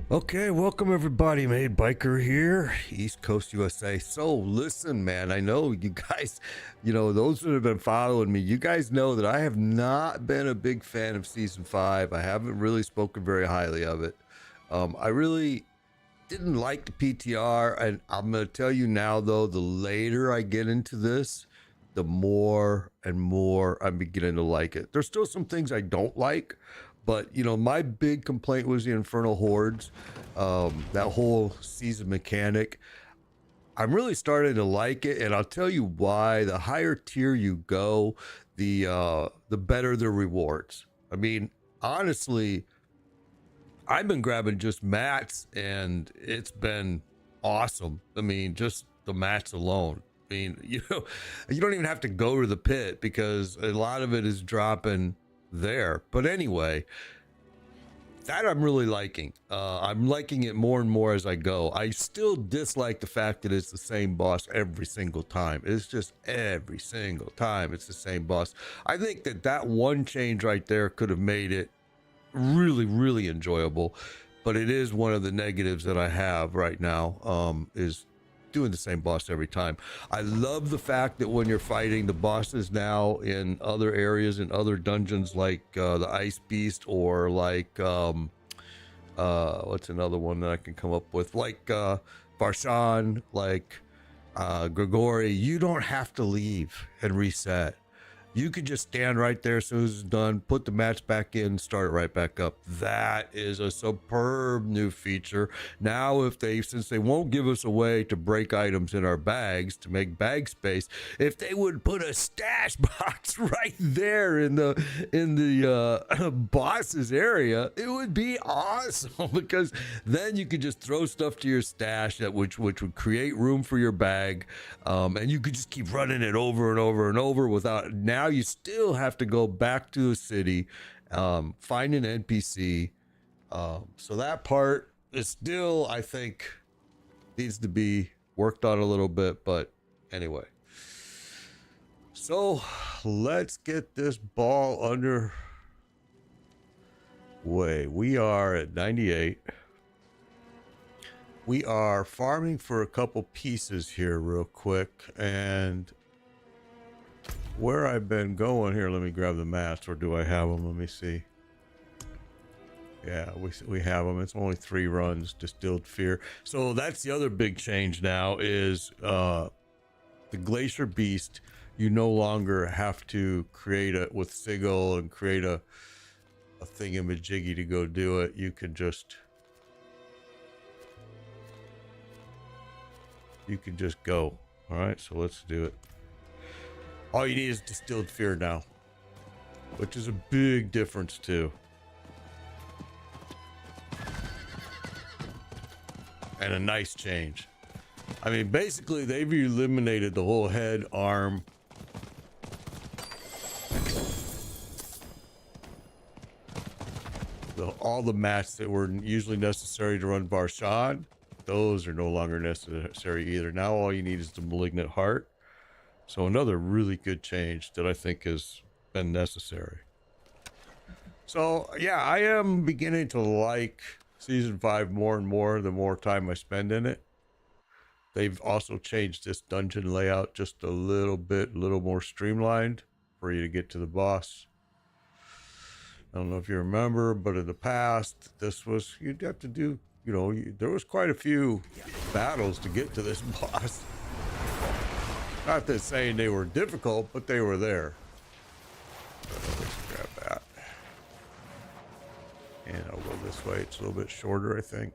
Okay, welcome everybody. Made Biker here, East Coast USA. So listen, man, I know you guys, those that have been following me, you guys know that I have not been a big fan of season 5. I haven't really spoken very highly of it. I really didn't like the PTR, and I'm going to tell you now, though, the later I get into this, the more and more I'm beginning to like it. There's still some things I don't like, but my big complaint was the Infernal Hordes, that whole season mechanic. I'm really starting to like it, and I'll tell you why. The higher tier you go, the better the rewards. I mean, honestly, I've been grabbing just mats and it's been awesome. I mean, just the mats alone. I mean, you don't even have to go to the pit because a lot of it is dropping there. But anyway, that I'm really liking. I'm liking it more and more as I go. I still dislike the fact that it's the same boss every single time. It's just every single time it's the same boss. I think that one change right there could have made it really enjoyable, but it is one of the negatives that I have right now, is doing the same boss every time. I love the fact that when you're fighting the bosses now in other areas, in other dungeons, like the Ice Beast, or like what's another one that I can come up with, like Barshan, like Grigori, you don't have to leave and reset. You could just stand right there as soon as it's done, put the match back in, start it right back up. That is a superb new feature. Now, since they won't give us a way to break items in our bags to make bag space, if they would put a stash box right there in the boss's area, it would be awesome, because then you could just throw stuff to your stash which would create room for your bag, and you could just keep running it over and over and over without. Now you still have to go back to the city, find an NPC. So that part is still, I think, needs to be worked on a little bit. But anyway, so let's get this ball under way. We are at 98. We are farming for a couple pieces here real quick, and where I've been going here, let me grab the mats, or do I have them? Let me see. Yeah, we have them. It's only 3 runs, Distilled Fear. So that's the other big change now, is the Glacier Beast. You no longer have to create with Sigil and create a thingamajiggy to go do it. You can just go. All right, so let's do it. All you need is Distilled Fear now, which is a big difference too. And a nice change. I mean, basically, they've eliminated the whole head, arm. All the mats that were usually necessary to run Barshan, those are no longer necessary either. Now all you need is the Malignant Heart. So another really good change that I think has been necessary. So yeah, I am beginning to like season 5 more and more the more time I spend in it. They've also changed this dungeon layout just a little bit, a little more streamlined for you to get to the boss. I don't know if you remember, but in the past, you'd have to do, there was quite a few battles to get to this boss. Not that saying they were difficult, but they were there. Let's grab that. And I'll go this way. It's a little bit shorter, I think.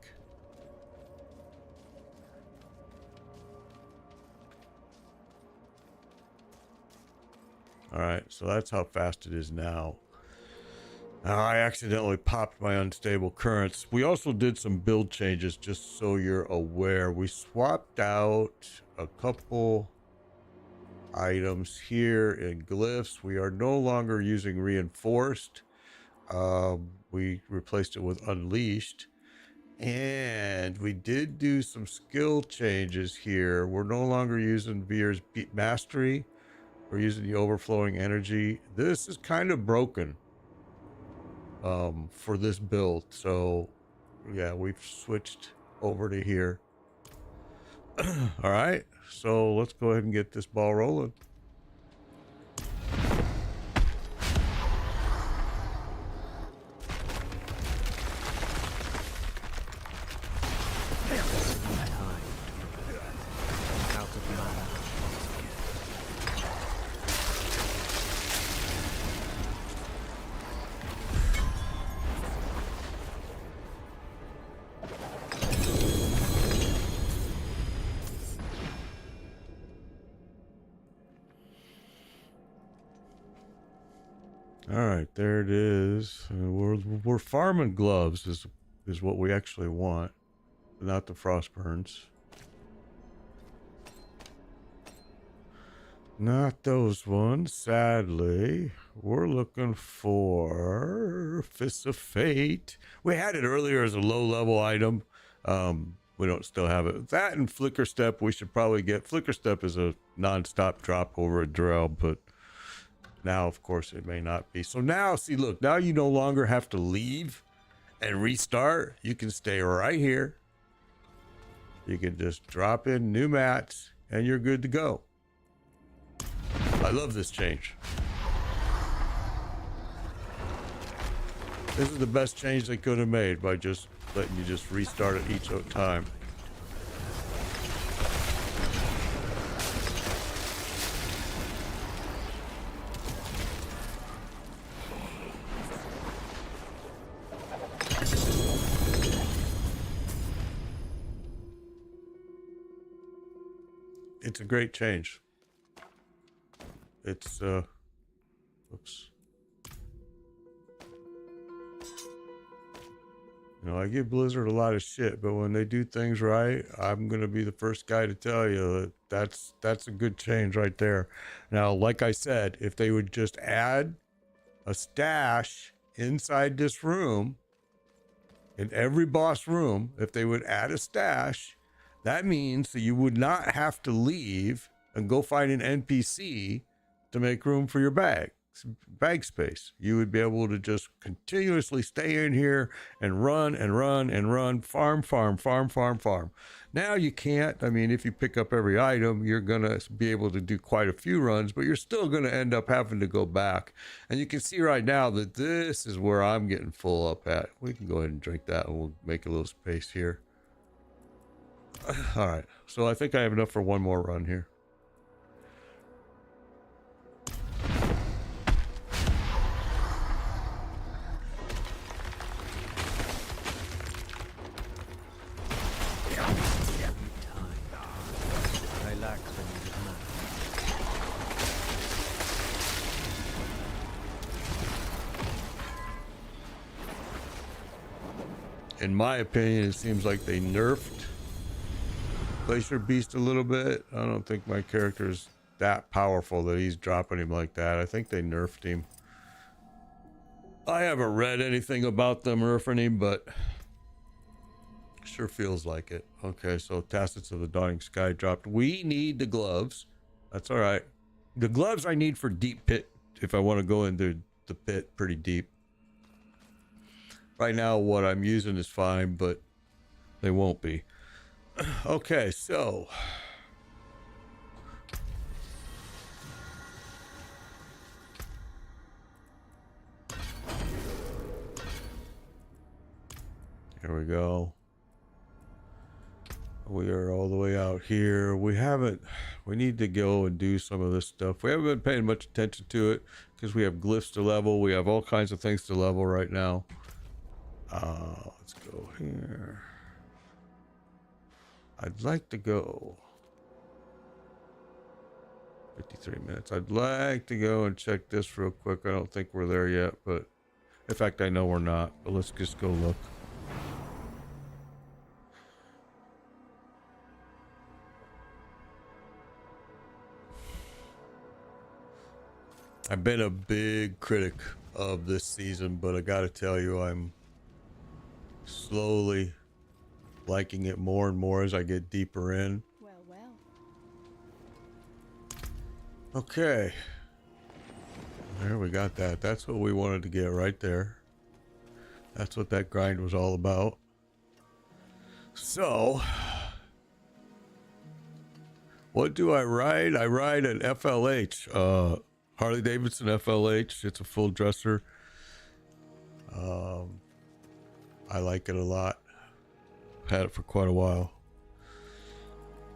All right, so that's how fast it is now. I accidentally popped my unstable currents. We also did some build changes, just so you're aware. We swapped out a couple items here in glyphs. We are no longer using reinforced. We replaced it with unleashed, and we did do some skill changes here. We're no longer using Veer's mastery. We're using the overflowing energy. This is kind of broken for this build, so Yeah, we've switched over to here. All right, so let's go ahead and get this ball rolling. All right, there it is. We're farming gloves is what we actually want, not the frost burns. Not those ones, sadly. We're looking for Fists of Fate. We had it earlier as a low-level item. We don't still have it. That and Flicker Step we should probably get. Flicker Step is a non-stop drop over a drill, but now, of course, it may not be. So now, see, look, now you no longer have to leave and restart. You can stay right here. You can just drop in new mats, and you're good to go. I love this change. This is the best change they could have made by just letting you just restart it each time. It's a great change. It's oops. You know, I give Blizzard a lot of shit, but when they do things right, I'm gonna be the first guy to tell you that that's a good change right there. Now, like I said, if they would just add a stash inside this room, in every boss room, if they would add a stash, that means that you would not have to leave and go find an NPC to make room for your bag space. You would be able to just continuously stay in here and run and run and run, farm. Now you can't. I mean, if you pick up every item, you're gonna be able to do quite a few runs, but you're still gonna end up having to go back. And you can see right now that this is where I'm getting full up at. We can go ahead and drink that and we'll make a little space here. All right, so I think I have enough for one more run here. In my opinion, it seems like they nerfed Glacier Beast a little bit. I don't think my character is that powerful that he's dropping him like that. I think they nerfed him. I haven't read anything about them nerfing him, but sure feels like it. Okay, so Tacits of the Dawning Sky dropped. We need the gloves. That's all right. The gloves I need for deep pit if I want to go into the pit pretty deep. Right now, what I'm using is fine, but they won't be. Okay, so here we go. We are all the way out here. We need to go and do some of this stuff. We haven't been paying much attention to it because we have glyphs to level. We have all kinds of things to level right now. Let's go here. I'd like to go 53 minutes. I'd like to go and check this real quick. I don't think we're there yet, but in fact, I know we're not, but let's just go look. I've been a big critic of this season, but I gotta tell you, I'm slowly liking it more and more as I get deeper in. Well. Okay. There we got that. That's what we wanted to get right there. That's what that grind was all about. So, what do I ride? I ride an FLH, Harley Davidson FLH. It's a full dresser. I like it a lot. Had it for quite a while.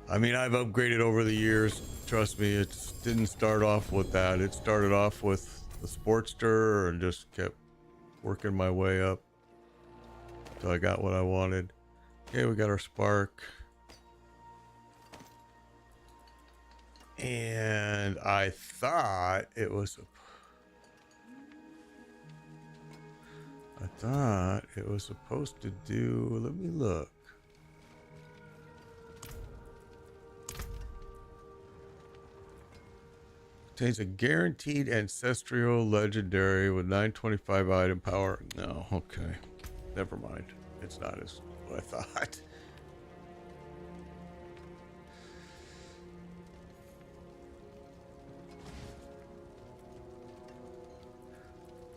I mean, I've upgraded over the years. Trust me, it didn't start off with that. It started off with the Sportster and just kept working my way up until I got what I wanted. Okay, we got our Spark. And I thought it was supposed to do, let me look. Contains a guaranteed ancestral legendary with 925 item power. No, okay. Never mind. It's not as what I thought.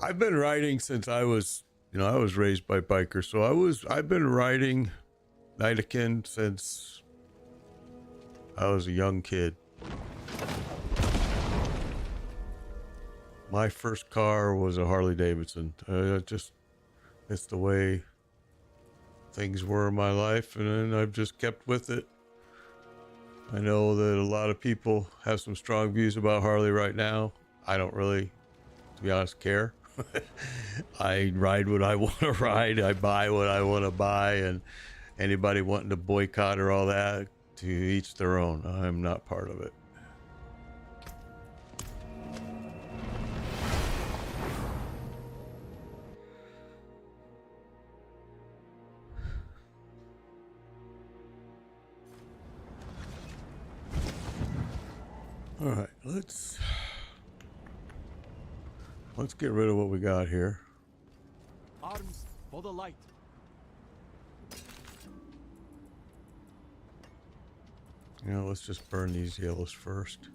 I've been riding since I was, I was raised by bikers. So I've been riding Nightakin since I was a young kid. My first car was a Harley Davidson. It's the way things were in my life, and then I've just kept with it. I know that a lot of people have some strong views about Harley right now. I don't really, to be honest, care. I ride what I want to ride. I buy what I want to buy, and anybody wanting to boycott or all that, to each their own. I'm not part of it. All right, let's get rid of what we got here. Arms for the light. Let's just burn these yellows first.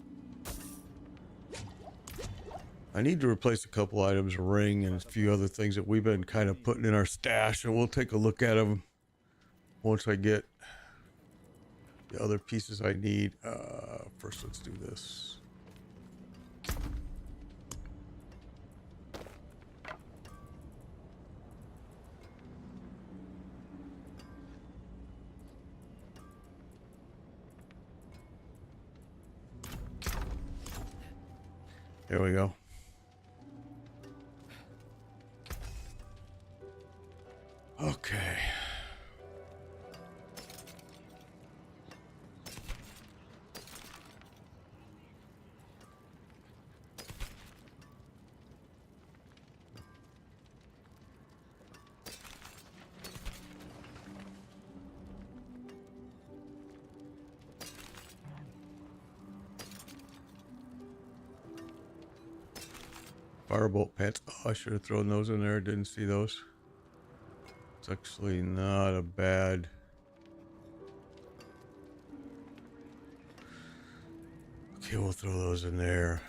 I need to replace a couple items, a ring and a few other things that we've been kind of putting in our stash, and we'll take a look at them once I get the other pieces I need. First, let's do this. There we go. Okay. Firebolt pants. Oh, I should have thrown those in there. Didn't see those. It's actually not a bad. Okay, we'll throw those in there.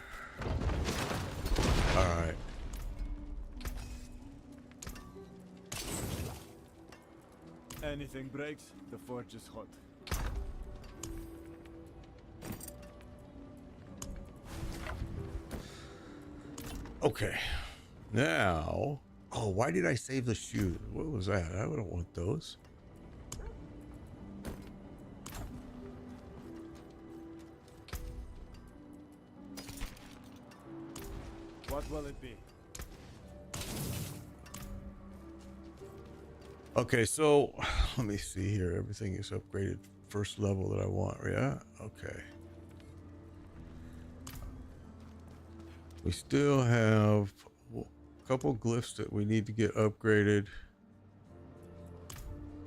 All right. Anything breaks, the forge is hot. Okay. Now. Oh, why did I save the shoes? What was that? I don't want those. What will it be? Okay, so let me see here. Everything is upgraded first level that I want. Yeah. Okay. We still have a couple glyphs that we need to get upgraded.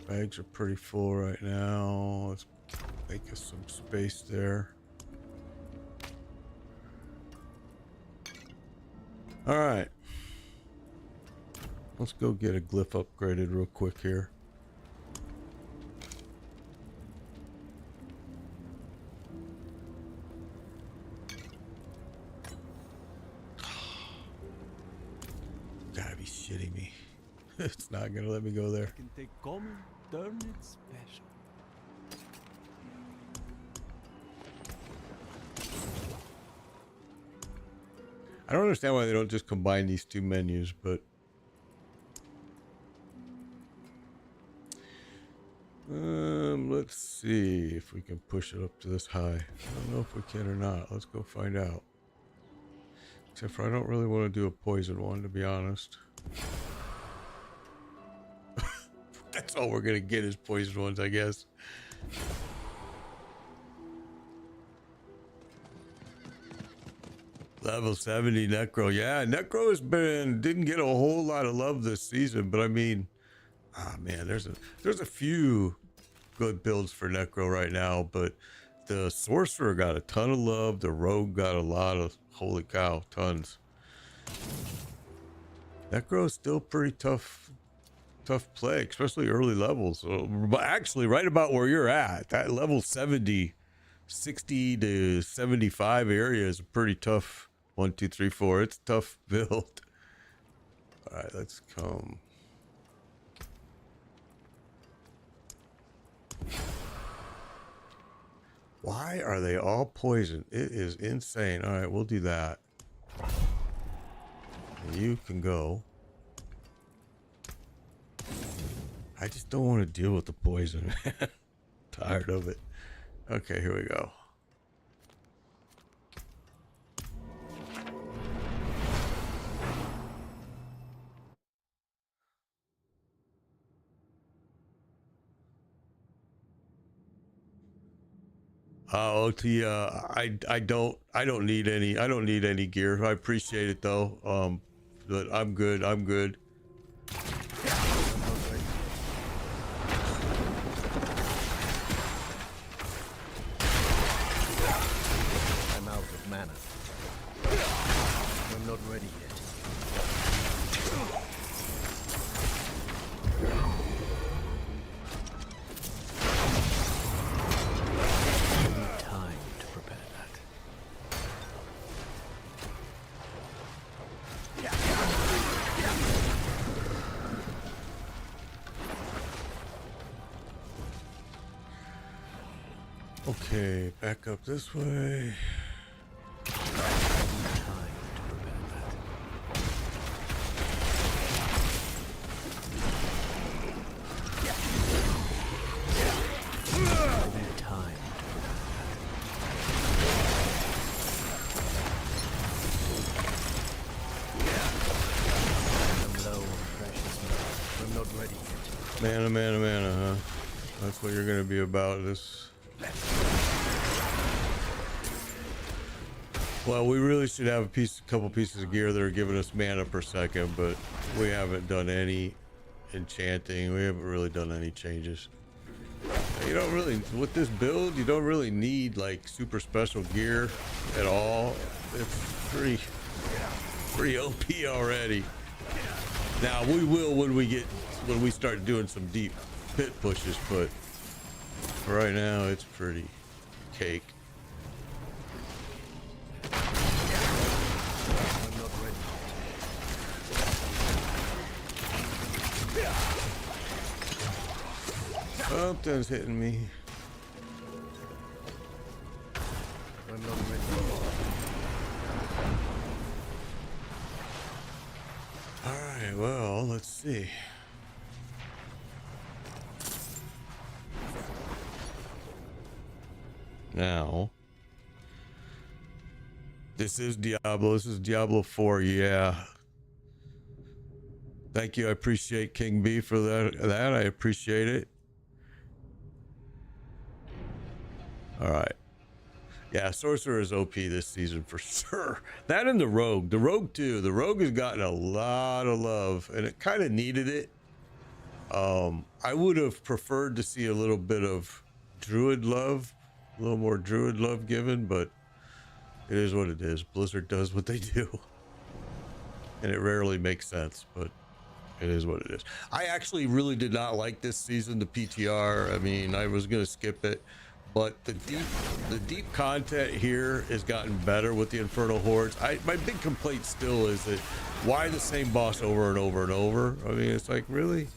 Bags are pretty full right now. Let's make us some space there. All right. Let's go get a glyph upgraded real quick here. Gotta be shitting me. It's not gonna let me go there. Can take common turn it special. I don't understand why they don't just combine these two menus, but let's see if we can push it up to this high. I don't know if we can or not. Let's go find out. Except for I don't really want to do a poison one, to be honest. That's all we're gonna get is poison ones, I guess. Level 70 Necro. Yeah, Necro didn't get a whole lot of love this season, but I mean, man, there's a few good builds for Necro right now, but the Sorcerer got a ton of love. The Rogue got a lot of, holy cow, tons. Necro is still pretty tough play, especially early levels. So, actually, right about where you're at, that level 70, 60 to 75 area is a pretty tough. 1, 2, 3, 4. It's a tough build. All right, let's come. Why are they all poisoned? It is insane. All right, we'll do that. You can go. I just don't want to deal with the poison. Tired of it. Okay, here we go. OT, I don't need any gear. I appreciate it though. But I'm good. I'm good. I'm out of mana. I'm not ready yet. Okay, back up this way. Mana, huh? That's what you're gonna be about this. Well, we really should have a couple pieces of gear that are giving us mana per second, but we haven't done any enchanting. We haven't really done any changes. You don't really, with this build, you don't really need like super special gear at all. It's pretty OP already. Now we will when we start doing some deep pit pushes, but for right now it's pretty cake. Something's hitting me. I'm not ready. All right, well, let's see. Now, this is Diablo. This is Diablo 4. Yeah. Thank you. I appreciate King B for that. I appreciate it. All right. Yeah, Sorcerer is OP this season for sure. That and the Rogue. The Rogue too. The Rogue has gotten a lot of love, and it kind of needed it. I would have preferred to see a little bit of Druid love, a little more Druid love given, but it is what it is. Blizzard does what they do, and it rarely makes sense, but it is what it is. I actually really did not like this season, the PTR. I mean, I was gonna skip it, but the deep content here has gotten better with the Infernal Hordes. My big complaint still is that why the same boss over and over and over? I mean, it's like, really?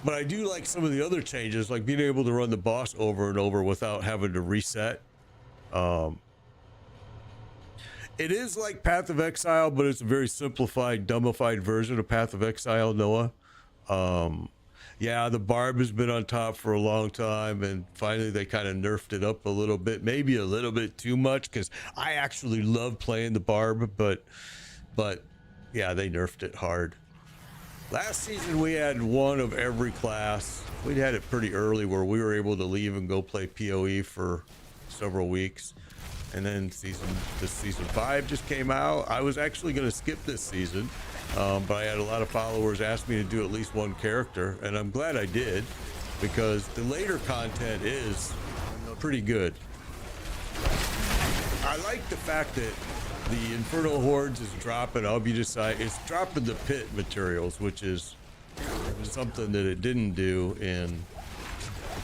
But I do like some of the other changes, like being able to run the boss over and over without having to reset. Um, it is like Path of Exile, but it's a very simplified, dumbified version of Path of Exile, Noah. Um, yeah, the barb has been on top for a long time, and finally they kind of nerfed it up a little bit, maybe a little bit too much, because I actually love playing the barb, but yeah, they nerfed it hard. Last season we had one of every class. We'd had it pretty early where we were able to leave and go play PoE for several weeks. And then this season 5 just came out. I was actually going to skip this season, but I had a lot of followers ask me to do at least one character, and I'm glad I did, because the later content is pretty good. I like the fact that the Infernal Hordes is dropping Albudicite. It's dropping the pit materials, which is something that it didn't do in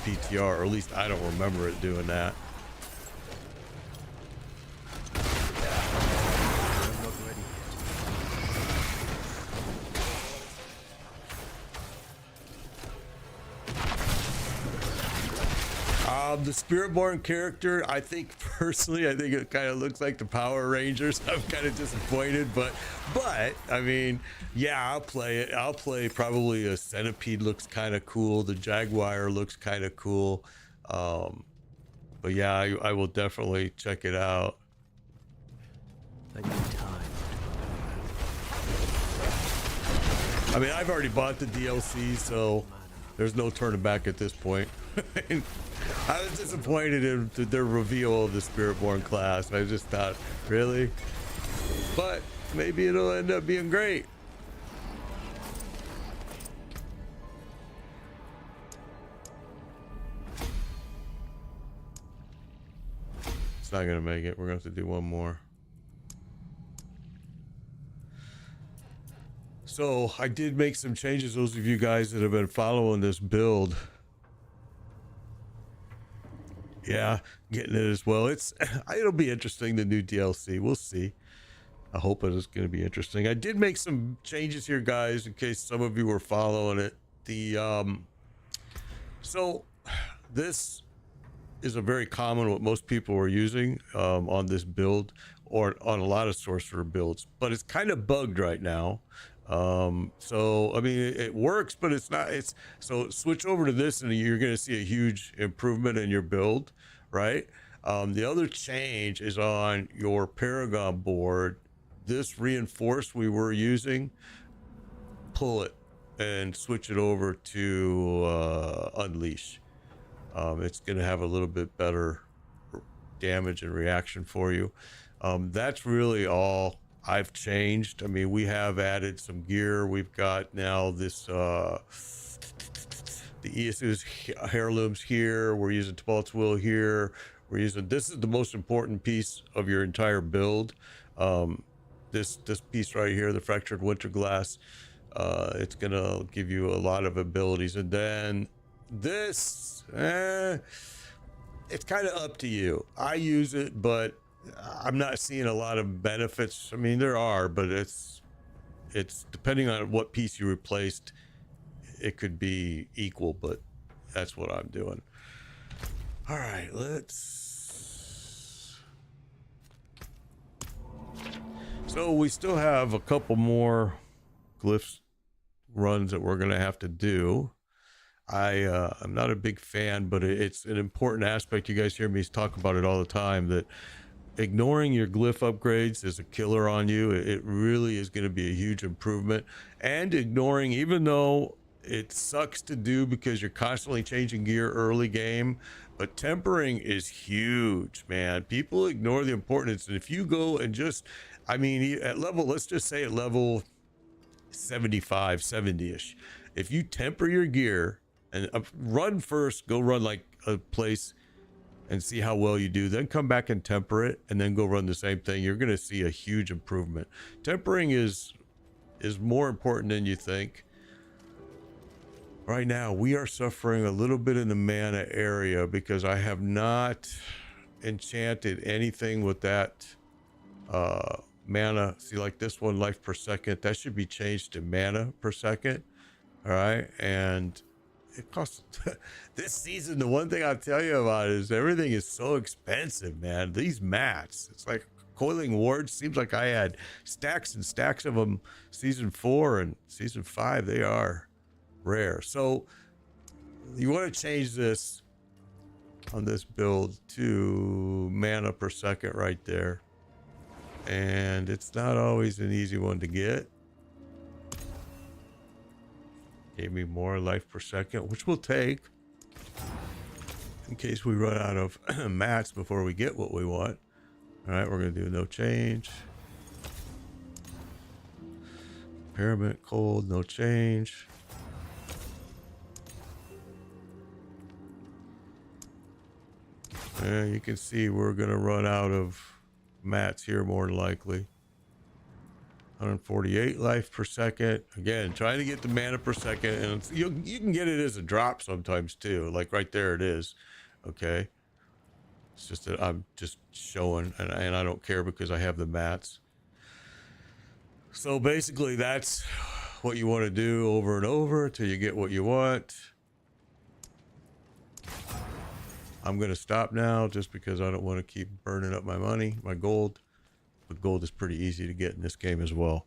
the PTR, or at least I don't remember it doing that. I'm not ready The Spiritborn character, I think personally, I think it kind of looks like the Power Rangers. I'm kind of disappointed, but I mean, yeah, I'll play it. I'll play probably a Centipede. Looks kind of cool. The Jaguar looks kind of cool. But yeah, I will definitely check it out. yet. I need time. I mean, I've already bought the DLC, so there's no turning back at this point. I was disappointed in their reveal of the Spiritborn class. I just thought, really? But maybe it'll end up being great. It's not gonna make it. We're gonna have to do one more. So I did make some changes. Those of you guys that have been following this build, yeah, getting it as well. It'll be interesting, the new DLC. We'll see. I hope it is going to be interesting. I did make some changes here, guys, in case some of you were following it. So this is a very common, what most people are using on this build, or on a lot of Sorcerer builds, but it's kind of bugged right now. So I mean, it works, but it's not. So switch over to this and you're going to see a huge improvement in your build, right? The other change is on your Paragon board. This reinforced we were using, pull it and switch it over to Unleash. It's going to have a little bit better damage and reaction for you. That's really all I've changed. I mean, we have added some gear. We've got now this the ESU's heirlooms here. We're using Tibalt's Will here. We're using, this is the most important piece of your entire build. This piece right here, the Fractured Winter Glass. It's gonna give you a lot of abilities. And then this, it's kind of up to you. I use it, but I'm not seeing a lot of benefits. I mean, there are, but it's depending on what piece you replaced, it could be equal, but that's what I'm doing. All right, so we still have a couple more glyphs runs that we're gonna have to do. I'm not a big fan, but it's an important aspect. You guys hear me talk about it all the time, that ignoring your glyph upgrades is a killer on you. It really is going to be a huge improvement. And ignoring, even though it sucks to do because you're constantly changing gear early game, but tempering is huge, man. People ignore the importance. And if you go and just, I mean, at level, let's just say at level 75, 70-ish, if you temper your gear and run first, go run like a place and see how well you do, then come back and temper it, and then go run the same thing, you're going to see a huge improvement. Tempering is more important than you think. Right now we are suffering a little bit in the mana area because I have not enchanted anything with that mana. See, like this one, life per second, that should be changed to mana per second. All right, and it costs this season. The one thing I'll tell you about is everything is so expensive, man. These mats, it's like coiling wards. Seems like I had stacks and stacks of them season 4 and season 5. They are rare. So you want to change this on this build to mana per second right there, and it's not always an easy one to get. Gave me more life per second, which we'll take in case we run out of mats before we get what we want. All right, we're gonna do no change. Pyramid cold, no change. And you can see we're gonna run out of mats here more than likely. 148 life per second. Again, trying to get the mana per second, and you can get it as a drop sometimes too. Like right there, it is. Okay. It's just that I'm just showing, and I don't care because I have the mats. So basically, that's what you want to do over and over until you get what you want. I'm going to stop now just because I don't want to keep burning up my money, my gold. But gold is pretty easy to get in this game as well.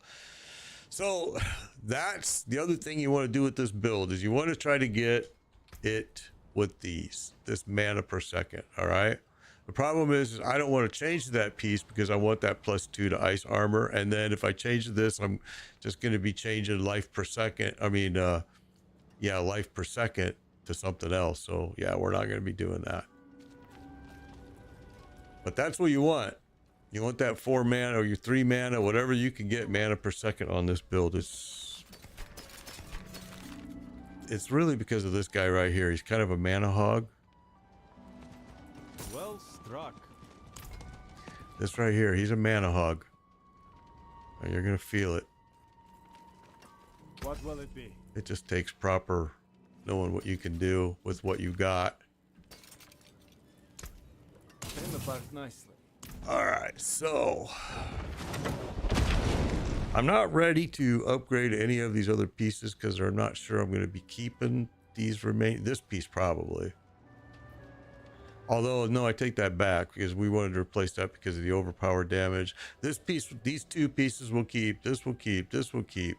So that's the other thing you want to do with this build is you want to try to get it with this mana per second. All right. The problem is I don't want to change that piece because I want that +2 to ice armor. And then if I change this, I'm just going to be changing life per second. I mean, yeah, life per second to something else. So yeah, we're not going to be doing that. But that's what you want. You want that 4 mana or your 3 mana, whatever you can get mana per second on this build. It's really because of this guy right here. He's kind of a mana hog. Well struck. This right here, he's a mana hog. And you're gonna feel it. What will it be? It just takes proper knowing what you can do with what you got. Came apart nicely. All right, so I'm not ready to upgrade any of these other pieces because I'm not sure I'm going to be keeping this piece probably. Although no, I take that back because we wanted to replace that because of the overpowered damage. This piece, these 2 pieces will keep. This will keep. This will keep.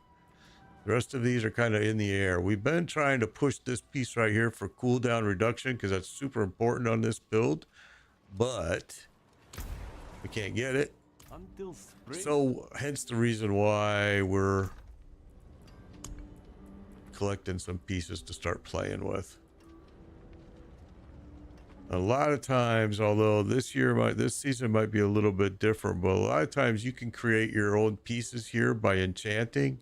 The rest of these are kind of in the air. We've been trying to push this piece right here for cooldown reduction because that's super important on this build, but we can't get it. Until spring. So hence the reason why we're collecting some pieces to start playing with. A lot of times, although this season might be a little bit different, but a lot of times you can create your own pieces here by enchanting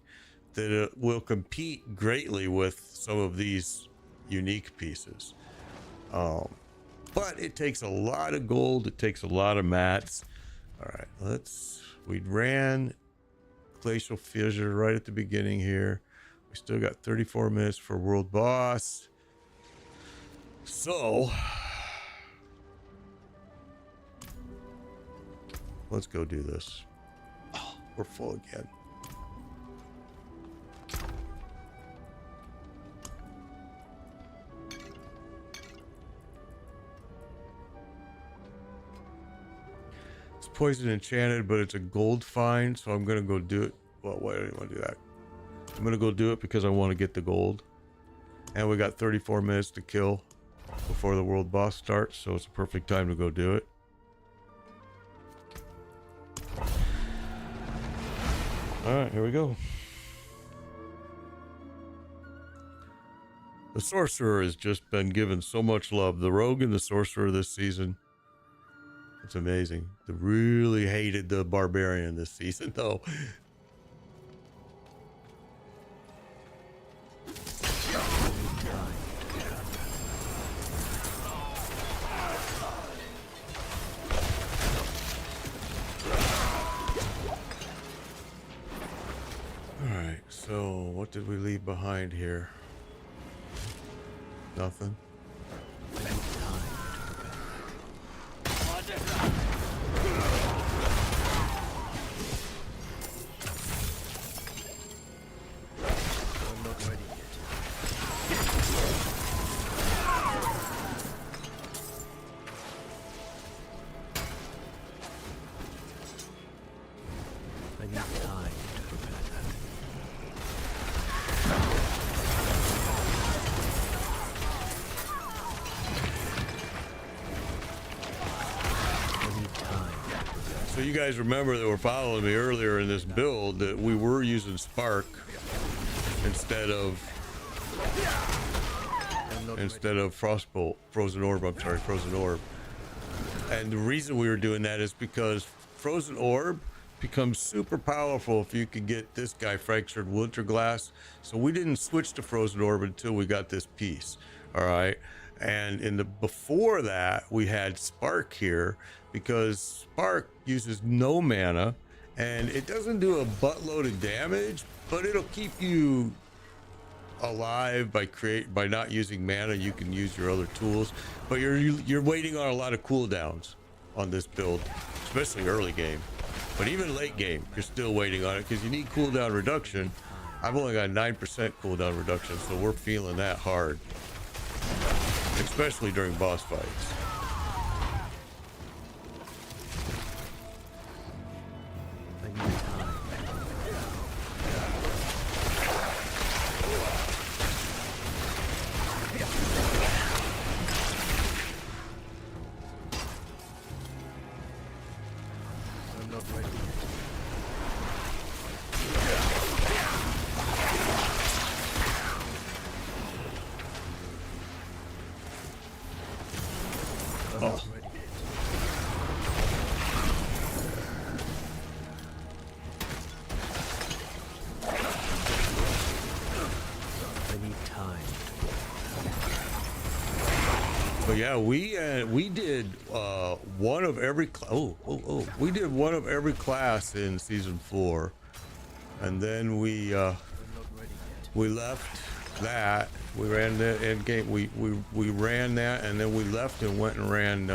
that it will compete greatly with some of these unique pieces. But it takes a lot of gold. It takes a lot of mats. All right, we ran Glacial Fissure right at the beginning here. We still got 34 minutes for world boss. So let's go do this. Oh, we're full again. Poison enchanted, but it's a gold find, so I'm gonna go do it. Well, why do I want to do that? I'm gonna go do it because I want to get the gold, and we got 34 minutes to kill before the world boss starts, so it's a perfect time to go do it. All right, here we go. The Sorcerer has just been given so much love. The Rogue and the Sorcerer this season. It's amazing. They really hated the Barbarian this season, though. All right, so what did we leave behind here? Nothing. So you guys remember that were following me earlier in this build that we were using Spark instead of Frostbolt, Frozen Orb. I'm sorry, Frozen Orb. And the reason we were doing that is because Frozen Orb becomes super powerful if you can get this guy Fractured Winterglass. So we didn't switch to Frozen Orb until we got this piece. All right. And in the before that, we had Spark here because Spark uses no mana and it doesn't do a buttload of damage, but it'll keep you alive by not using mana. You can use your other tools, but you're waiting on a lot of cooldowns on this build, especially early game. But even late game, you're still waiting on it because you need cooldown reduction. I've only got 9% cooldown reduction, so we're feeling that hard, especially during boss fights. I need time. I'm not ready yet. I'm not ready yet. I need time. But yeah, we did one of every we did one of every class in season 4, and then we I'm not ready yet. we left that. We ran the end game. We ran that, and then we left and went and ran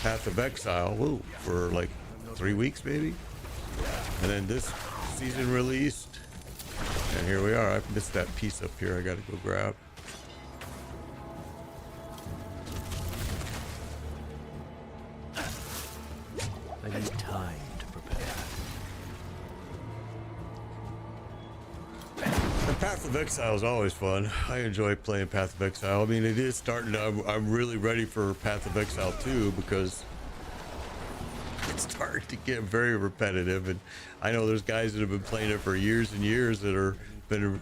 Path of Exile for like 3 weeks maybe, and then this season released, and here we are. I missed that piece up here. I got to go grab. I need time to prepare. And Path of Exile is always fun. I enjoy playing Path of Exile. I mean, it is starting to, I'm really ready for Path of Exile 2 because it's starting to get very repetitive. And I know there's guys that have been playing it for years and years that are they've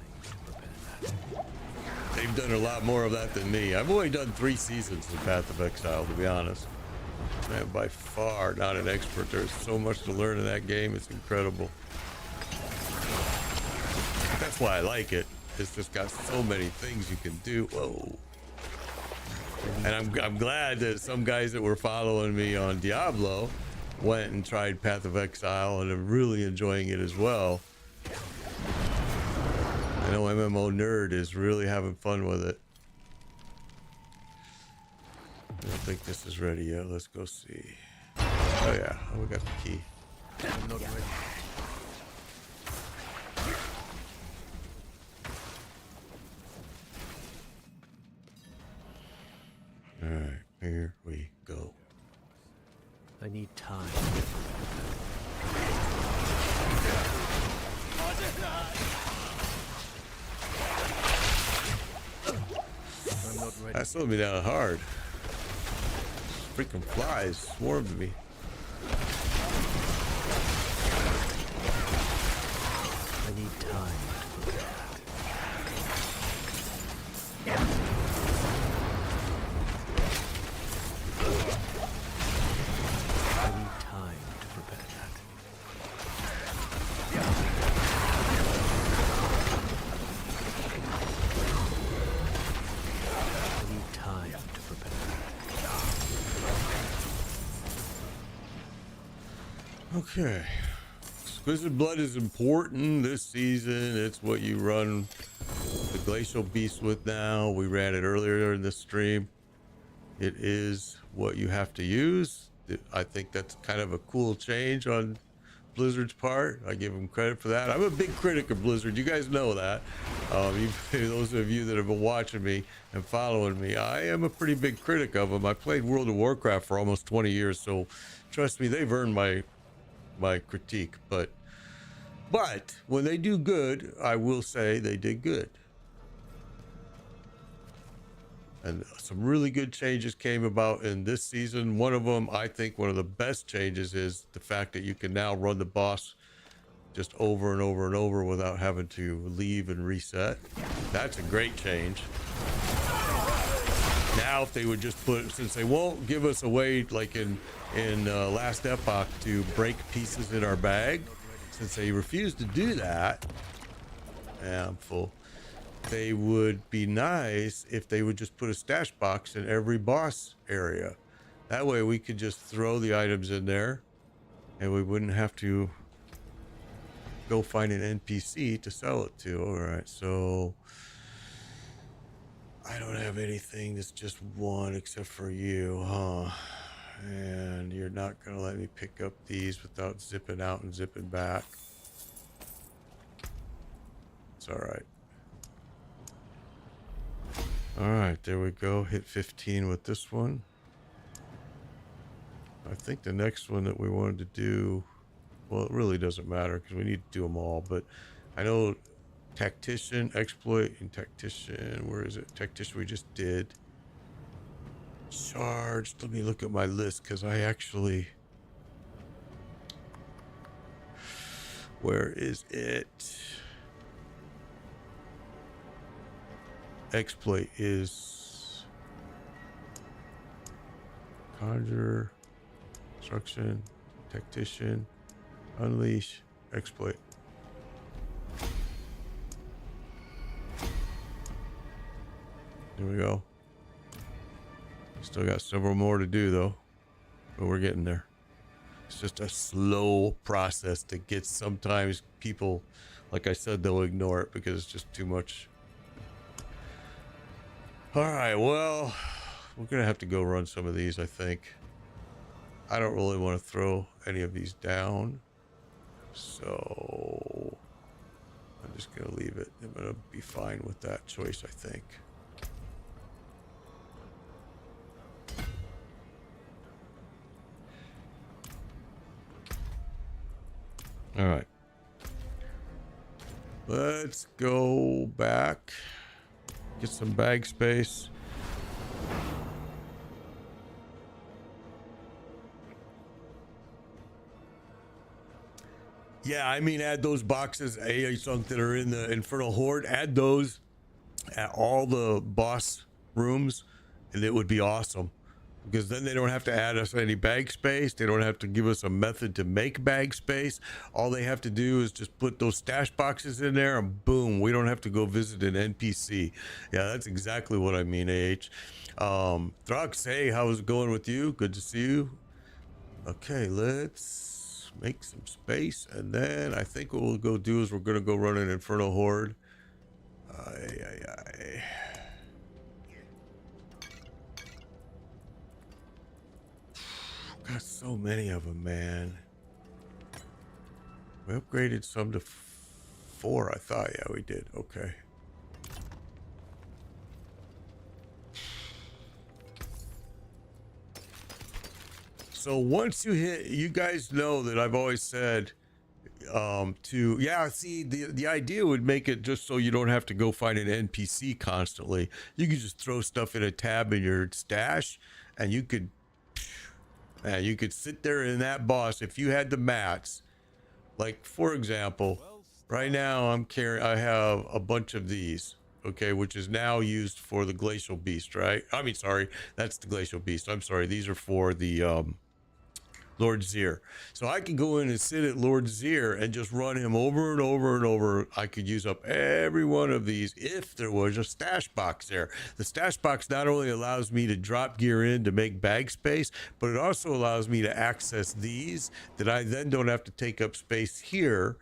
done a lot more of that than me. I've only done 3 seasons of Path of Exile, to be honest. I'm by far not an expert. There's so much to learn in that game. It's incredible. That's why I like it. It's just got so many things you can do. Whoa. And I'm glad that some guys that were following me on Diablo went and tried Path of Exile and are really enjoying it as well. I know MMO Nerd is really having fun with it. I don't think this is ready yet. Let's go see. Oh yeah, we got the key. I'm not ready. All right, here we go. I need time. I'm not ready. That slowed me down hard. Freaking flies swarmed me. I need time to prepare. I need time to prepare that. I need time to prepare that. Okay. Exquisite Blood is important this season. It's what you run the Glacial Beast with now. We ran it earlier in the stream. It is what you have to use. I think that's kind of a cool change on Blizzard's part. I give them credit for that. I'm a big critic of Blizzard. You guys know that. Those of you that have been watching me and following me, I am a pretty big critic of them. I played World of Warcraft for almost 20 years, so trust me, they've earned my critique. But when they do good, I will say they did good. And some really good changes came about in this season. One of them, I think one of the best changes, is the fact that you can now run the boss just over and over and over without having to leave and reset. That's a great change. Now, if they would just put, since they won't give us a way like in Last Epoch to break pieces in our bag, since they refuse to do that, yeah, I'm full. They would be nice if they would just put a stash box in every boss area. That way we could just throw the items in there and we wouldn't have to go find an NPC to sell it to. All right, so I don't have anything that's just one except for you, huh? And you're not gonna let me pick up these without zipping out and zipping back. It's all right. All right, there we go. Hit 15 with this one. I think the next one that we wanted to do, well, it really doesn't matter because we need to do them all, but I know Tactician, Exploit, and Tactician, where is it? Tactician we just did. Charged, let me look at my list because I actually, where is it? Exploit is Conjure, Destruction, Tactician, Unleash, Exploit. There we go. Still got several more to do though, but we're getting there. It's just a slow process that gets, sometimes people, like I said, they'll ignore it because it's just too much. All right, well, we're gonna have to go run some of these, I think. I don't really want to throw any of these down, so I'm just gonna leave it. I'm gonna be fine with that choice, I think. All right, let's go back, get some bag space. Yeah, I mean, add those boxes, A-Sunk, that are in the Infernal Horde, add those at all the boss rooms, and it would be awesome. Because then they don't have to add us any bag space. They don't have to give us a method to make bag space. All they have to do is just put those stash boxes in there, and boom, we don't have to go visit an NPC. Yeah, that's exactly what I mean, AH. Throx, hey, how's it going with you? Good to see you. Okay, let's make some space, and then I think what we'll go do is we're going to go run an Infernal Horde. Got so many of them, man. We upgraded some to 4, I thought. Yeah, we did. Okay. So once you hit, you guys know that I've always said see, the idea would make it just so you don't have to go find an NPC constantly. You could just throw stuff in a tab in your stash, and you could sit there in that boss if you had the mats. Like, for example, right now I have a bunch of these, okay, which is now used for the Glacial Beast, right? I mean, sorry, that's the Glacial Beast. I'm sorry, these are for the Lord Zir. So I can go in and sit at Lord Zir and just run him over and over and over. I could use up every one of these if there was a stash box there. The stash box not only allows me to drop gear in to make bag space, but it also allows me to access these that I then don't have to take up space here.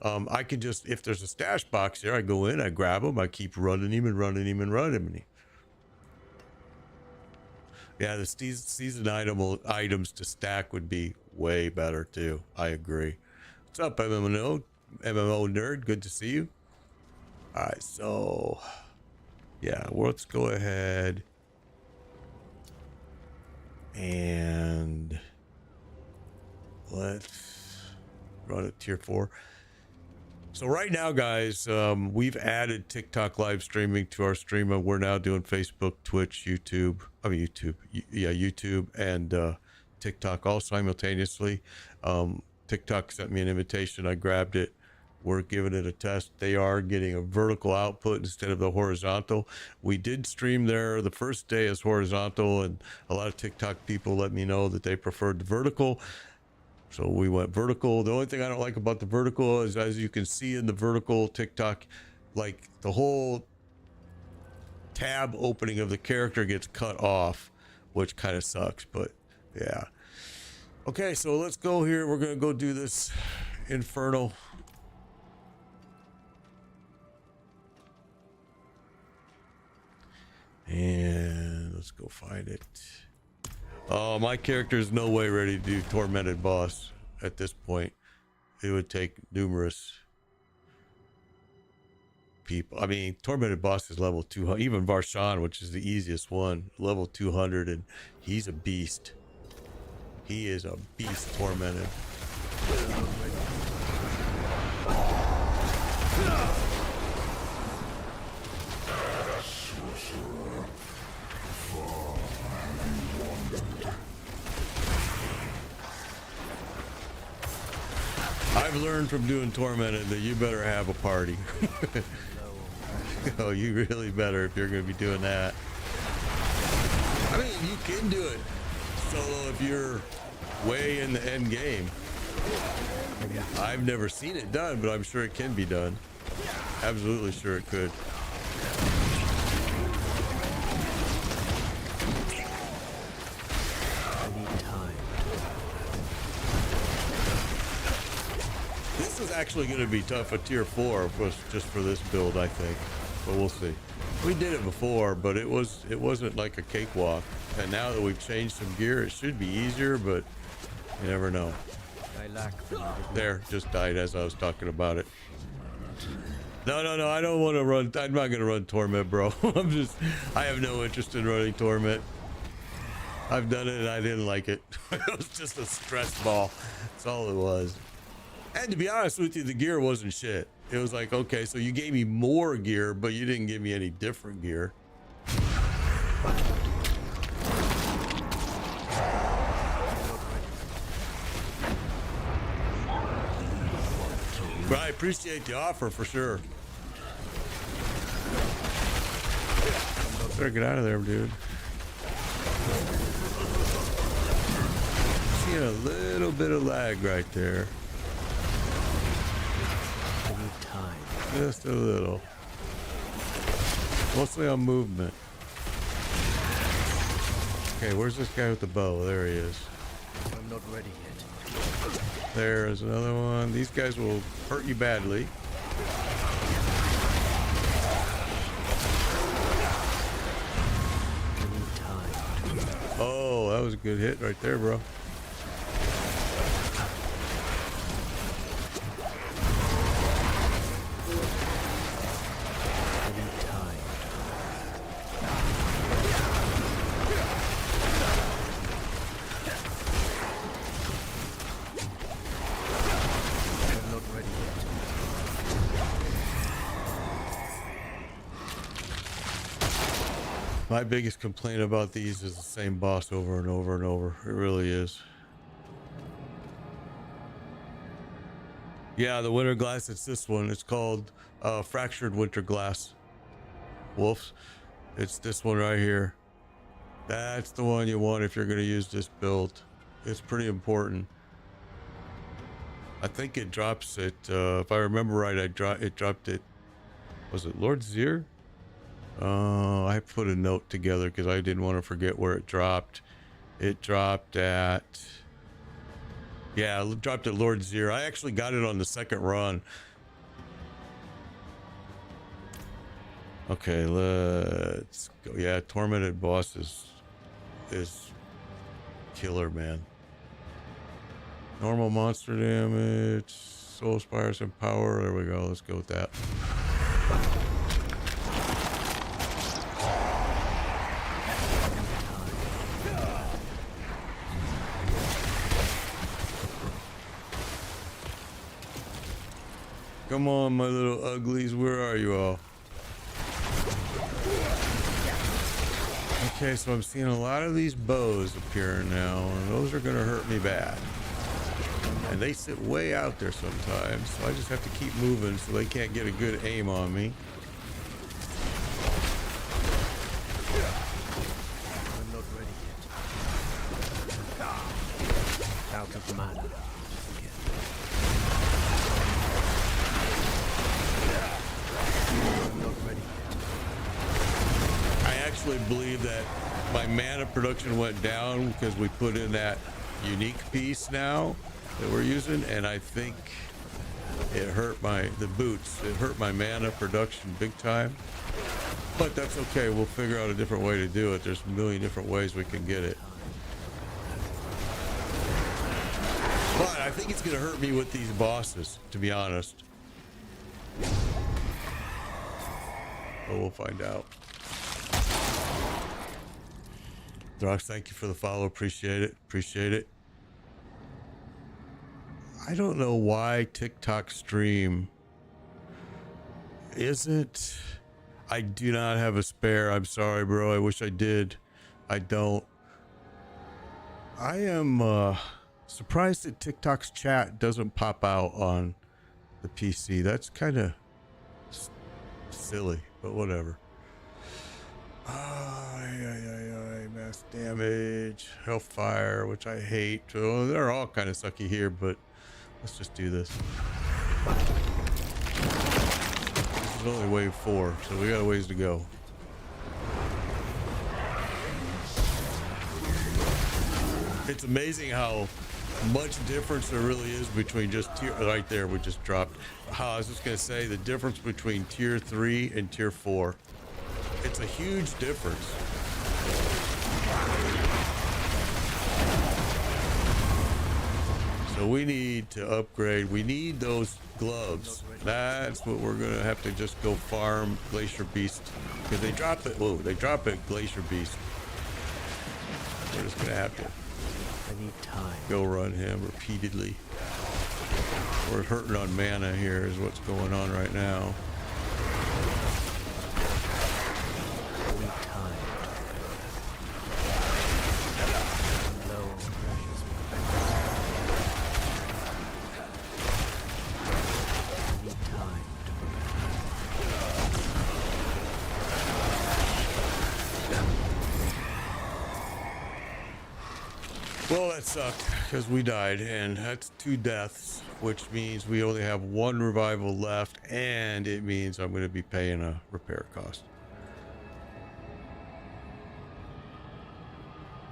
I can just, if there's a stash box there, I go in, I grab them, I keep running him and running him and running him. Yeah, the season items to stack would be way better too. I agree. What's up, MMO nerd? Good to see you. All right, so yeah, well, let's go ahead and let's run at tier 4. So right now, guys, we've added TikTok live streaming to our stream, and we're now doing Facebook, Twitch, YouTube. I mean YouTube, yeah, YouTube and TikTok all simultaneously. TikTok sent me an invitation. I grabbed it. We're giving it a test. They are getting a vertical output instead of the horizontal. We did stream there the first day as horizontal, and a lot of TikTok people let me know that they preferred the vertical. So we went vertical. The only thing I don't like about the vertical is, as you can see in the vertical TikTok, like the whole tab opening of the character gets cut off, which kind of sucks, but yeah. Okay, so let's go here. We're going to go do this Infernal. And let's go find it. Oh, my character is no way ready to do Tormented Boss at this point. It would take numerous people. I mean, Tormented Boss is level 200. Even Varshan, which is the easiest one, level 200, and he's a beast. He is a beast, Tormented. I've learned from doing Tormented that you better have a party. Oh, you really better if you're going to be doing that. I mean, you can do it solo if you're way in the end game. I've never seen it done, but I'm sure it can be done. Absolutely sure it could. This is actually going to be tough at tier 4 just for this build, I think, but we'll see. We did it before, but it wasn't like a cakewalk, and now that we've changed some gear, it should be easier, but you never know. There, just died as I was talking about it. No, I don't want to run. I'm not going to run Torment, bro. I have no interest in running Torment. I've done it and I didn't like it. It was just a stress ball. That's all it was. And to be honest with you, the gear wasn't shit. It was like, okay, so you gave me more gear, but you didn't give me any different gear. But I appreciate the offer for sure. Better get out of there, dude. Seeing a little bit of lag right there. Just a little. Mostly on movement. Okay, where's this guy with the bow? There he is. I'm not ready yet. There's another one. These guys will hurt you badly. Oh, that was a good hit right there, bro. My biggest complaint about these is the same boss over and over and over. It really is. Yeah, the winter glass, it's this one. It's called Fractured Winter Glass. Wolves. It's this one right here. That's the one you want if you're going to use this build. It's pretty important. I think it drops it. If I remember right, it dropped it. Was it Lord Zir? I put a note together because I didn't want to forget where it dropped. It dropped at... Yeah, it dropped at Lord Zir. I actually got it on the second run. Okay, let's go. Yeah, Tormented Boss is killer, man. Normal monster damage, Soul Spires and power. There we go. Let's go with that. Come on, my little uglies. Where are you all? Okay, so I'm seeing a lot of these bows appearing now, and those are gonna hurt me bad. And they sit way out there sometimes, so I just have to keep moving so they can't get a good aim on me. I'm not ready yet. Out of mana. I'm not ready yet. I actually believe that my mana production went down because we put in that unique piece now that we're using, and I think it hurt the boots. It hurt my mana production big time. But that's okay. We'll figure out a different way to do it. There's a million different ways we can get it. But I think it's going to hurt me with these bosses, to be honest. But we'll find out. Drox, thank you for the follow. Appreciate it. Appreciate it. I don't know why TikTok stream isn't. I do not have a spare. I'm sorry, bro. I wish I did. I don't. I am surprised that TikTok's chat doesn't pop out on the PC. That's kind of silly, but whatever. Mass damage, hellfire, which I hate. Oh, they're all kind of sucky here, but let's just do this. This is only wave 4, so we got a ways to go. It's amazing how much difference there really is between just tier, right there we just dropped. I was just gonna say the difference between tier 3 and tier 4. It's a huge difference. So we need to upgrade. We need those gloves. That's what we're gonna have to just go farm Glacier Beast, because they drop it. Whoa, they drop it Glacier Beast. We're just gonna have to I need time. go run him repeatedly. We're hurting on mana here is what's going on right now. I need time. Low precious. I need time to Well, that sucked because we died, and that's 2 deaths, which means we only have 1 revival left, and it means I'm going to be paying a repair cost.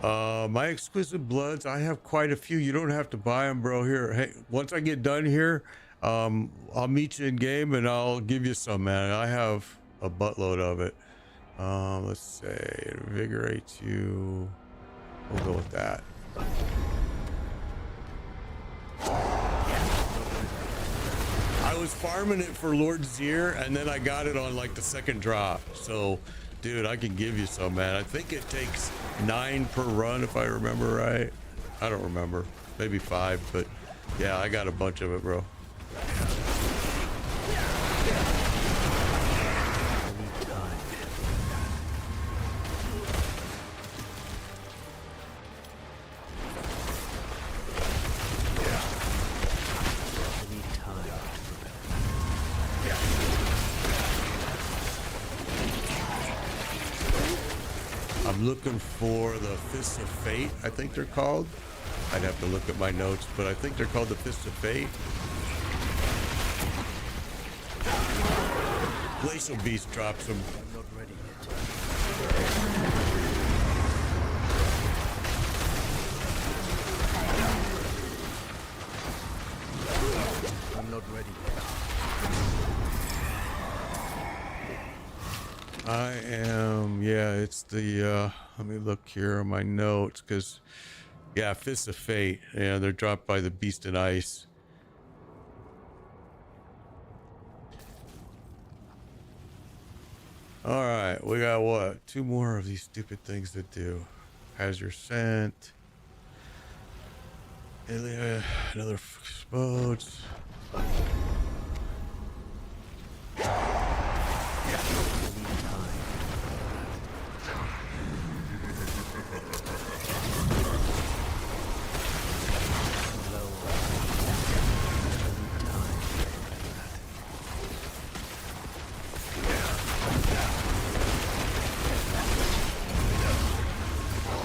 My exquisite bloods, I have quite a few. You don't have to buy them, bro. Here, hey, once I get done here, I'll meet you in game and I'll give you some, man. I have a buttload of it. Let's say invigorate you. We'll go with that. I was farming it for Lord Zir, and then I got it on like the 2nd drop. So, dude, I can give you some, man. I think it takes 9 per run, if I remember right. I don't remember, maybe 5, but yeah, I got a bunch of it, bro. I'm looking for the Fists of Fate, I think they're called. I'd have to look at my notes, but I think they're called the Fists of Fate. Glacial Beast drops them. I'm not ready yet. I'm not ready yet. I am, yeah, it's the, let me look here on my notes, because, yeah, Fists of Fate, yeah, they're dropped by the Beast in Ice. Alright, we got what? 2 more of these stupid things to do. Has your scent. Another boats. need time. Low. I need time.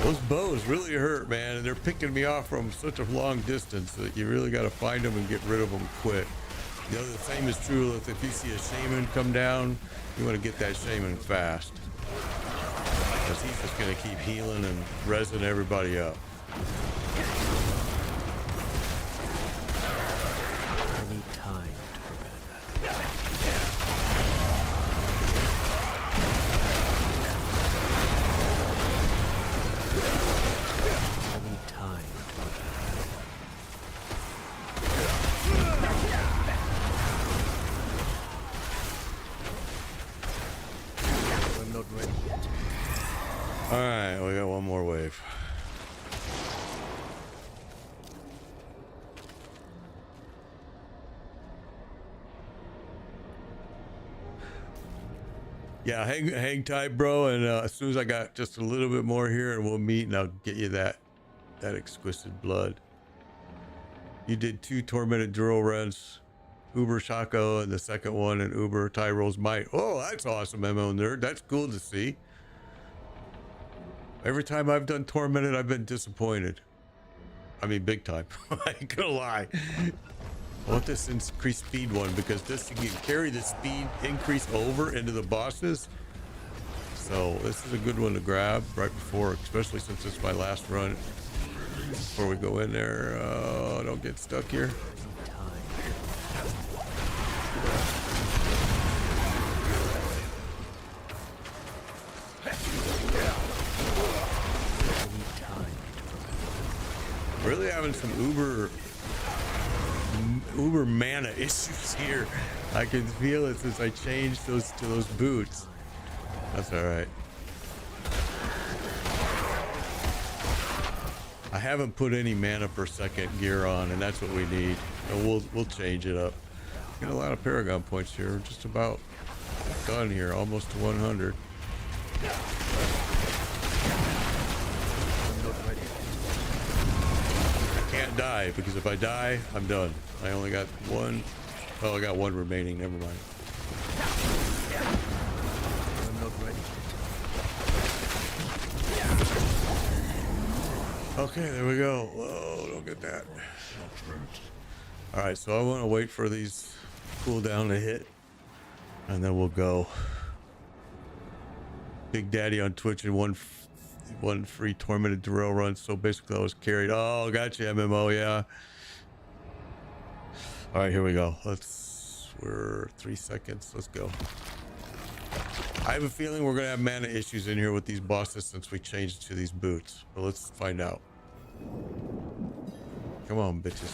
Those bows really hurt, man, and they're picking me off from such a long distance that you really got to find them and get rid of them quick. The other same is true if you see a shaman come down, you want to get that shaman fast, because he's just going to keep healing and resin everybody up. I need time to prepare that. I need time to prepare that. I'm not ready yet. All right, we got one more wave. Yeah, hang tight, bro. And as soon as I got just a little bit more here, and we'll meet, and I'll get you that exquisite blood. You did 2 tormented drill runs, Uber Shaco, and the second one, and Uber Tyrole's Might. Oh, that's awesome, MMO Nerd. That's cool to see. Every time I've done tormented, I've been disappointed. I mean, big time. I ain't gonna lie. I want this increased speed one, because this, you can carry the speed increase over into the bosses. So this is a good one to grab right before, especially since it's my last run. Before we go in there, don't get stuck here. Really having some uber mana issues here. I can feel it since I changed those to those boots. That's all right. I haven't put any mana per second gear on, and that's what we need. And we'll change it up. Get a lot of Paragon points here. We're just about done here, almost to 100. I can't die, because if I die, I'm done. I only got one. Well, I got one remaining. Never mind. I'm not ready. Okay, there we go. Whoa, don't get that. All right, so I want to wait for these cooldown to hit, and then we'll go. Big Daddy on Twitch and one free tormented drill run. So basically, I was carried. Oh, gotcha, MMO. Yeah. All right, here we go. We're 3 seconds. Let's go. I have a feeling we're gonna have mana issues in here with these bosses since we changed to these boots. But let's find out. Come on, bitches.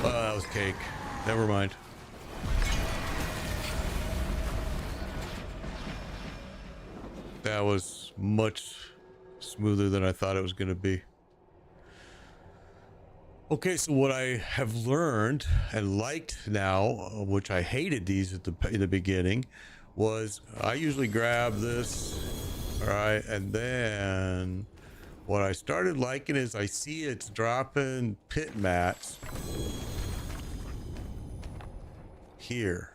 Oh, that was cake. Never mind. That was much smoother than I thought it was going to be. Okay, so what I have learned and liked now, which I hated these in the beginning, was I usually grab this, all right, and then what I started liking is I see it's dropping pit mats here.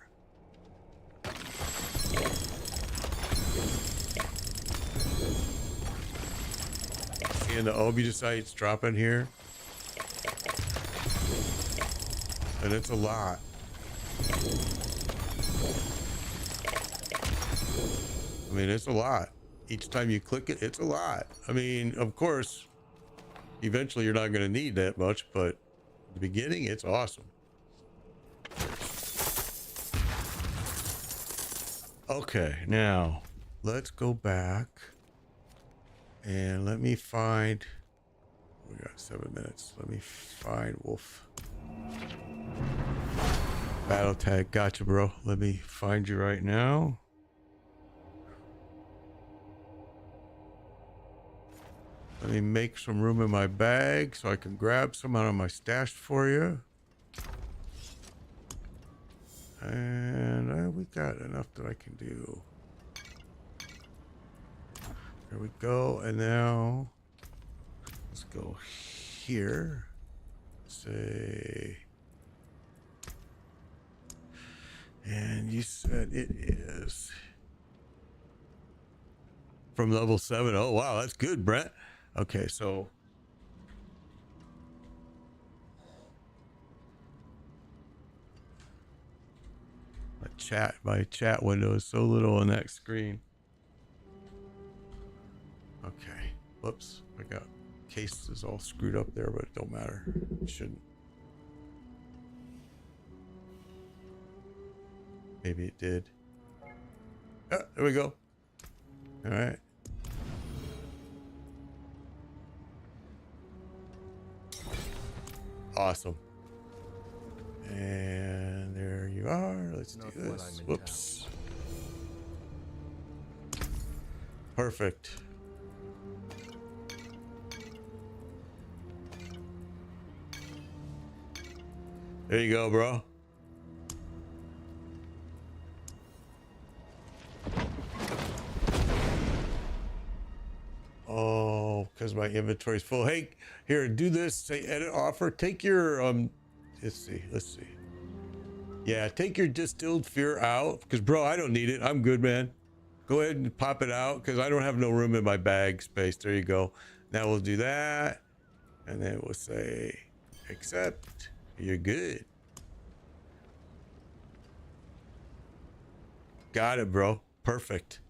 Seeing the obudicites dropping here. And it's a lot. I mean, it's a lot. Each time you click it, it's a lot. I mean, of course, eventually you're not going to need that much, but at the beginning, it's awesome. Okay, now let's go back and let me find. We got 7 minutes. Let me find Wolf. Battle tag. Gotcha, bro. Let me find you right now. Let me make some room in my bag so I can grab some out of my stash for you. And we got enough that I can do. There we go. And now let's go here. Say, and you said it is from level 7. Oh wow, that's good, Brent. Okay, so my chat window is so little on that screen. Okay, whoops, I got cases all screwed up there, but it don't matter. It shouldn't. Maybe it did. Ah, there we go. All right. Awesome. And there you are. Let's do this. Whoops. Perfect. There you go, bro. Oh, because my inventory's full. Hey, here, do this. Say edit offer. Take your let's see. Yeah, take your distilled fear out. Because bro, I don't need it. I'm good, man. Go ahead and pop it out because I don't have no room in my bag space. There you go. Now we'll do that. And then we'll say accept. You're good. Got it, bro. Perfect.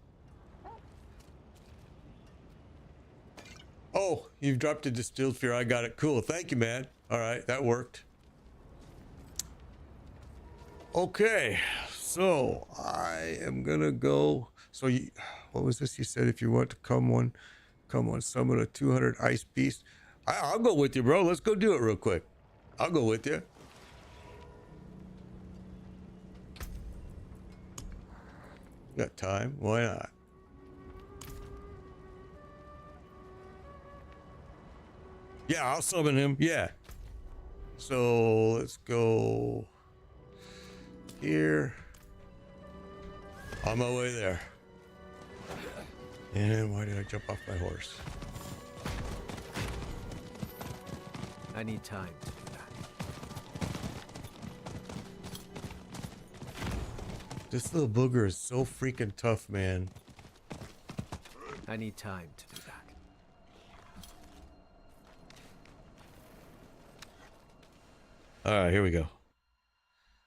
Oh, you've dropped a distilled fear. I got it. Cool. Thank you, man. All right, that worked. Okay, so I am gonna go. So what was this? You said if you want to come summon a 200 ice beast. I'll go with you, bro. Let's go do it real quick. I'll go with you. Got time? Why not? Yeah, I'll summon him. Yeah. So let's go here. On my way there. And why did I jump off my horse? I need time to do that. This little booger is so freaking tough, man. I need time to do that. All right, here we go.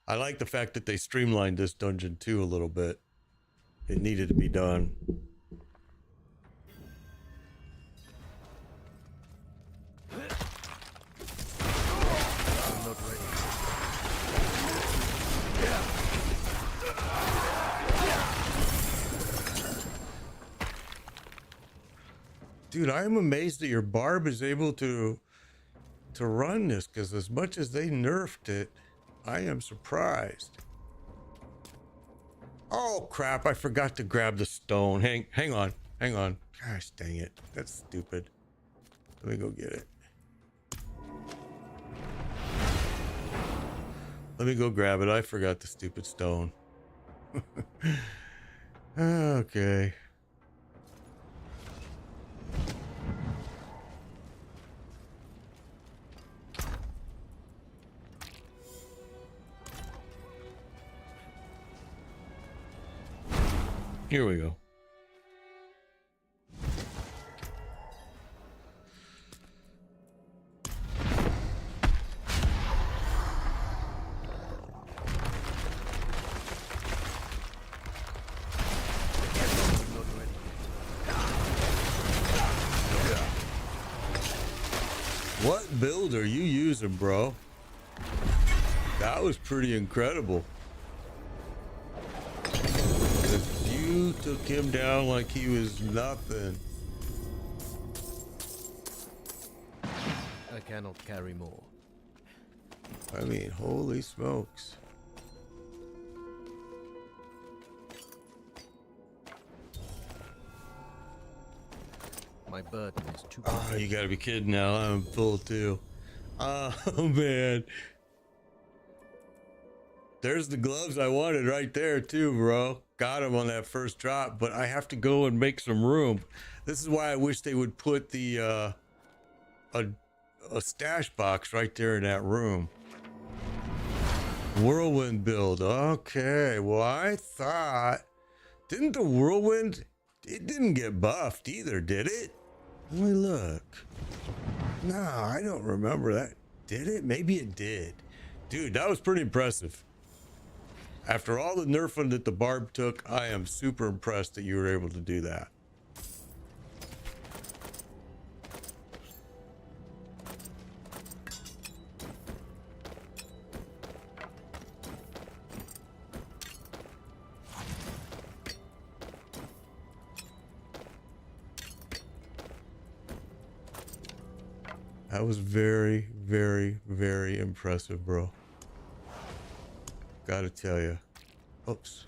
I like the fact that they streamlined this dungeon too a little bit. It needed to be done. I'm not ready. Dude, I am amazed that your barb is able to run this, because as much as they nerfed it, I am surprised. Oh crap, I forgot to grab the stone. Hang on. Gosh dang it. That's stupid. Let me go get it. Let me go grab it. I forgot the stupid stone. Okay. Here we go. What build are you using, bro? That was pretty incredible. You took him down like he was nothing. I cannot carry more. I mean, holy smokes. My burden is too Oh, great. you gotta be kidding now. I'm full too. Oh, man. There's the gloves I wanted right there too, bro. Got them on that first drop, but I have to go and make some room. This is why I wish they would put the a stash box right there in that room. Whirlwind build. Okay, well, I thought, didn't the whirlwind, it didn't get buffed either, did it? Let me look. No, I don't remember that. Did it? Maybe it did. Dude, that was pretty impressive. After all the nerfing that the barb took, I am super impressed that you were able to do that. That was very, very, very impressive, bro. Gotta tell you. Oops.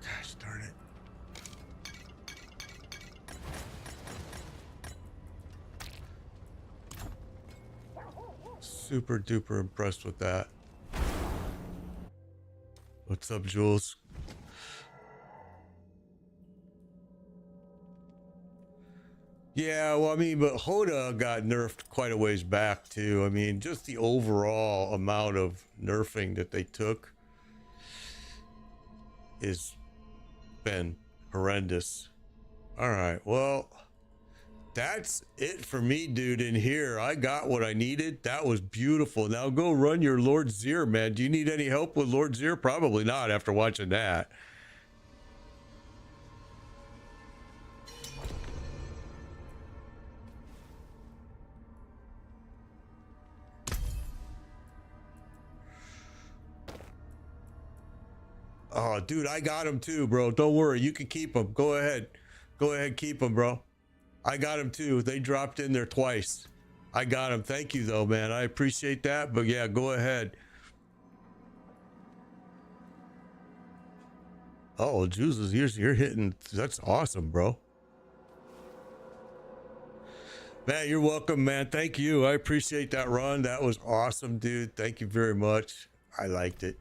Gosh darn it. Super duper impressed with that. What's up, Jules? Yeah, well, I mean, but Hoda got nerfed quite a ways back too. I mean, just the overall amount of nerfing that they took is been horrendous. All right, well, that's it for me, dude. In here, I got what I needed. That was beautiful. Now go run your Lord Zir, man. Do you need any help with Lord Zir? Probably not after watching that. Oh, dude, I got him too, bro. Don't worry. You can keep him. Go ahead. Go ahead. Keep him, bro. I got him too. They dropped in there twice. I got him. Thank you, though, man. I appreciate that. But yeah, go ahead. Oh, Jesus, you're hitting. That's awesome, bro. Man, you're welcome, man. Thank you. I appreciate that run. That was awesome, dude. Thank you very much. I liked it.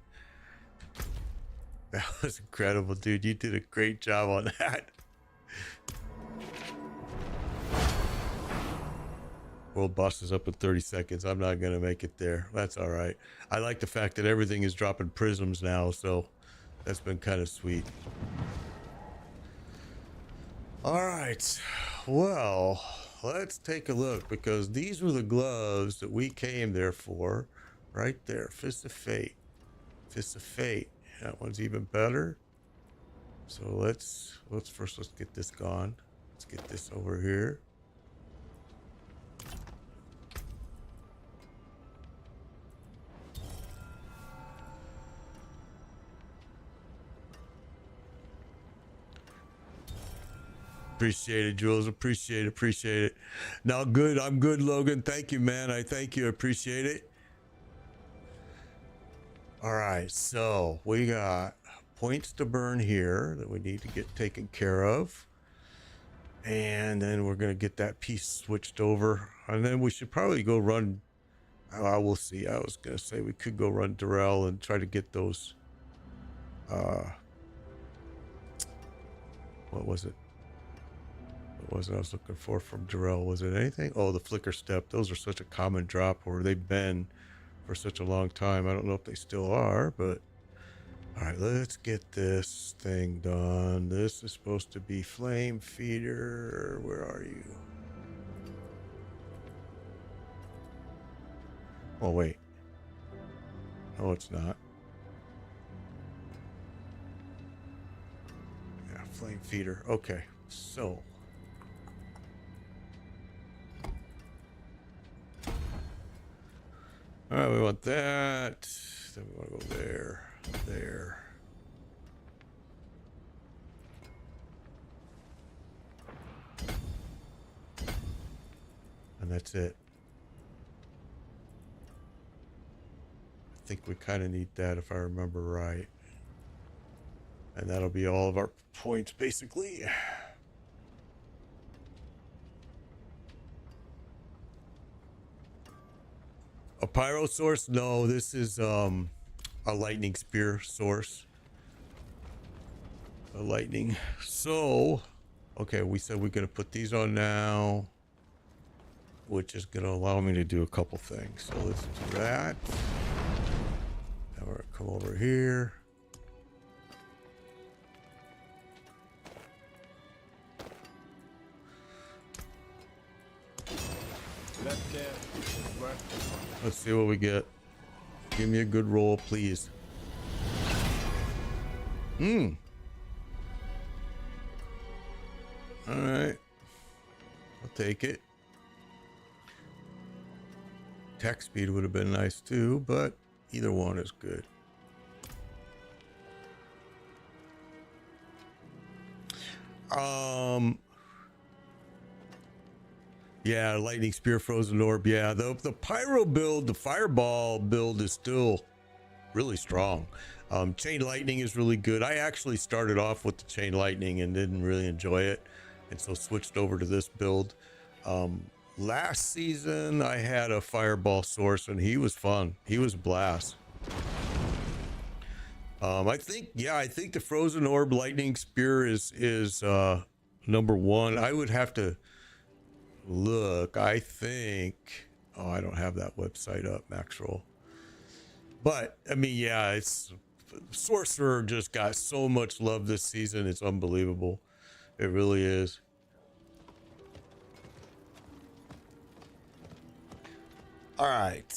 That was incredible, dude. You did a great job on that. World boss is up in 30 seconds. I'm not going to make it there. That's all right. I like the fact that everything is dropping prisms now, so that's been kind of sweet. All right. Well, let's take a look, because these were the gloves that we came there for. Right there. Fist of Fate. Fist of Fate. That one's even better. So let's get this gone. Let's get this over here. Appreciate it, Jules. Appreciate it. Now, good. I'm good, Logan. Thank you, man. I thank you. Appreciate it. All right. So we got points to burn here that we need to get taken care of. And then we're going to get that piece switched over. And then we should probably go run. I will see. I was going to say we could go run Durrell and try to get those. What was it? What was it I was looking for from Durrell? Was it anything? Oh, the flicker step. Those are such a common drop, or they've been for such a long time. I don't know if they still are, but all right, let's get this thing done. This is supposed to be flame feeder. Where are you? Oh, wait. No, it's not. Yeah, flame feeder. Okay, so all right, we want that. Then we want to go there, there. And that's it. I think we kind of need that if I remember right. And that'll be all of our points, basically. A pyro source? No, this is a lightning spear source. A lightning. So, okay, we said we're gonna put these on now, which is gonna allow me to do a couple things. So let's do that. Now we're gonna come over here. Left there. Good work. Let's see what we get. Give me a good roll, please. All right. I'll take it. Attack speed would have been nice too, but either one is good. Yeah, lightning spear, frozen orb. Yeah, the pyro build, the fireball build is still really strong. Chain lightning is really good. I actually started off with the chain lightning and didn't really enjoy it, and so switched over to this build. Last season I had a fireball source and he was fun. He was a blast. I think the frozen orb lightning spear is number one. I would have to look. I think, oh, I don't have that website up, Maxroll. But I mean, yeah, it's Sorcerer just got so much love this season. It's unbelievable. It really is. All right,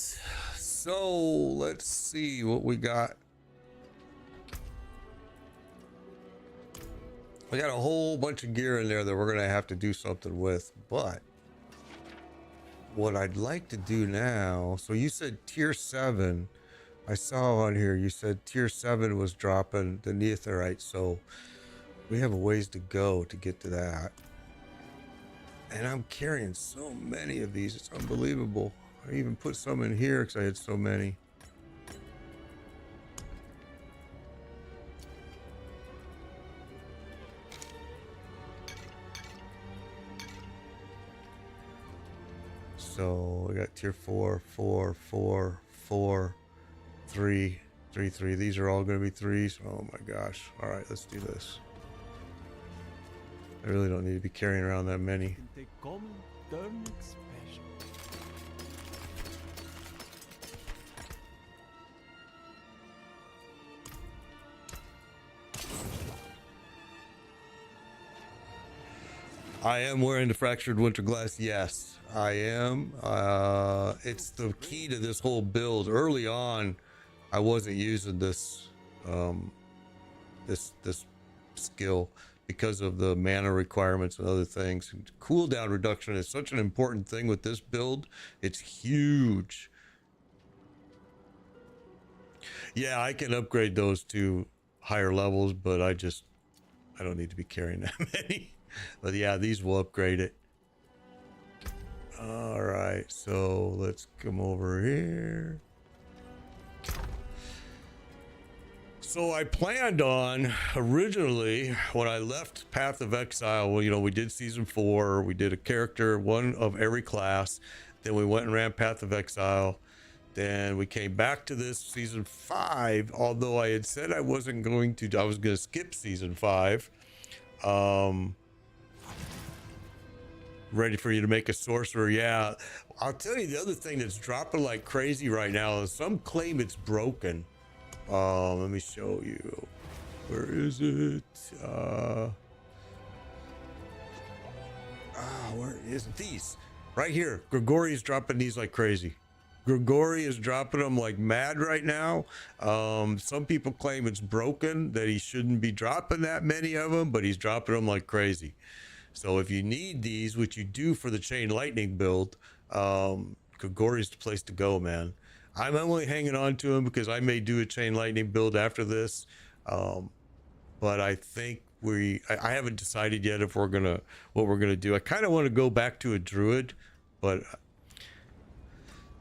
so let's see what we got. We got a whole bunch of gear in there that we're gonna have to do something with, but what I'd like to do now, so you said tier 7. I saw on here you said tier 7 was dropping the Neotherite, so we have a ways to go to get to that. And I'm carrying so many of these, it's unbelievable. I even put some in here because I had so many. So we got tier 4, 4, 4, 4, 3, 3, 3. These are all going to be 3s. Oh my gosh. All right, let's do this. I really don't need to be carrying around that many. Can take common, turn it special. I am wearing the fractured winter glass. Yes, I am. It's the key to this whole build. Early on, I wasn't using this this skill because of the mana requirements and other things. Cooldown reduction is such an important thing with this build. It's huge. Yeah, I can upgrade those to higher levels, but I don't need to be carrying that many. But yeah, these will upgrade it. All right, so let's come over here. So I planned on originally when I left Path of Exile, well, you know, we did season 4, we did a character, one of every class. Then we went and ran Path of Exile. Then we came back to this season 5, although I had said I wasn't going to, I was going to skip season 5. Ready for you to make a sorcerer. Yeah, I'll tell you the other thing that's dropping like crazy right now is some claim it's broken. Let me show you. Where is it? Where is it? These right here. Grigori is dropping these like crazy. Grigori is dropping them like mad right now. Some people claim it's broken, that he shouldn't be dropping that many of them, but he's dropping them like crazy. So if you need these, which you do for the chain lightning build, Grigori is the place to go, man. I'm only hanging on to him because I may do a chain lightning build after this. But I think I haven't decided yet if what we're gonna do. I kind of want to go back to a druid, but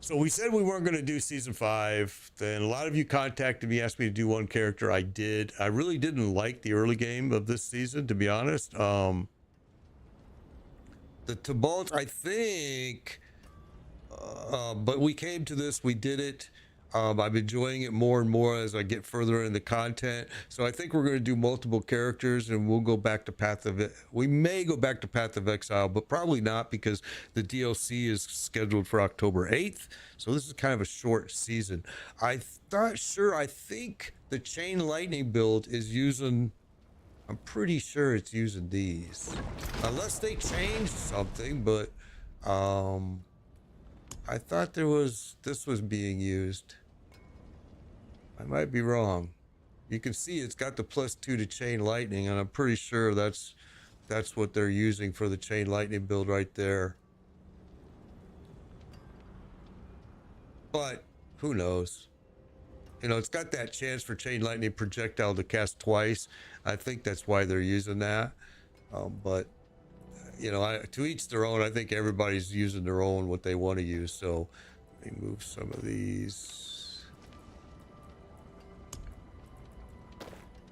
So we said we weren't going to do season 5. Then a lot of you contacted me, asked me to do one character. I did. I really didn't like the early game of this season, to be honest. The Tumult, I think, but we came to this, we did it. I'm enjoying it more and more as I get further into content. So I think we're going to do multiple characters, and we'll go back to Path of It. We may go back to Path of Exile, but probably not, because the DLC is scheduled for October 8th. So this is kind of a short season. I'm not sure. I think the Chain Lightning build is using, I'm pretty sure it's using these, unless they changed something, but I thought this was being used. I might be wrong. You can see it's got the +2 to Chain Lightning, and I'm pretty sure that's what they're using for the Chain Lightning build right there. But who knows? You know, it's got that chance for Chain Lightning projectile to cast twice. I think that's why they're using that. But you know, to each their own. I think everybody's using their own what they want to use. So let me move some of these.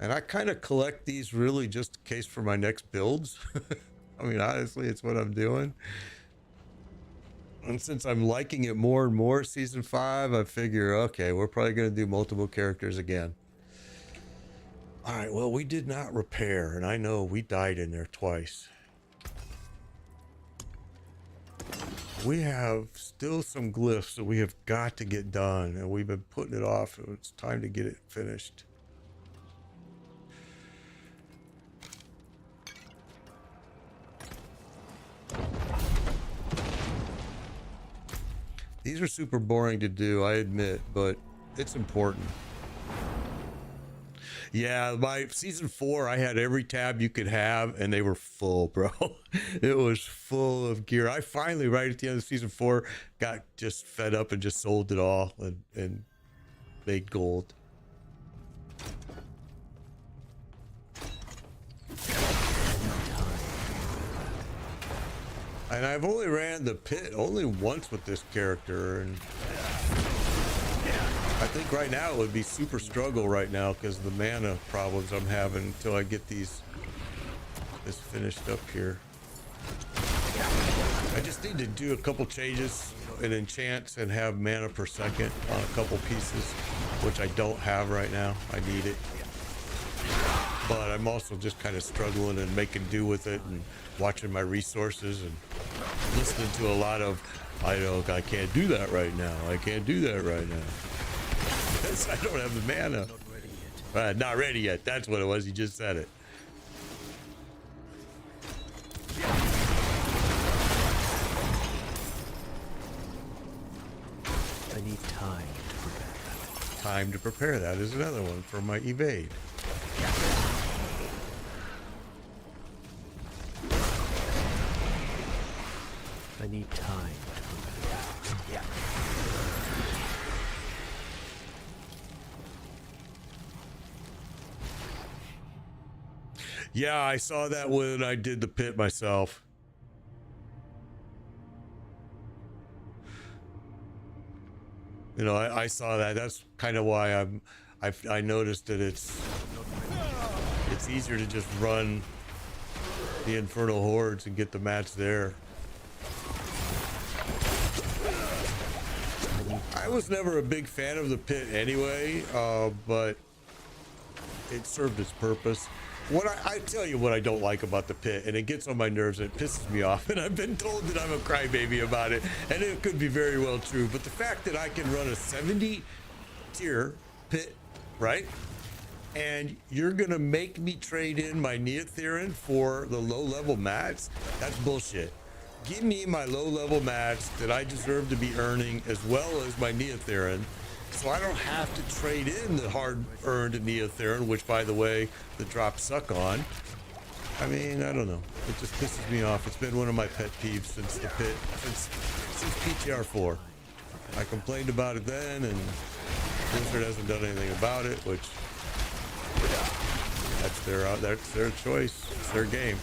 And I kind of collect these really just in case for my next builds. I mean, honestly, it's what I'm doing. And since I'm liking it more and more, season 5, I figure, okay, we're probably going to do multiple characters again. All right, well, we did not repair, and I know we died in there twice. We have still some glyphs that we have got to get done, and we've been putting it off. It's time to get it finished. These are super boring to do, I admit, but it's important. Yeah, my season 4, I had every tab you could have, and they were full, bro. It was full of gear. I finally, right at the end of season 4, got just fed up and just sold it all and made gold. And I've only ran the pit only once with this character, and I think right now it would be super struggle right now because of the mana problems I'm having until I get this finished up here. I just need to do a couple changes in enchants and have mana per second on a couple pieces, which I don't have right now. I need it. But I'm also just kind of struggling and making do with it and watching my resources and listening to a lot of, I can't do that right now. I can't do that right now. Because I don't have the mana. Not ready yet. That's what it was. You just said it. I need time to prepare that. Time to prepare that is another one for my evade. I need time to prepare that. Yeah. Yeah, I saw that when I did the pit myself. You know, I saw that. That's kind of why I noticed that it's easier to just run the Infernal Hordes and get the match there. I was never a big fan of the pit anyway, but it served its purpose. What I tell you what I don't like about the pit, and it gets on my nerves and it pisses me off, and I've been told that I'm a crybaby about it, and it could be very well true, but the fact that I can run a 70 tier pit, right? And you're gonna make me trade in my Neotherin for the low level mats? That's bullshit. Give me my low level mats that I deserve to be earning, as well as my Neotherin, so I don't have to trade in the hard-earned Neotherin, which, by the way, the drops suck on. I mean, I don't know. It just pisses me off. It's been one of my pet peeves since the pit, since PTR 4. I complained about it then, and Blizzard hasn't done anything about it, which that's their choice. It's their game.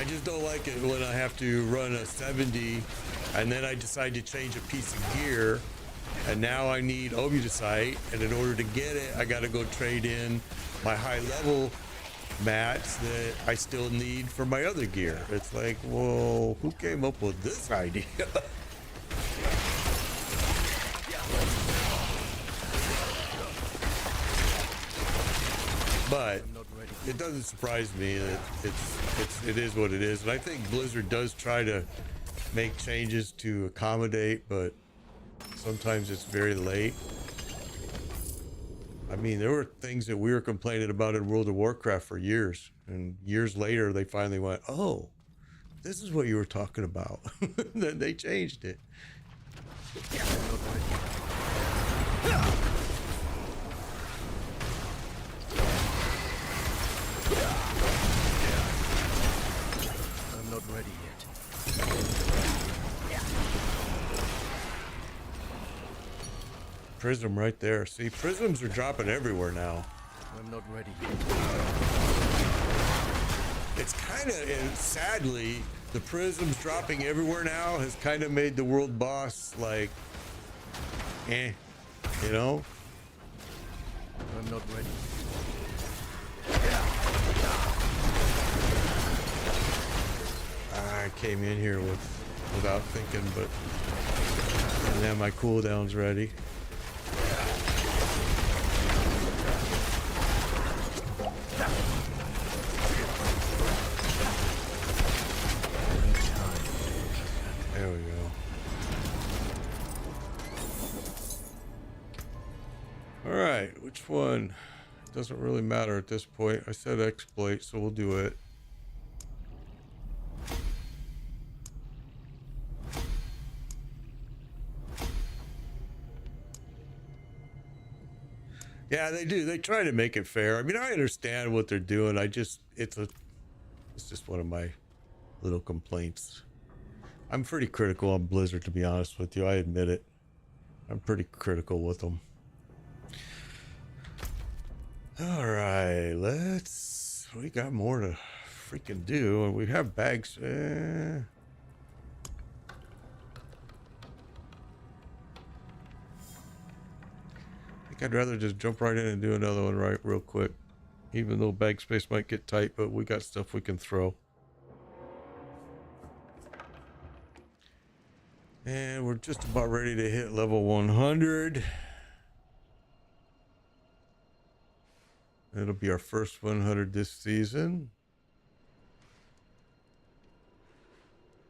I just don't like it when I have to run a 70 and then I decide to change a piece of gear and now I need obudicite, and in order to get it I gotta go trade in my high level mats that I still need for my other gear. It's like, whoa, who came up with this idea? But it doesn't surprise me that it is what it is, and I think Blizzard does try to make changes to accommodate, but sometimes it's very late. I mean, there were things that we were complaining about in World of Warcraft for years, and years later they finally went, oh, this is what you were talking about. Then they changed it. I'm not ready yet. Prism right there. See, prisms are dropping everywhere now. I'm not ready yet. It's kind of, and sadly, the prisms dropping everywhere now has kind of made the world boss like, you know? I'm not ready. I came in here without thinking, but I didn't have my cooldowns ready. There we go. All right, which one? It doesn't really matter at this point. I said exploit, so we'll do it. Yeah, they do. They try to make it fair. I mean, I understand what they're doing. It's just one of my little complaints. I'm pretty critical on Blizzard, to be honest with you. I admit it. I'm pretty critical with them. All right, we got more to freaking do, and we have bags. I think I'd rather just jump right in and do another one real quick, even though bag space might get tight, but we got stuff we can throw. And we're just about ready to hit level 100. It'll be our first 100 this season.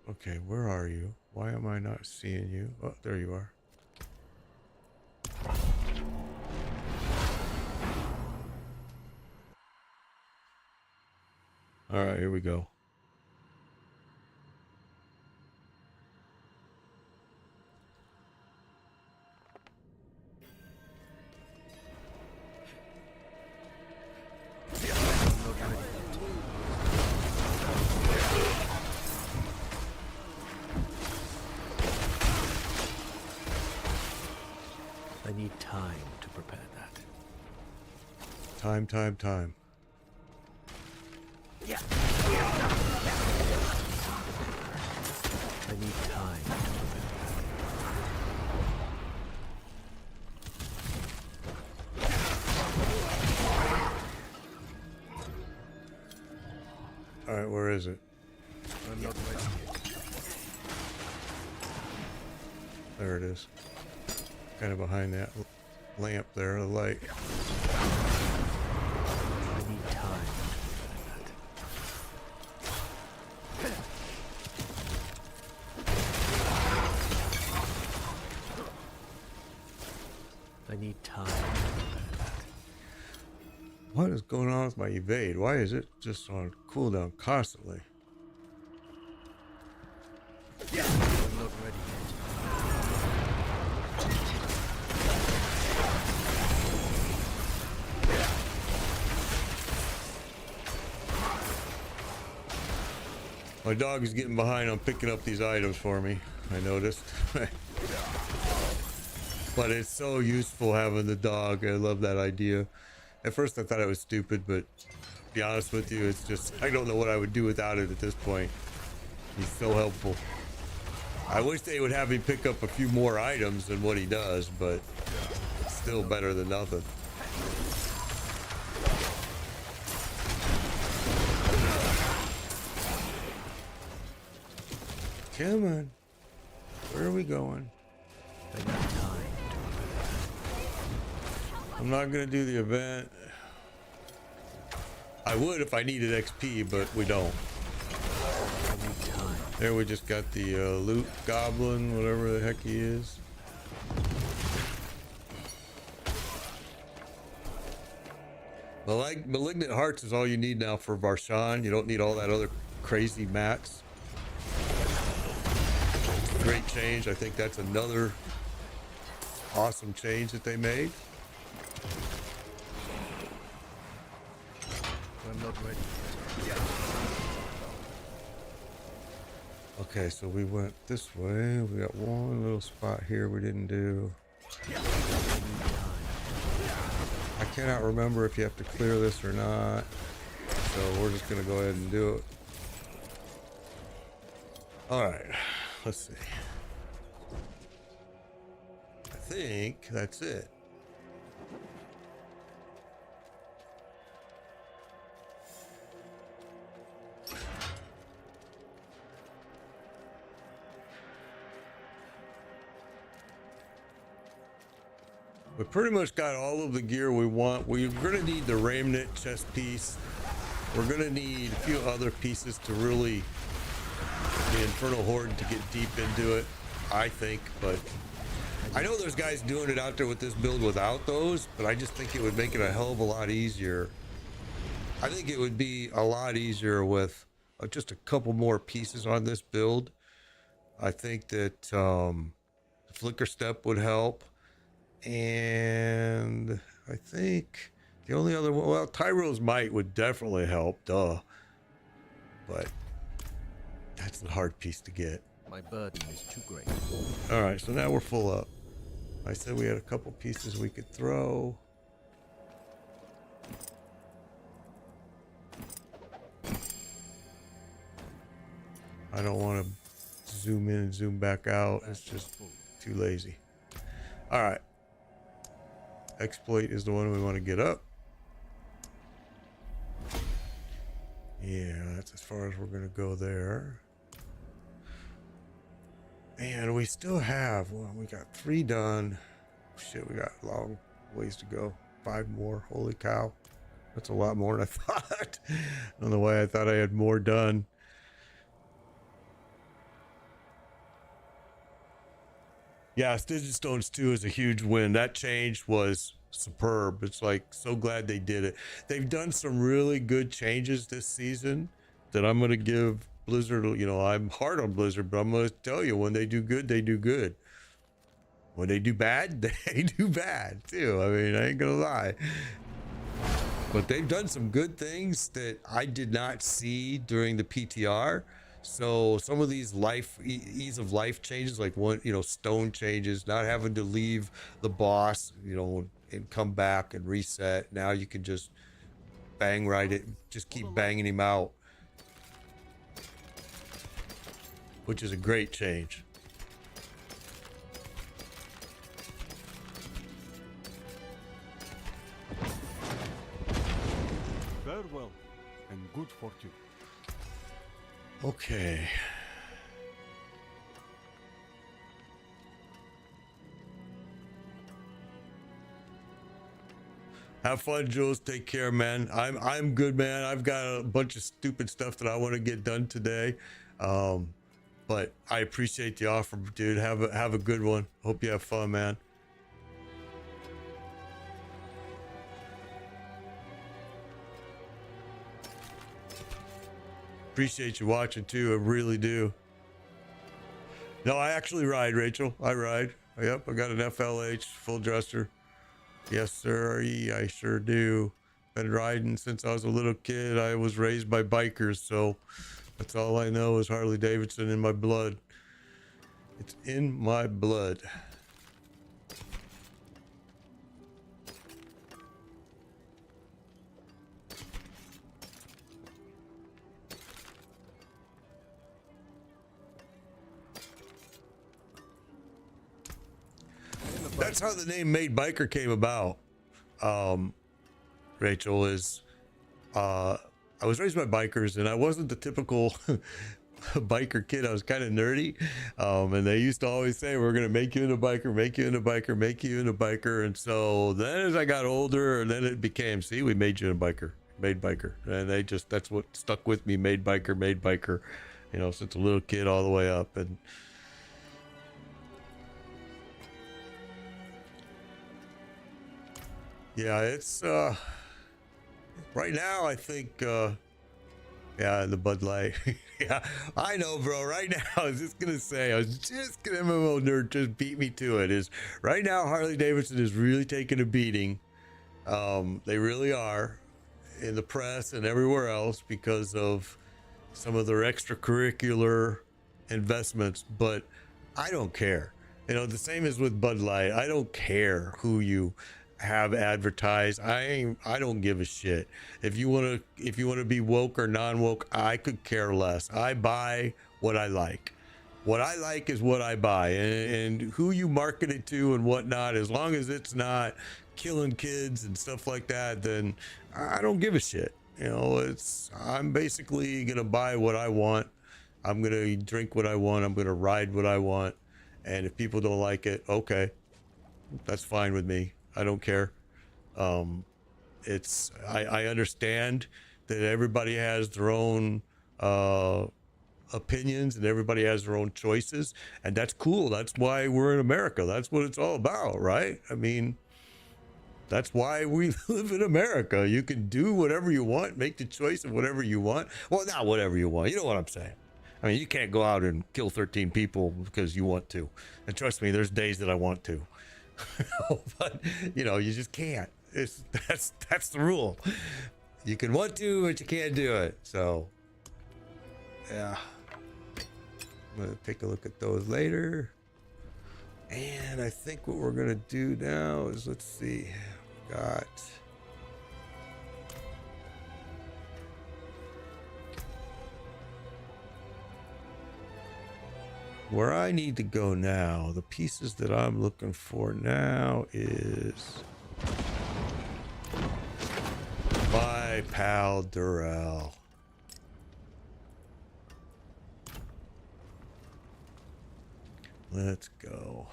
Okay, where are you? Why am I not seeing you? Oh, there you are. All right, here we go. I need time to prepare that. Time. I need time to prepare that. All right, where is it? I'm not ready yet. There it is. Kind of behind that lamp there, the light. I need time to prepare that. I need time to prepare that. What is going on with my evade? Why is it just on cooldown constantly? I'm not ready yet. My dog is getting behind on picking up these items for me, I noticed. But it's so useful having the dog. I love that idea. At first I thought it was stupid, but be honest with you. It's just, I don't know what I would do without it at this point. He's so helpful. I wish they would have me pick up a few more items than what he does, but it's still better than nothing. Come on. Where are we going? I need time. I'm not gonna do the event. I would if I needed XP, but we don't. I need time. There we just got the loot goblin, whatever the heck he is. Malignant Hearts is all you need now for Varshan. You don't need all that other crazy mats. Great change. I think that's another awesome change that they made. I'm not ready. Okay, so we went this way. We got one little spot here we didn't do. I cannot remember if you have to clear this or not. So we're just gonna go ahead and do it. All right, let's see. I think that's it. We pretty much got all of the gear we want. We're gonna need the remnant chest piece. We're gonna need a few other pieces to really, the Infernal Horde, to get deep into it, I think. But I know there's guys doing it out there with this build without those, but I just think it would make it a hell of a lot easier. I think it would be a lot easier with just a couple more pieces on this build. I think that Flicker Step would help. And I think the only other one, well, Tyro's Might would definitely help, duh. But that's a hard piece to get. My burden is too great. All right, so now we're full up. I said we had a couple pieces we could throw. I don't want to zoom in and zoom back out. It's just too lazy. All right. Exploit is the one we want to get up. Yeah, that's as far as we're going to go there. And we still have, well, we got 3 done. Shit, we got a long ways to go. 5 more. Holy cow. That's a lot more than I thought. I don't know why I thought I had more done. Yeah, Stygian Stones 2 is a huge win. That change was superb. It's like, so glad they did it. They've done some really good changes this season that I'm going to give Blizzard, you know, I'm hard on Blizzard, but I'm going to tell you, when they do good, they do good. When they do bad, they do bad too. I mean, I ain't going to lie. But they've done some good things that I did not see during the PTR. So some of these ease of life changes, like one, you know, stone changes, not having to leave the boss, you know, and come back and reset. Now you can just bang right it, just keep banging him out, which is a great change. Farewell and good fortune. Okay. Have fun, Jules. Take care, man. I'm good, man. I've got a bunch of stupid stuff that I want to get done today. But I appreciate the offer, dude. Have a good one. Hope you have fun, man. Appreciate you watching too. I really do. No, I actually ride, Rachel. I ride. Yep, I got an FLH full dresser. Yes, sir. I sure do. Been riding since I was a little kid. I was raised by bikers, so that's all I know is Harley Davidson in my blood. It's in my blood. that's how the name Made Biker came about. Rachel is, I was raised by bikers, and I wasn't the typical biker kid. I was kind of nerdy, and they used to always say, we're gonna make you into biker, make you into biker, make you into biker. And so then as I got older, and then it became, see, we made you a biker, Made Biker. And they just, that's what stuck with me, Made Biker, you know, since a little kid all the way up. And yeah, it's right now I think yeah, the Bud Light. Yeah, I know, bro. Right now, I was just gonna MMO nerd just beat me to it. Is right now Harley Davidson is really taking a beating. They really are, in the press and everywhere else, because of some of their extracurricular investments. But I don't care. You know, the same as with Bud Light. I don't care who you have advertised. I don't give a shit. If you want to be woke or non-woke, I could care less. I buy what I like. What I like is what I buy, and who you market it to and whatnot, as long as it's not killing kids and stuff like that, then I don't give a shit. You know, I'm basically gonna buy what I want. I'm gonna drink what I want. I'm gonna ride what I want. And if people don't like it, okay, that's fine with me. I don't care. I understand that everybody has their own opinions, and everybody has their own choices, and that's cool. That's why we're in America. That's what it's all about, right? I mean, that's why we live in America. You can do whatever you want, make the choice of whatever you want. Well, not whatever you want. You know what I'm saying? I mean, you can't go out and kill 13 people because you want to. And trust me, there's days that I want to. But you know, you just can't. That's the rule. You can want to, but you can't do it. So yeah, I'm gonna take a look at those later. And I think what we're gonna do now is, let's see, got where I need to go now. The pieces that I'm looking for now is my pal Durrell. Let's go.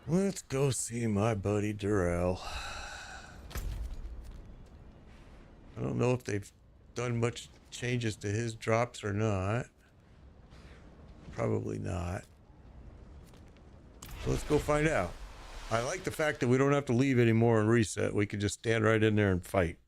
Let's go see my buddy Durrell. I don't know if they've done much changes to his drops or not. Probably not. So let's go find out. I like the fact that we don't have to leave anymore and reset. We can just stand right in there and fight.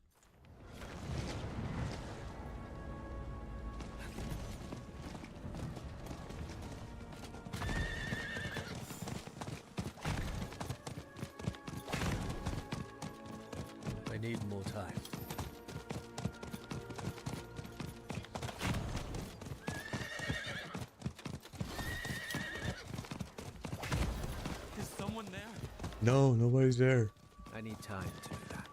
I need more time. Is someone there? No, nobody's there. I need time to do that.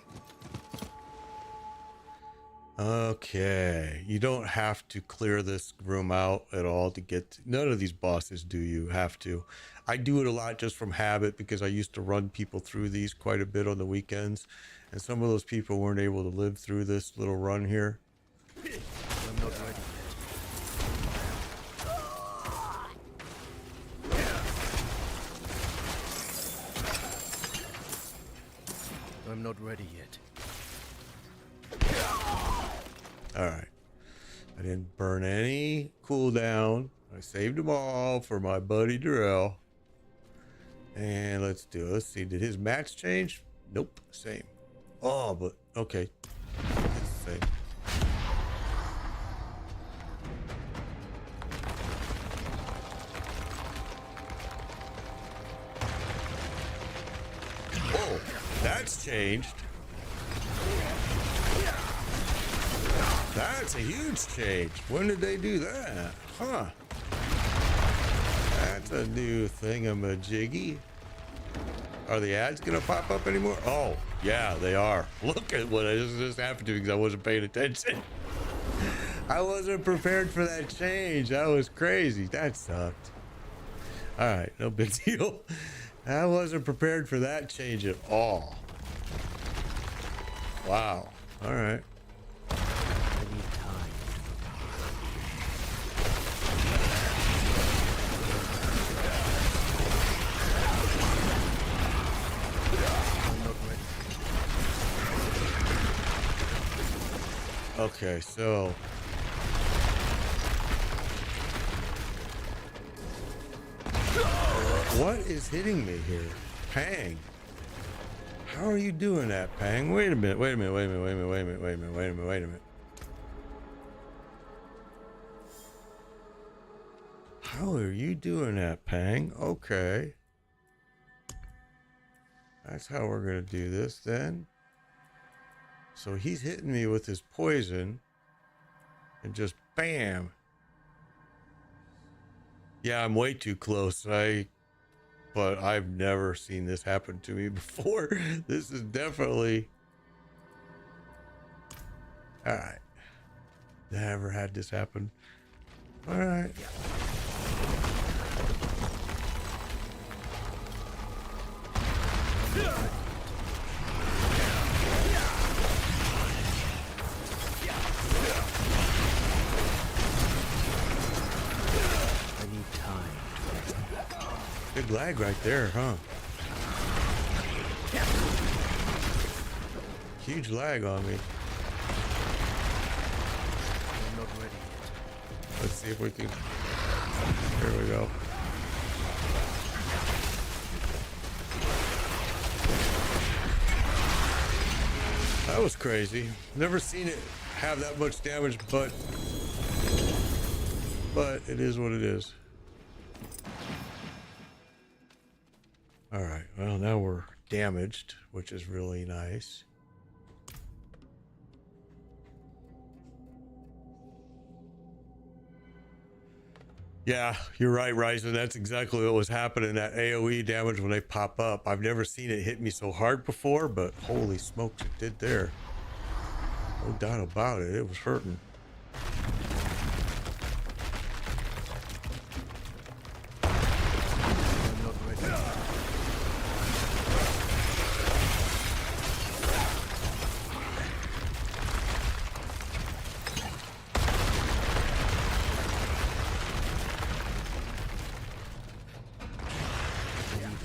Okay, you don't have to clear this room out at all to get to, none of these bosses do you have to. I do it a lot just from habit, because I used to run people through these quite a bit on the weekends, and some of those people weren't able to live through this little run here. I'm not ready yet. I'm not ready yet. All right, I didn't burn any cooldown. I saved them all for my buddy Durrell. And let's do it. Let's see, did his match change? Nope, same. Oh, but okay, it's the same. Oh, that's changed. That's a huge change. When did they do that? Huh. That's a new thingamajiggy. Are the ads gonna pop up anymore? Oh, yeah, they are. Look at what I just happened to because I wasn't paying attention. I wasn't prepared for that change. That was crazy. That sucked. All right, no big deal. I wasn't prepared for that change at all. Wow. All right. I need time. I'm not ready. Okay, so what is hitting me here? Pang. How are you doing that, Pang? Wait a minute, wait a minute, wait a minute, wait a minute, wait a minute, wait a minute, wait a minute, wait a minute. How are you doing that, Pang? Okay. That's how we're gonna do this then. So he's hitting me with his poison and just bam. Yeah, I'm way too close. But I've never seen this happen to me before. This is definitely... All right. Never had this happen. All right. I need time. Big lag right there, huh? Huge lag on me. I'm not ready yet. Let's see if we can... There we go. That was crazy. Never seen it have that much damage, but it is what it is. All right, well, now we're damaged, which is really nice. Yeah, you're right, Ryzen. That's exactly what was happening. That AoE damage when they pop up. I've never seen it hit me so hard before, but holy smokes, it did there. No doubt about it. It was hurting. I'm not ready. I need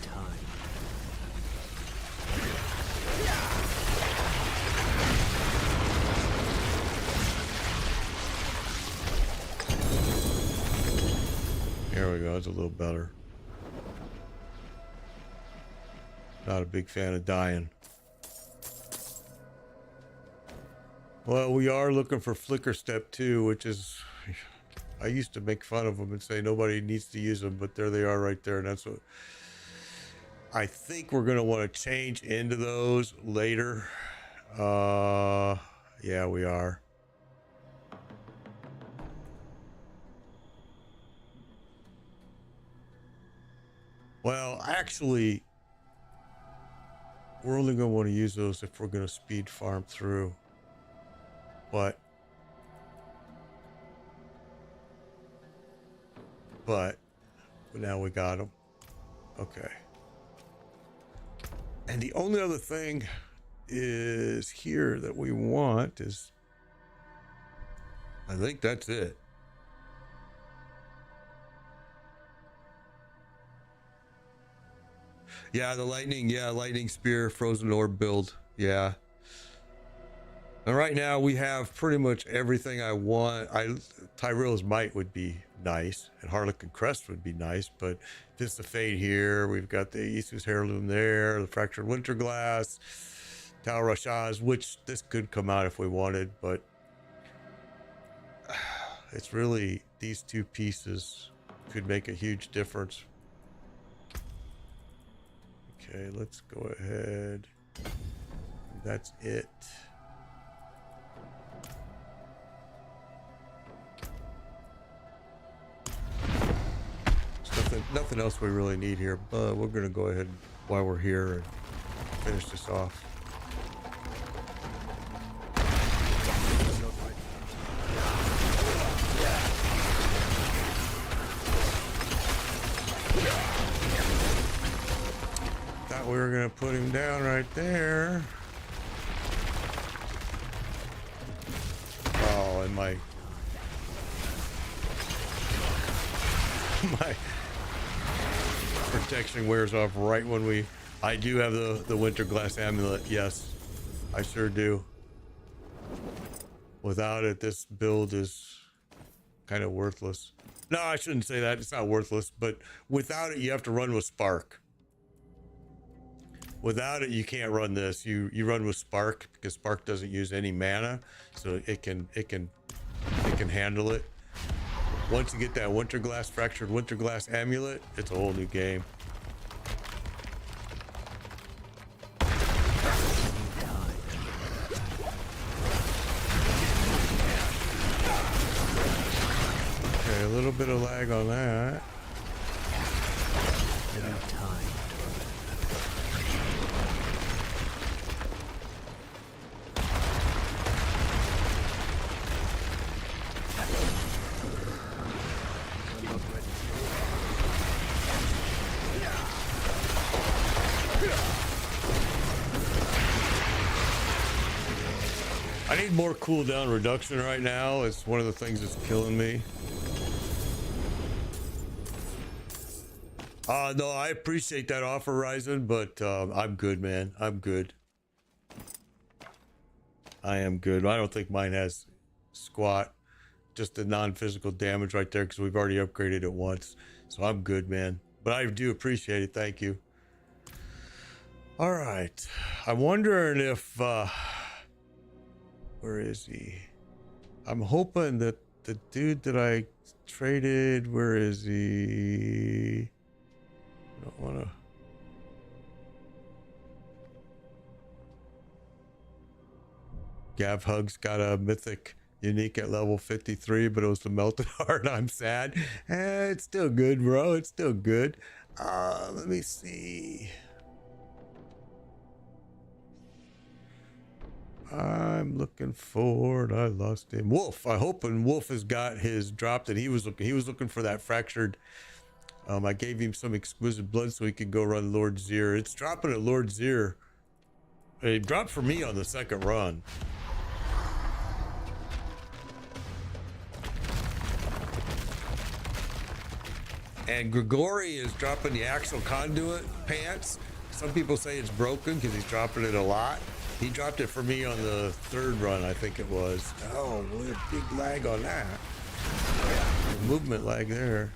time. There we go. It's a little better. Not a big fan of dying. Well, we are looking for Flicker Step 2, which is... I used to make fun of them and say nobody needs to use them, but there they are right there, and that's what... I think we're going to want to change into those later. Yeah, we are. Well, actually, we're only going to want to use those if we're going to speed farm through. But now we got them. Okay. And the only other thing is here that we want is, I think that's it. Yeah, the lightning spear, frozen orb build. Yeah. And right now we have pretty much everything I want. Tyrael's Might would be nice, and Harlequin Crest would be nice, but Fist of Fate here. We've got the Isu's Heirloom there, the Fractured Winter Glass, Tal Rashaz, which this could come out if we wanted, but it's really these two pieces could make a huge difference. Okay, let's go ahead. That's it. Nothing else we really need here, but we're gonna go ahead while we're here and finish this off. we were gonna put him down right there. Oh, and my my protection wears off right when I do have the winter glass amulet. Yes, I sure do. Without it, this build is kind of worthless. No, I shouldn't say that. It's not worthless, but without it, you have to run with Spark. Without it, you can't run this. You run with Spark because Spark doesn't use any mana, so it can handle it. Once you get that fractured winter glass amulet, it's a whole new game. Okay, a little bit of lag on that. I need more cooldown reduction right now. It's one of the things that's killing me. No, I appreciate that offer, Ryzen, but I'm good, man. I'm good. I am good. I don't think mine has squat. Just the non-physical damage right there because we've already upgraded it once. So I'm good, man. But I do appreciate it. Thank you. All right. I'm wondering if... where is he? I'm hoping that the dude that I traded... Where is he? I don't want to... Gav Hugs got a mythic unique at level 53, but it was the melted heart. I'm sad. It's still good, bro. It's still good. Let me see. I'm looking forward. I lost him. Wolf. I hope when Wolf has got his drop that he was looking for that fractured. I gave him some exquisite blood so he could go run Lord Zir. It's dropping at Lord Zir. It dropped for me on the second run. And Grigori is dropping the Axel Conduit pants. Some people say it's broken because he's dropping it a lot. He dropped it for me on the third run, I think it was. Oh, what a big lag on that. The movement lag there.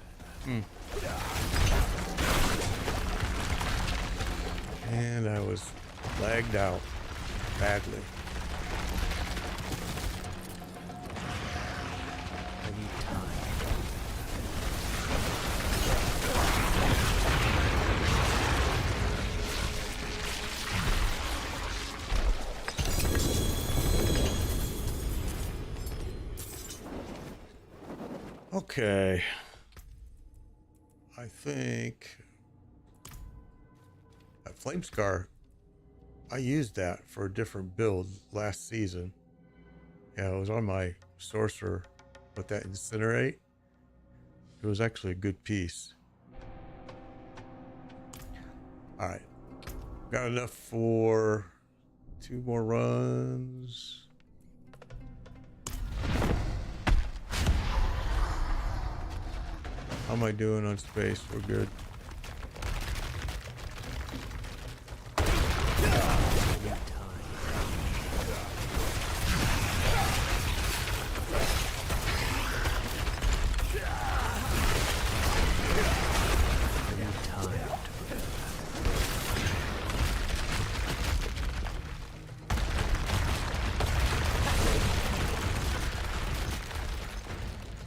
And I was lagged out badly. Okay, I think that Flame Scar, I used that for a different build last season. Yeah, it was on my Sorcerer, but that Incinerate, it was actually a good piece. All right, got enough for 2 more runs. How am I doing on space? We're good.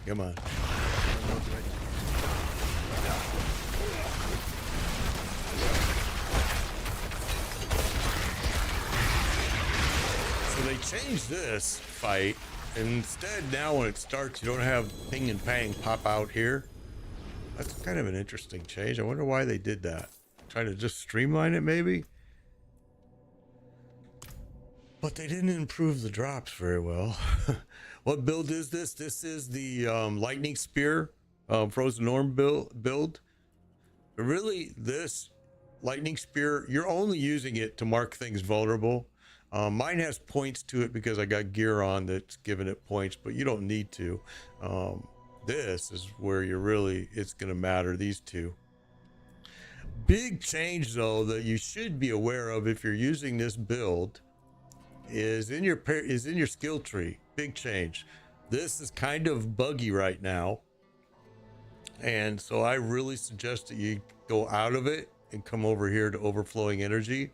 Come on. They changed this fight, and instead now when it starts you don't have ping and pang pop out here. That's kind of an interesting change. I wonder why they did that. Trying to just streamline it maybe? But they didn't improve the drops very well. What build is this? This is the Lightning Spear Frozen Orb build. But really, this lightning spear, you're only using it to mark things vulnerable. Mine has points to it because I got gear on that's giving it points, but you don't need to. This is where it's going to matter, these two. Big change though that you should be aware of if you're using this build is in your skill tree. Big change. This is kind of buggy right now, and so I really suggest that you go out of it and come over here to overflowing energy.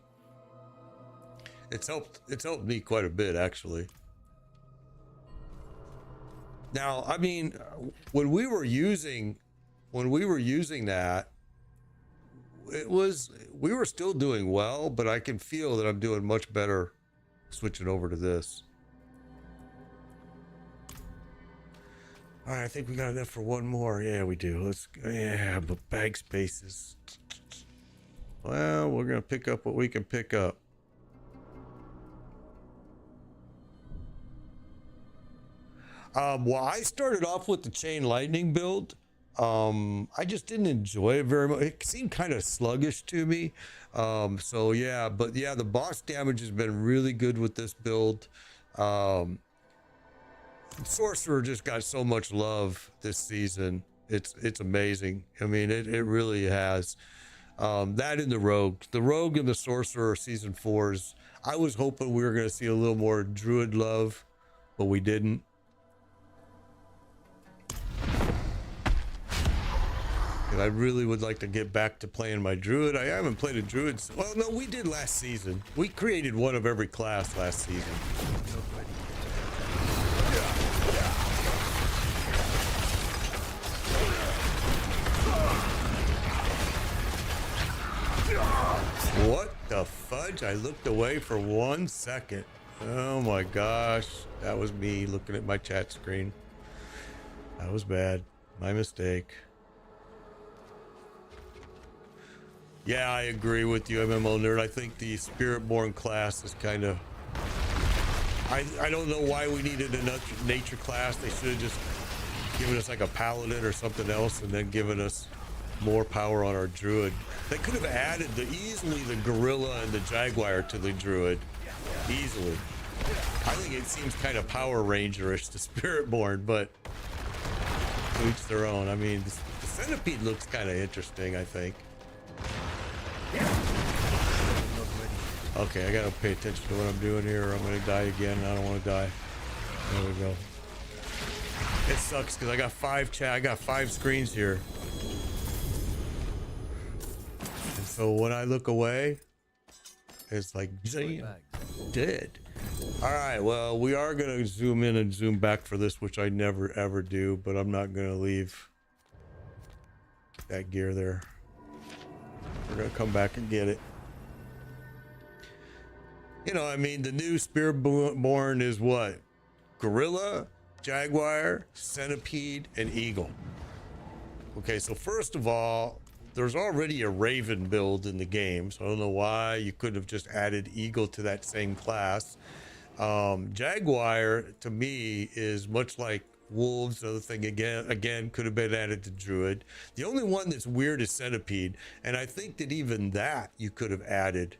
It's helped me quite a bit, actually. Now, I mean, when we were using that, we were still doing well, but I can feel that I'm doing much better switching over to this. All right, I think we got enough for one more. Yeah, we do. But bag spaces. Well, we're gonna pick up what we can pick up. Well, I started off with the chain lightning build. I just didn't enjoy it very much. It seemed kind of sluggish to me. So yeah, but yeah, the boss damage has been really good with this build. Sorcerer just got so much love this season. It's amazing. I mean, it really has. That and the rogue and the sorcerer season 4s. I was hoping we were going to see a little more druid love, but we didn't. And I really would like to get back to playing my druid. I haven't played a druid. Well, no, we did last season. We created one of every class last season. What the fudge? I looked away for 1 second. Oh my gosh. That was me looking at my chat screen. That was bad. My mistake. Yeah, I agree with you, MMO Nerd. I think the Spiritborn class is kind of... I don't know why we needed a nature class. They should have just given us like a paladin or something else and then given us more power on our druid. They could have added easily the gorilla and the jaguar to the druid. Easily. I think it seems kind of Power Ranger-ish to Spiritborn, but to each their own. I mean, the centipede looks kind of interesting, I think. Okay, I gotta pay attention to what I'm doing here or I'm gonna die again and I don't want to die. There we go. It sucks because I got five screens here. And so when I look away, it's like, damn, dead. All right, well, we are gonna zoom in and zoom back for this, which I never ever do, but I'm not gonna leave that gear there. We're gonna come back and get it. You know, I mean, the new Spiritborn is what? Gorilla, Jaguar, Centipede, and Eagle. Okay, so first of all, there's already a Raven build in the game, so I don't know why you couldn't have just added Eagle to that same class. Jaguar, to me, is much like Wolves. Another thing, again, could have been added to Druid. The only one that's weird is Centipede, and I think that even that you could have added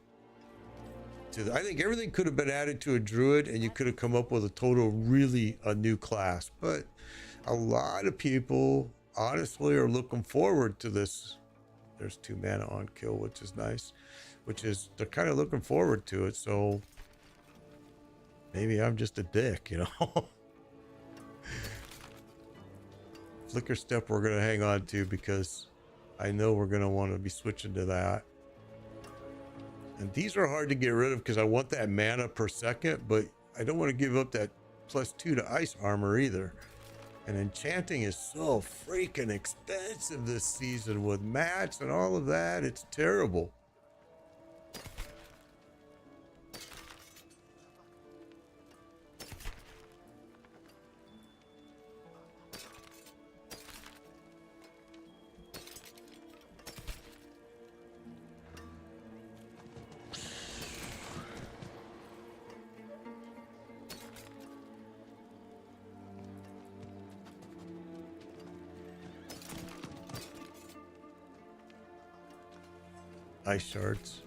to I think everything could have been added to a Druid, and you could have come up with a new class. But a lot of people, honestly, are looking forward to this. There's 2 mana on kill, which is nice. They're kind of looking forward to it. So maybe I'm just a dick, you know. Flicker Step we're going to hang on to because I know we're going to want to be switching to that. And these are hard to get rid of because I want that mana per second, but I don't want to give up that +2 to ice armor either. And enchanting is so freaking expensive this season with mats and all of that. It's terrible. Ice shards.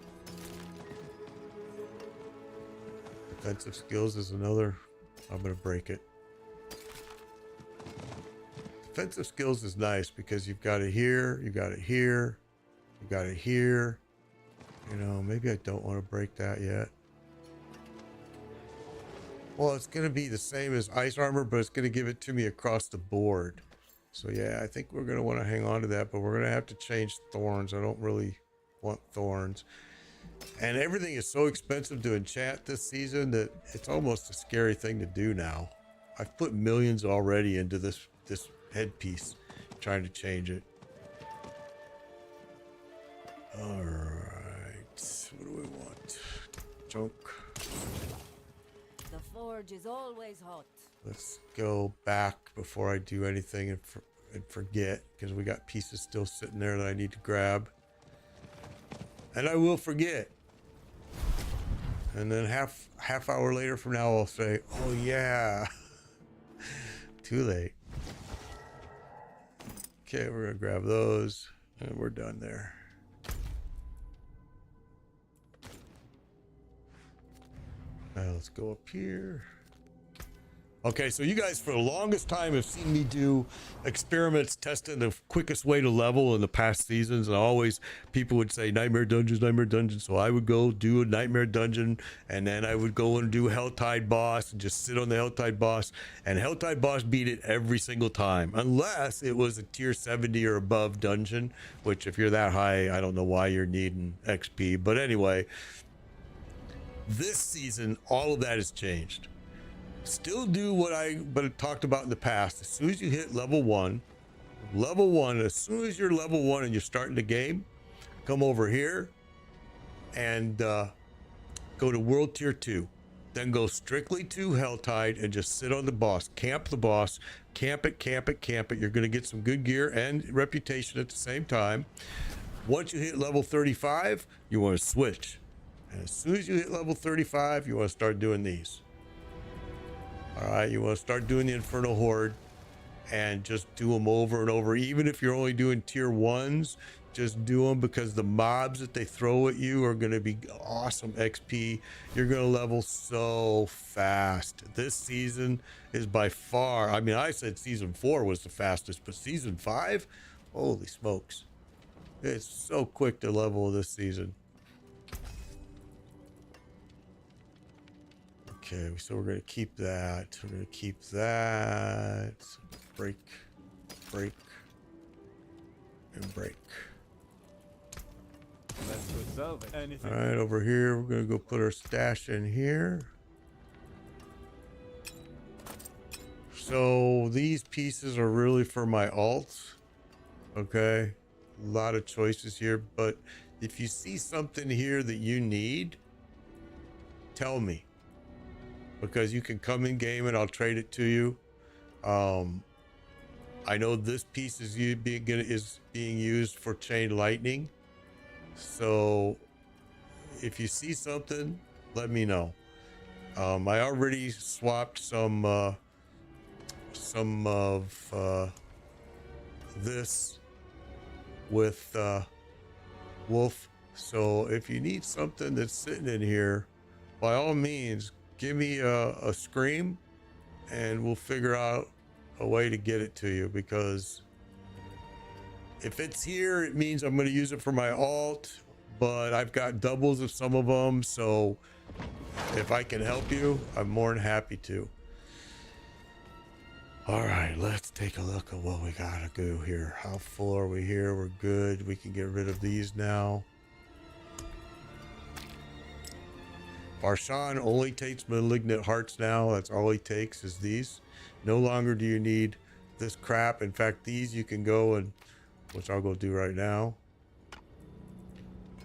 Defensive skills is another. I'm gonna break it. Defensive skills is nice because you've got it here, you got it here, you got it here. You know, maybe I don't want to break that yet. Well, it's going to be the same as ice armor, but it's going to give it to me across the board. So yeah, I think we're going to want to hang on to that, but we're going to have to change thorns. I don't really want thorns. And everything is so expensive to enchant this season that it's almost a scary thing to do now. I've put millions already into this headpiece, trying to change it. All right. What do we want? Junk. The forge is always hot. Let's go back before I do anything and forget, because we got pieces still sitting there that I need to grab. And I will forget. And then half hour later from now, I'll say, oh yeah. Too late. Okay, we're gonna grab those and we're done there. Now let's go up here. Okay, so you guys for the longest time have seen me do experiments testing the quickest way to level in the past seasons, and always people would say nightmare dungeons. So I would go do a nightmare dungeon, and then I would go and do Helltide boss and just sit on the Helltide boss, and Helltide boss beat it every single time, unless it was a tier 70 or above dungeon, which if you're that high, I don't know why you're needing XP. But anyway, this season, all of that has changed. Still do what I talked about in the past. As soon as you hit level one, as soon as you're level 1 and you're starting the game, come over here and go to world tier 2. Then go strictly to Helltide and just sit on the boss. Camp the boss. Camp it. You're going to get some good gear and reputation at the same time. Once you hit level 35, you want to switch. And as soon as you hit level 35, you want to start doing these. All right, you want to start doing the Infernal Horde and just do them over and over. Even if you're only doing tier 1s, just do them, because the mobs that they throw at you are going to be awesome XP. You're going to level so fast. This season is by far, I mean, I said season 4 was the fastest, but season 5, holy smokes. It's so quick to level this season. Okay, so we're going to keep that. We're going to keep that. Break, and break. Let's resolve it. Anything. All right, over here, we're going to go put our stash in here. So these pieces are really for my alts. Okay, a lot of choices here, but if you see something here that you need, tell me. Because you can come in game and I'll trade it to you. I know this piece is being used for chain lightning. So if you see something, let me know. I already swapped some of this with Wolf. So if you need something that's sitting in here, by all means, give me a scream and we'll figure out a way to get it to you, because if it's here, it means I'm going to use it for my alt, but I've got doubles of some of them. So if I can help you, I'm more than happy to. All right, let's take a look at what we got to do here. How full are we here? We're good. We can get rid of these now. Barshan only takes malignant hearts now. That's all he takes is these. No longer do you need this crap. In fact, these you can go and, which I'll go do right now.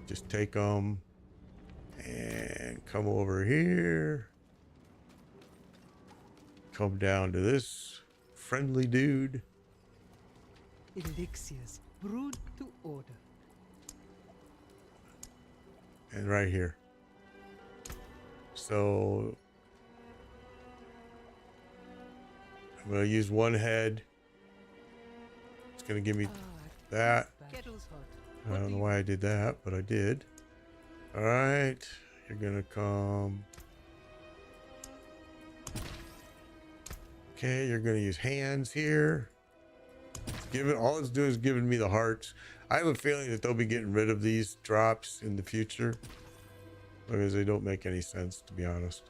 Just take them and come over here. Come down to this friendly dude. Elixirs brewed to order. And right here. So I'm going to use one head. It's going to give me that. Kettle's hot. I don't know why I did that, but I did. All right, you're gonna come. Okay, you're gonna use hands here. Give it. All it's doing is giving me the hearts. I have a feeling that they'll be getting rid of these drops in the future because they don't make any sense, to be honest.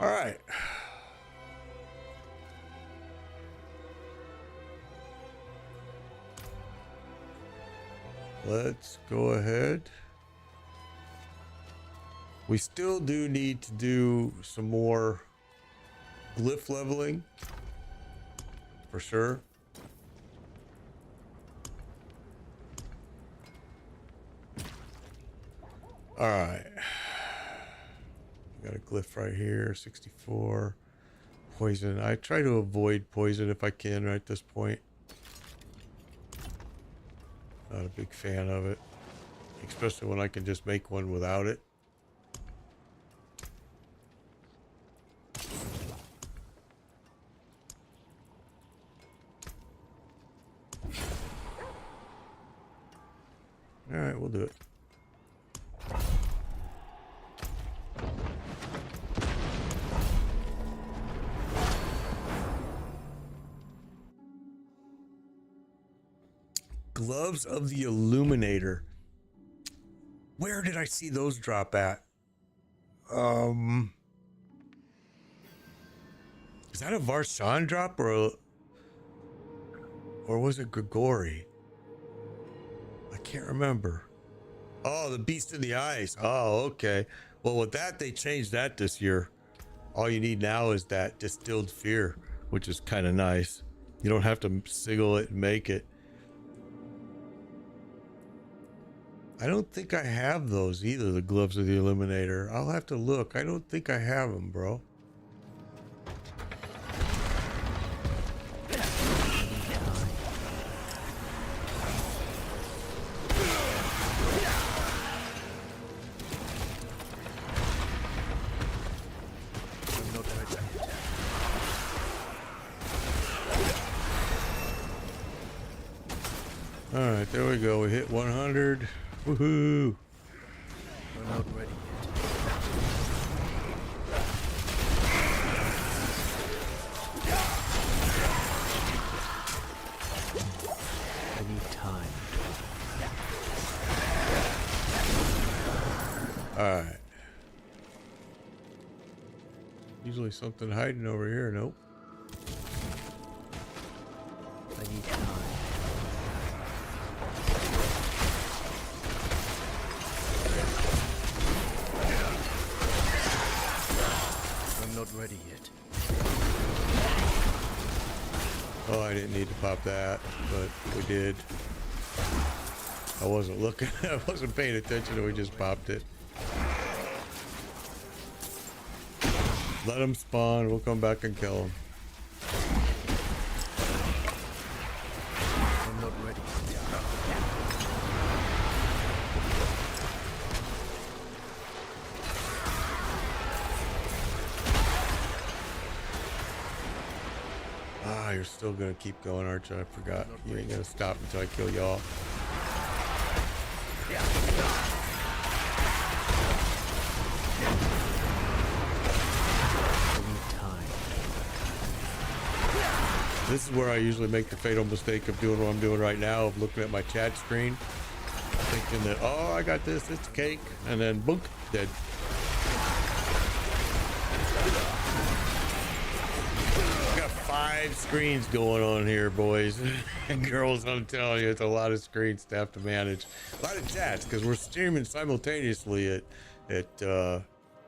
All right. Let's go ahead. We still do need to do some more glyph leveling for sure. All right. Got a glyph right here, 64. Poison. I try to avoid poison if I can right at this point. Not a big fan of it, especially when I can just make one without it. All right, we'll do it. Gloves of the Illuminator. Where did I see those drop at? Is that a Varshan drop or was it Grigori? I can't remember. Oh, the Beast in the Ice. Oh, okay. Well, with that, they changed that this year. All you need now is that Distilled Fear, which is kind of nice. You don't have to sigil it and make it. I don't think I have those either, the Gloves of the Illuminator. I'll have to look. I don't think I have them, bro. All right, there we go. We hit 100. Woohoo! We're not ready yet. I need time. All right. Usually something hiding over here. Nope. I need time. Not ready yet. Oh, I didn't need to pop that, but we did. I wasn't looking. I wasn't paying attention, and we just popped it. Let them spawn. We'll come back and kill them. I'm not ready. Ah, you're still gonna keep going, aren't you? I forgot. You ain't gonna stop until I kill y'all. I need time. This is where I usually make the fatal mistake of doing what I'm doing right now, of looking at my chat screen, thinking that, oh, I got this, it's cake, and then boom, dead. Got 5 screens going on here, boys and girls. I'm telling you, it's a lot of screens to have to manage. A lot of chats, because we're streaming simultaneously at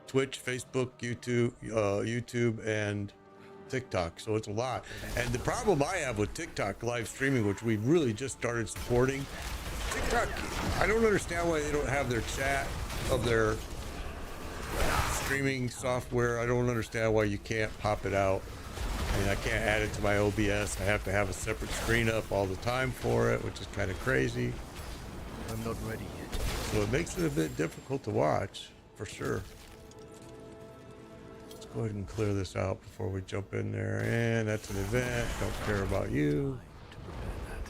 Twitch, Facebook, YouTube, and TikTok, so it's a lot. And the problem I have with TikTok live streaming, which we really just started supporting, TikTok, I don't understand why they don't have their chat of their streaming software. I don't understand why you can't pop it out. I mean, I can't add it to my OBS. I have to have a separate screen up all the time for it, which is kind of crazy. I'm not ready yet. So it makes it a bit difficult to watch, for sure. Go ahead and clear this out before we jump in there. And that's an event. Don't care about you. To prepare that.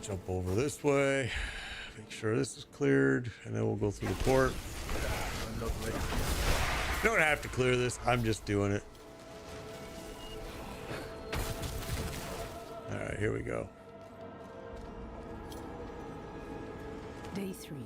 jump over this way. Make sure this is cleared, and then we'll go through the port. I'm not ready. You don't have to clear this. I'm just doing it. All right, here we go. Day 3.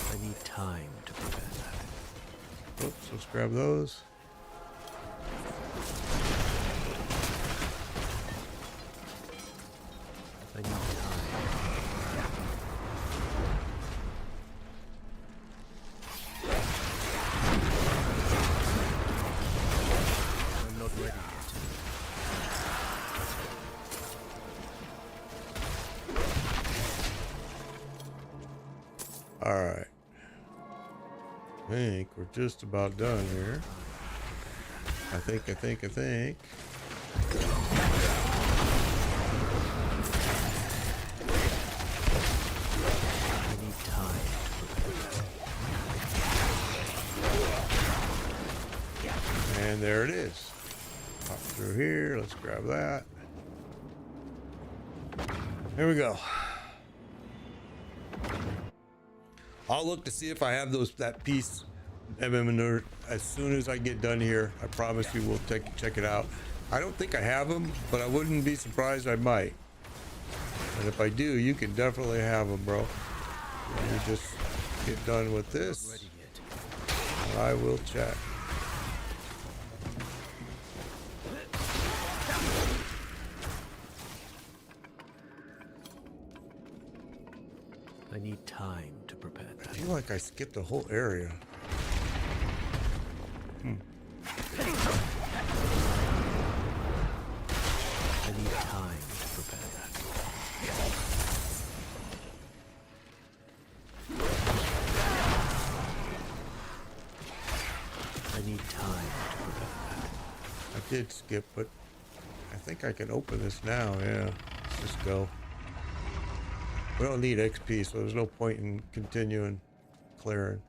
I need time to prepare that. Oops, let's grab those. I need time. I'm not ready yet. All right. I think we're just about done here. I think. I need time to prepare that. And there it is. Pop through here. Let's grab that. Here we go. I'll look to see if I have that piece MM as soon as I get done here. I promise you we'll check it out. I don't think I have them, but I wouldn't be surprised I might. And if I do, you can definitely have them, bro. You just get done with this, Ready yet. and I will check. I need time to prepare I that. feel like I skipped a whole area. I need time to prepare that. I need time to prepare that. I did skip, but I think I can open this now. Yeah, let's just go. We don't need XP, so there's no point in continuing clearing.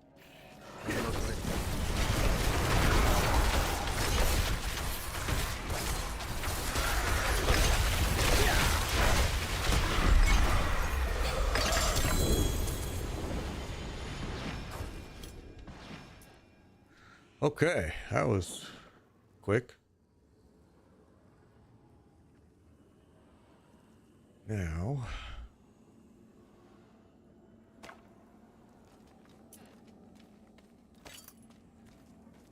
Okay, that was quick. Now,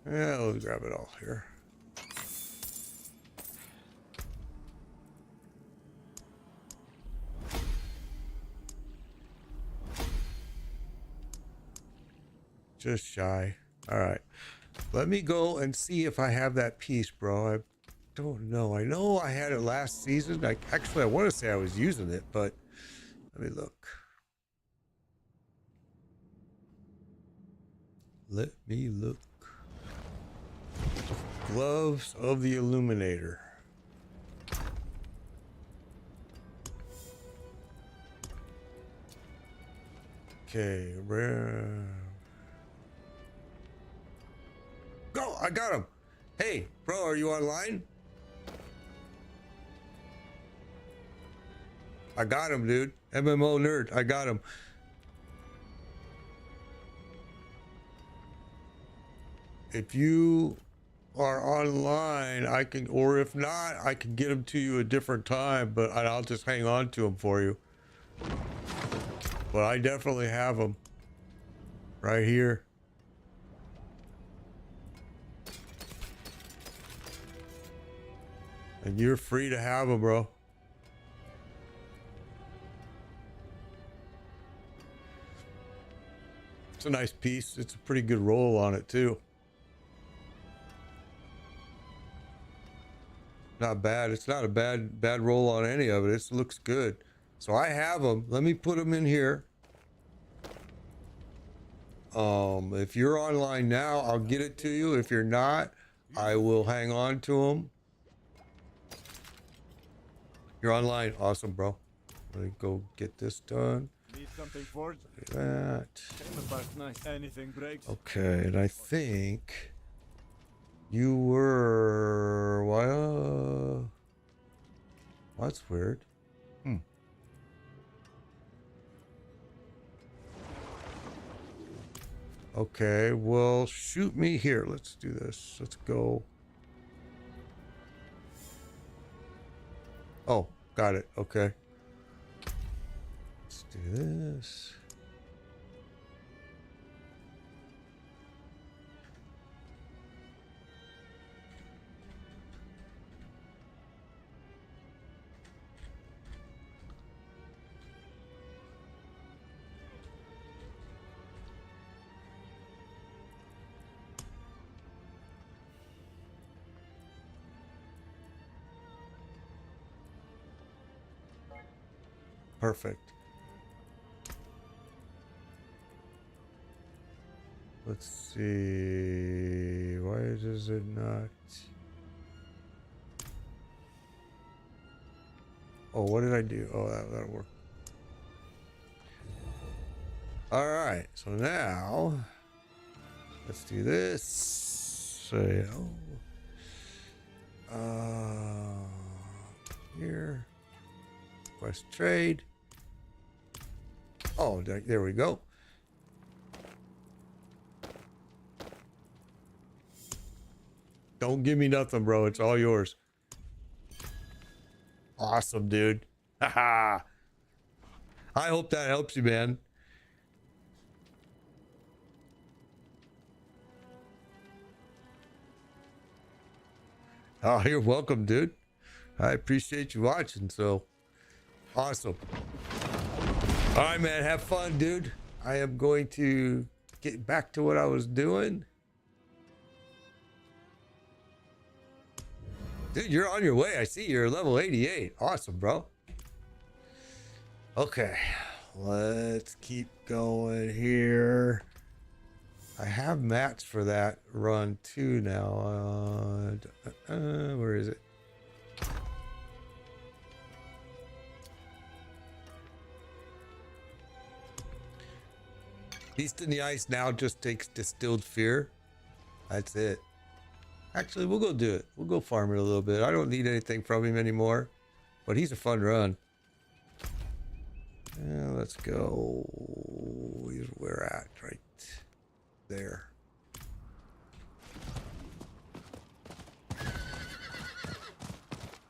yeah, let's grab it all here. Just shy. All right. Let me go and see if I have that piece, bro. I don't know. I know I had it last season. Actually, I want to say I was using it, but let me look. Let me look. Gloves of the Illuminator. Okay, rare. Go! I got him! Hey, bro, are you online? I got him, dude. MMO nerd, I got him. If you are online, I can, or if not, I can get him to you a different time, but I'll just hang on to him for you. But I definitely have him right here. And you're free to have them, bro. It's a nice piece. It's a pretty good roll on it, too. Not bad. It's not a bad roll on any of it. It looks good. So I have them. Let me put them in here. If you're online now, I'll get it to you. If you're not, I will hang on to them. You're online. Awesome, bro. Let me go get this done. Need something forged? Do that. Chamber part's nice. Anything breaks? Okay, and I think you were. Well, that's weird. Okay, well, shoot me here. Let's do this. Let's go. Oh, got it. Okay. Let's do this. Perfect. Let's see. Why does it not? Oh, what did I do? Oh, that'll work. All right. So now let's do this. Say, here. Request trade. Oh, there we go. Don't give me nothing, bro. It's all yours. Awesome, dude. Haha. I hope that helps you, man. Oh, you're welcome, dude. I appreciate you watching. So awesome. All right, man. Have fun, dude. I am going to get back to what I was doing. Dude, you're on your way. I see you're level 88. Awesome, bro. Okay. Let's keep going here. I have mats for that run too now. Where is it? Beast in the Ice now just takes Distilled Fear. That's it. Actually, we'll go do it. We'll go farm it a little bit. I don't need anything from him anymore, but he's a fun run. Yeah, let's go. Here's where we're at, right there.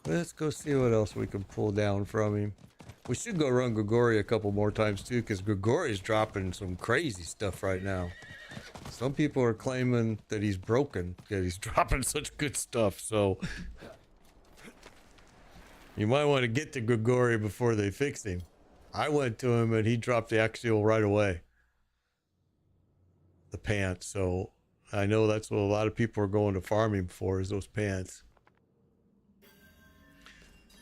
Let's go see what else we can pull down from him. We should go run Grigori a couple more times too, because Grigori's dropping some crazy stuff right now. Some people are claiming that he's broken because he's dropping such good stuff. So you might want to get to Grigori before they fix him. I went to him and he dropped the axial right away. The pants. So I know that's what a lot of people are going to farming for, is those pants.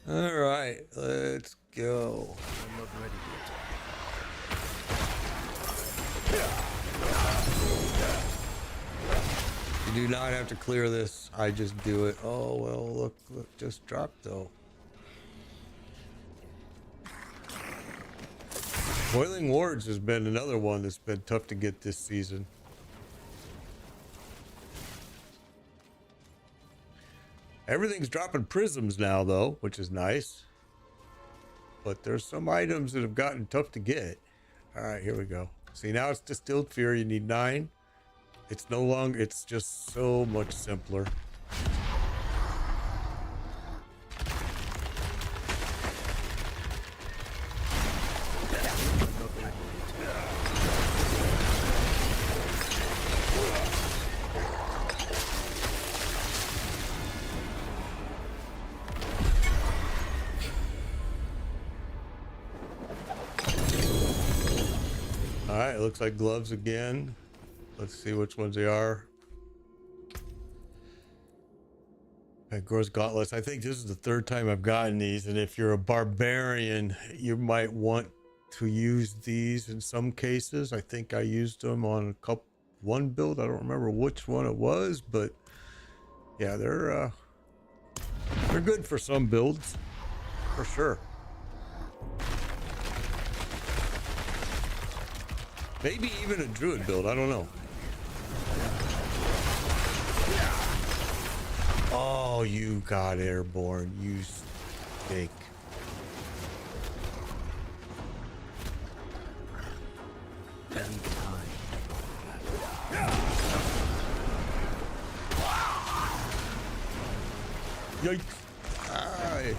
All right, let's go. I'm not ready You do not have to clear this. I just do it. Oh, well, look, just dropped though. Boiling Wards has been another one that's been tough to get this season. Everything's dropping prisms now though, which is nice. But there's some items that have gotten tough to get. All right, here we go. See, now it's Distilled Fear. You need 9. It's no longer, it's just so much simpler. All right, it looks like gloves again. Let's see which ones they are. Gross Gauntlets. I think this is the 3rd time I've gotten these, and if you're a barbarian, you might want to use these in some cases. I think I used them on one build. I don't remember which one it was, but Yeah, they're good for some builds, for sure. Maybe even a druid build, I don't know. Oh, you got airborne, you stink. I need time. Yikes. Aye.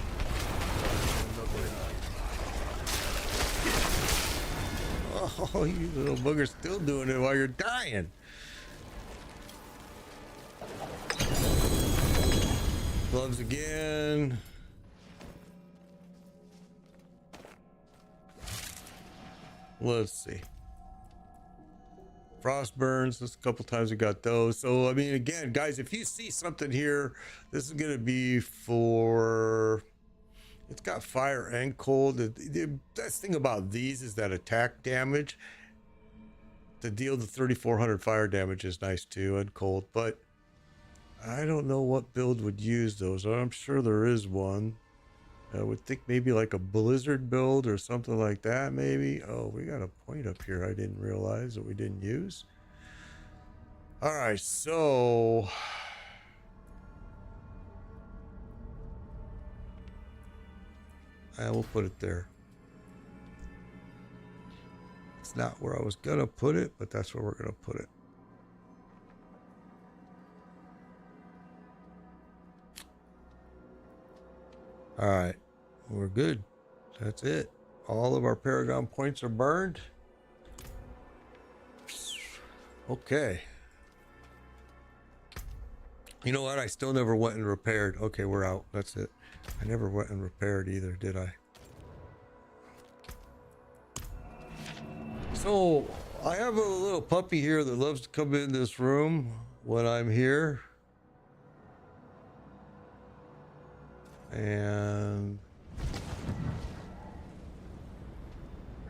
Oh, you little booger's still doing it while you're dying. Gloves again. Let's see. Frost burns. There's a couple times we got those. So, I mean, again, guys, if you see something here, this is going to be for... It's got fire and cold. The best thing about these is that attack damage. To deal the 3,400 fire damage is nice too, and cold. But I don't know what build would use those. I'm sure there is one. I would think maybe like a blizzard build or something like that, maybe. Oh, we got a point up here I didn't realize that we didn't use. All right, so... I will put it there. It's not where I was going to put it, but that's where we're going to put it. All right, we're good. That's it. All of our Paragon points are burned. Okay. You know what? I still never went and repaired. Okay, we're out. That's it. I never went and repaired either, did I? So, I have a little puppy here that loves to come in this room when I'm here. And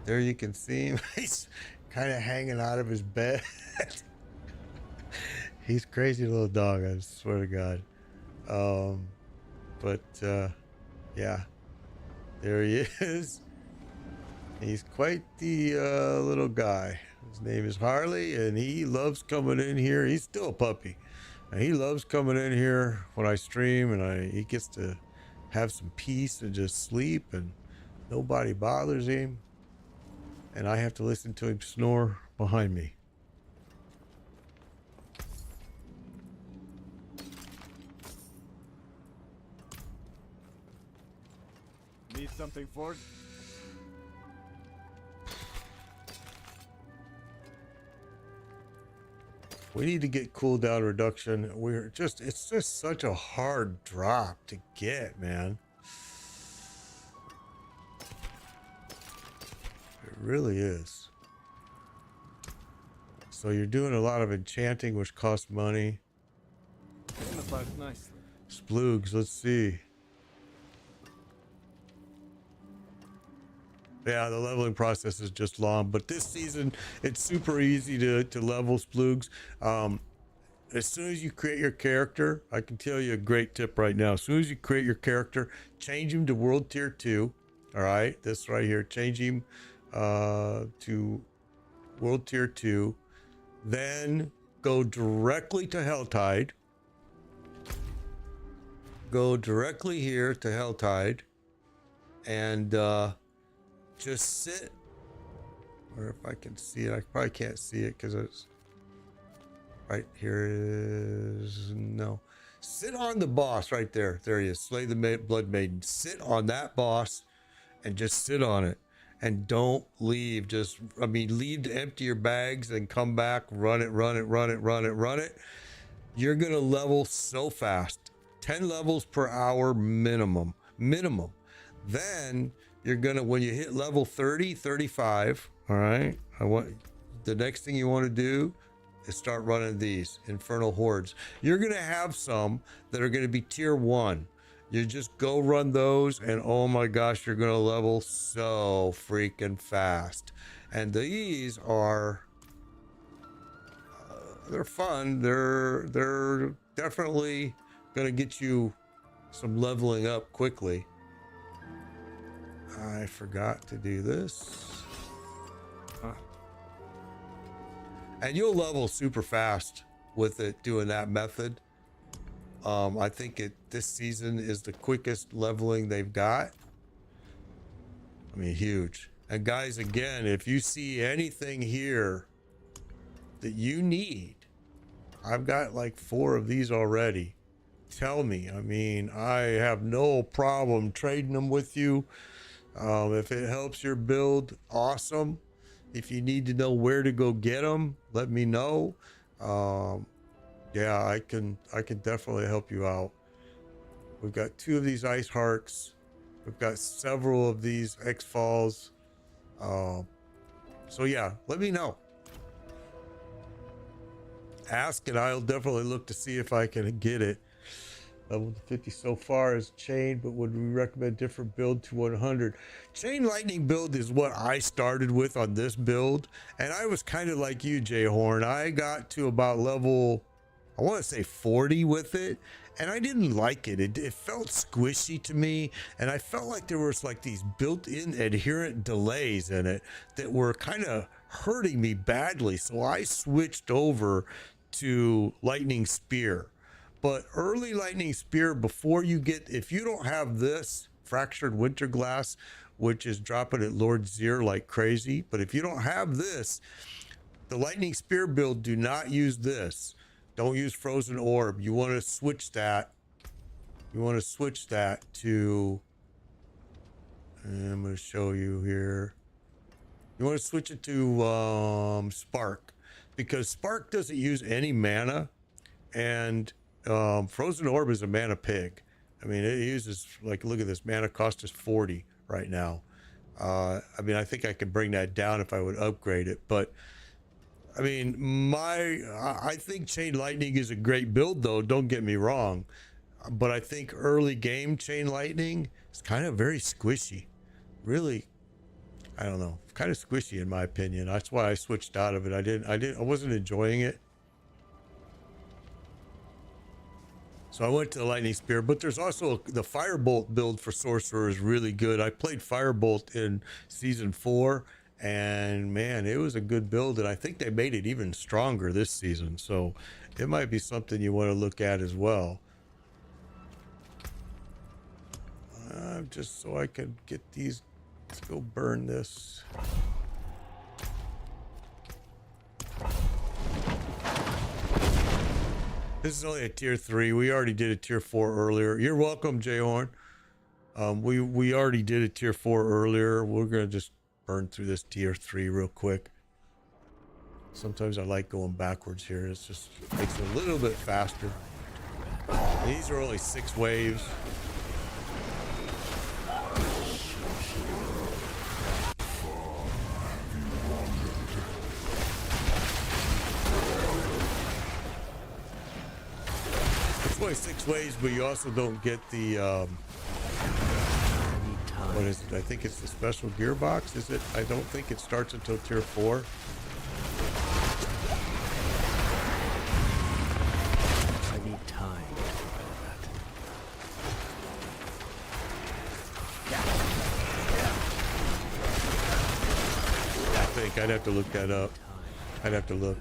there you can see him. He's kind of hanging out of his bed. He's a crazy little dog, I swear to God. Yeah, there he is. He's quite the little guy. His name is Harley, and he loves coming in here. He's still a puppy, and he loves coming in here when I stream, and he gets to have some peace and just sleep, and nobody bothers him, and I have to listen to him snore behind me. Need something, Ford? We need to get cooldown reduction. It's just such a hard drop to get, man. It really is. So you're doing a lot of enchanting, which costs money. Camouflage nicely. Sploogs, let's see. Yeah, the leveling process is just long, but this season it's super easy to level sploogs. As soon as you create your character, I can tell you a great tip right now. As soon as you create your character, change him to World Tier 2. All right, this right here, change him to World Tier 2. Then go directly to Helltide. Go directly here to Helltide. And just sit, or if I can see it, I probably can't see it because it's right here. Is no, sit on the boss right there. There he is. Slay the Blood Maiden. Sit on that boss and just sit on it, and don't leave. Leave to empty your bags and come back. Run it. You're gonna level so fast. 10 levels per hour minimum. Then you're gonna, when you hit level 30, 35, all right, the next thing you want to do is start running these Infernal Hordes. You're gonna have some that are gonna be tier 1. You just go run those, and oh my gosh, you're gonna level so freaking fast. And these are they're fun. They're definitely gonna get you some leveling up quickly. I forgot to do this. And you'll level super fast with it doing that method. I think this season is the quickest leveling they've got. I mean, huge. And guys, again, if you see anything here that you need, I've got like 4 of these already. Tell me. I mean, I have no problem trading them with you. If it helps your build, awesome. If you need to know where to go get them, let me know. Yeah, I can definitely help you out. We've got 2 of these ice hearts. We've got several of these X falls. So yeah, let me know. Ask and I'll definitely look to see if I can get it. Level 50 so far is chain, but would we recommend different build to 100? Chain lightning build is what I started with on this build, and I was kind of like you, Jay Horn. I got to about level, I want to say 40 with it, and I didn't like it. It felt squishy to me, and I felt like there was like these built-in adherent delays in it that were kind of hurting me badly. So I switched over to lightning spear. But early lightning spear, before you get, if you don't have this fractured winter glass, which is dropping at Lord Zir like crazy, but if you don't have this, the lightning spear build, do not use this. Don't use frozen orb. You want to switch that. You want to switch that to, and I'm going to show you here. You want to switch it to Spark, because Spark doesn't use any mana, and Frozen Orb is a mana pig. I mean, it uses, like, look at this, mana cost is 40 right now. I mean, I think I could bring that down if I would upgrade it, but I mean, I think Chain Lightning is a great build, though, don't get me wrong, but I think early game Chain Lightning is kind of very squishy. Really, I don't know, kind of squishy in my opinion. That's why I switched out of it. I wasn't enjoying it. So I went to the Lightning Spear, but there's also the Firebolt build for Sorcerer is really good. I played Firebolt in Season 4, and man, it was a good build, and I think they made it even stronger this season. So it might be something you want to look at as well. Just so I can get these, let's go burn this. This is only a tier 3. We already did a tier 4 earlier. You're welcome, Jay Horn. We already did a tier 4 earlier. We're gonna just burn through this tier 3 real quick. Sometimes I like going backwards here. It just makes it a little bit faster. These are only 6 waves. It's only 6 waves, but you also don't get the what is it? I think it's the special gearbox. Is it? I don't think it starts until tier 4. I need time to prepare that. I think I'd have to look that up. I'd have to look.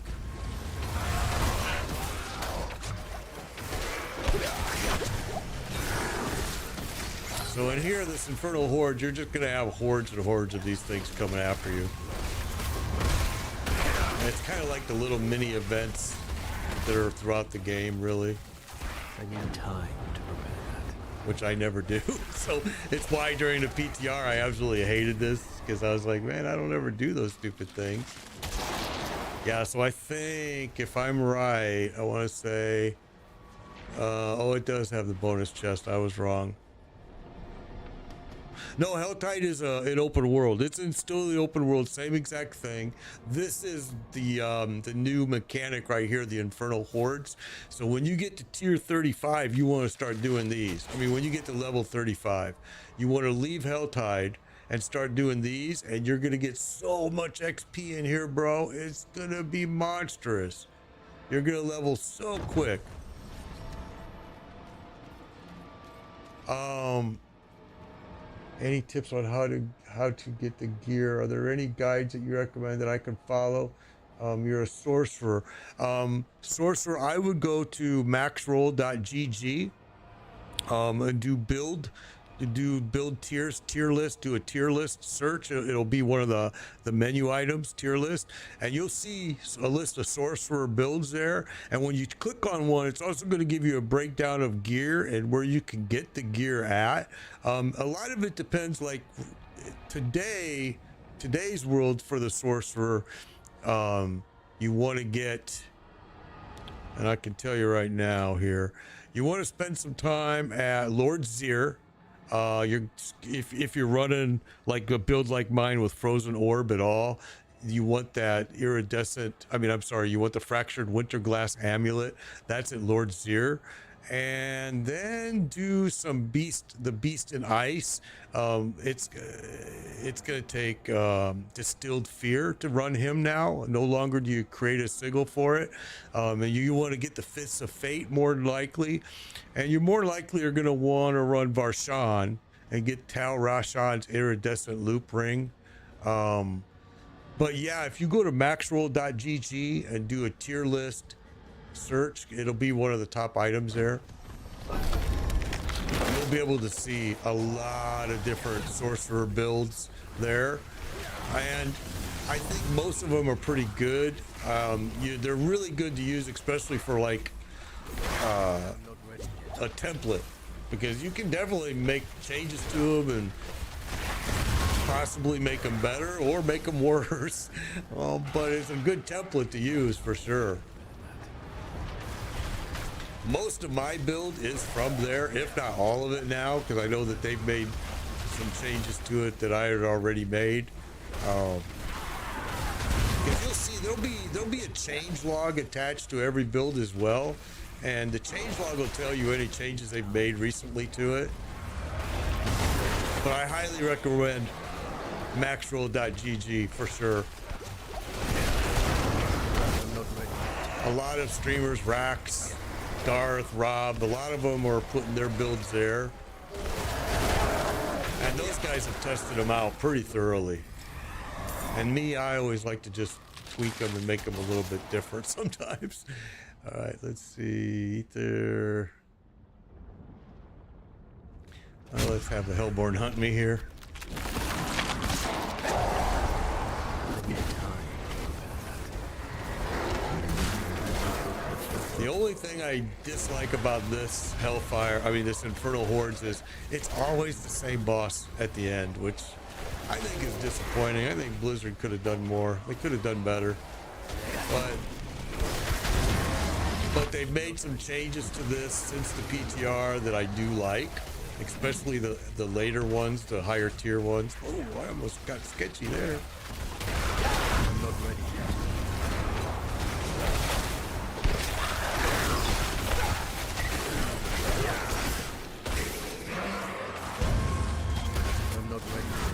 So in here, this Infernal Horde, you're just going to have hordes and hordes of these things coming after you. And it's kind of like the little mini events that are throughout the game, really. I need time to prepare that. Which I never do. So it's why during the PTR, I absolutely hated this, because I was like, man, I don't ever do those stupid things. Yeah, so I think, if I'm right, I want to say, oh, it does have the bonus chest. I was wrong. No, Helltide is an open world. It's still the open world, same exact thing. This is the new mechanic right here, the Infernal Hordes. So when you get to tier 35, you want to start doing these. I mean, when you get to level 35, you want to leave Helltide and start doing these, and you're gonna get so much XP in here, bro. It's gonna be monstrous. You're gonna level so quick. Any tips on how to get the gear? Are there any guides that you recommend that I can follow? You're a sorcerer. Sorcerer, I would go to maxroll.gg and do build tier list, do a tier list search. It'll be one of the menu items, tier list, and you'll see a list of sorcerer builds there. And when you click on one, it's also going to give you a breakdown of gear and where you can get the gear at. A lot of it depends, like today's world for the sorcerer. You want to get, and I can tell you right now here, you want to spend some time at Lord Zir. If you're running like a build like mine with Frozen Orb at all, you want that iridescent. You want the Fractured Winterglass Amulet. That's at Lord Zir. And then do some the Beast in Ice. It's gonna take Distilled Fear to run him now. No longer do you create a sigil for it. And you want to get the Fists of Fate more than likely, and you more likely are gonna want to run Varshan and get Tal Rashan's iridescent loop ring. But yeah, if you go to maxroll.gg and do a tier list search, it'll be one of the top items there. You'll be able to see a lot of different sorcerer builds there, and I think most of them are pretty good. They're really good to use, especially for like a template, because you can definitely make changes to them and possibly make them better or make them worse. But it's a good template to use for sure. Most of my build is from there, if not all of it now, because I know that they've made some changes to it that I had already made. Because you'll see there'll be a change log attached to every build as well, and the change log will tell you any changes they've made recently to it. But I highly recommend maxroll.gg for sure. A lot of streamers, Rax, Darth, Rob, a lot of them are putting their builds there, and those guys have tested them out pretty thoroughly. And me, I always like to just tweak them and make them a little bit different sometimes. All right, let's see there. Let's have the Hellborn hunt me here. The only thing I dislike about this this Infernal Hordes, is it's always the same boss at the end, which I think is disappointing. I think Blizzard could have done more. They could have done better. But they've made some changes to this since the PTR that I do like, especially the later ones, the higher tier ones. Oh, I almost got sketchy there. I'm not ready yet. I'm not ready yet.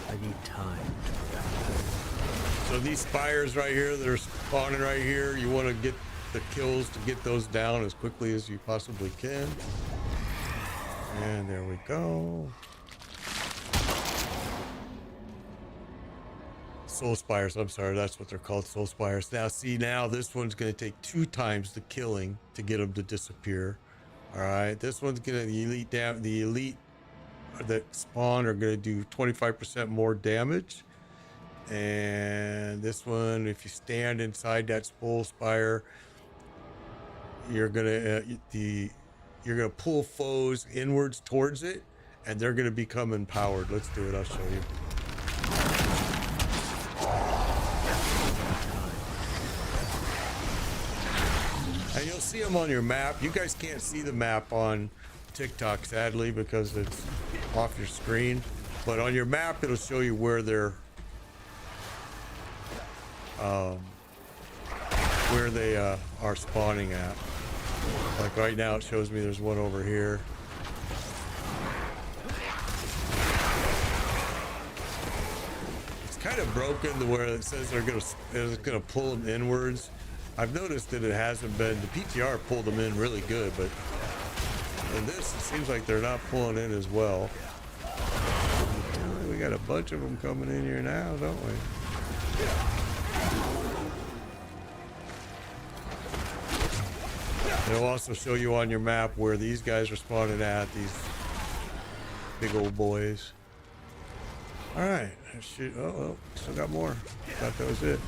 I need time. So these spires right here that are spawning right here, you want to get the kills to get those down as quickly as you possibly can. And there we go. Soul spires, I'm sorry, that's what they're called, soul spires. Now see, now this one's going to take 2 times the killing to get them to disappear. All right, this one's going to, the elite that spawn are going to do 25% more damage. And this one, if you stand inside that soul spire, you're gonna pull foes inwards towards it, and they're gonna become empowered. Let's do it. I'll show you. And you'll see them on your map. You guys can't see the map on TikTok, sadly, because it's off your screen. But on your map, it'll show you where they're are spawning at. Like right now, it shows me there's one over here. It's kind of broken to where it says it's gonna pull them inwards. I've noticed that it hasn't been. The PTR pulled them in really good, but in this, it seems like they're not pulling in as well. We got a bunch of them coming in here now, don't we? It'll also show you on your map where these guys are spawning at, these big old boys. All right, shoot. Oh, still got more. Thought that was it.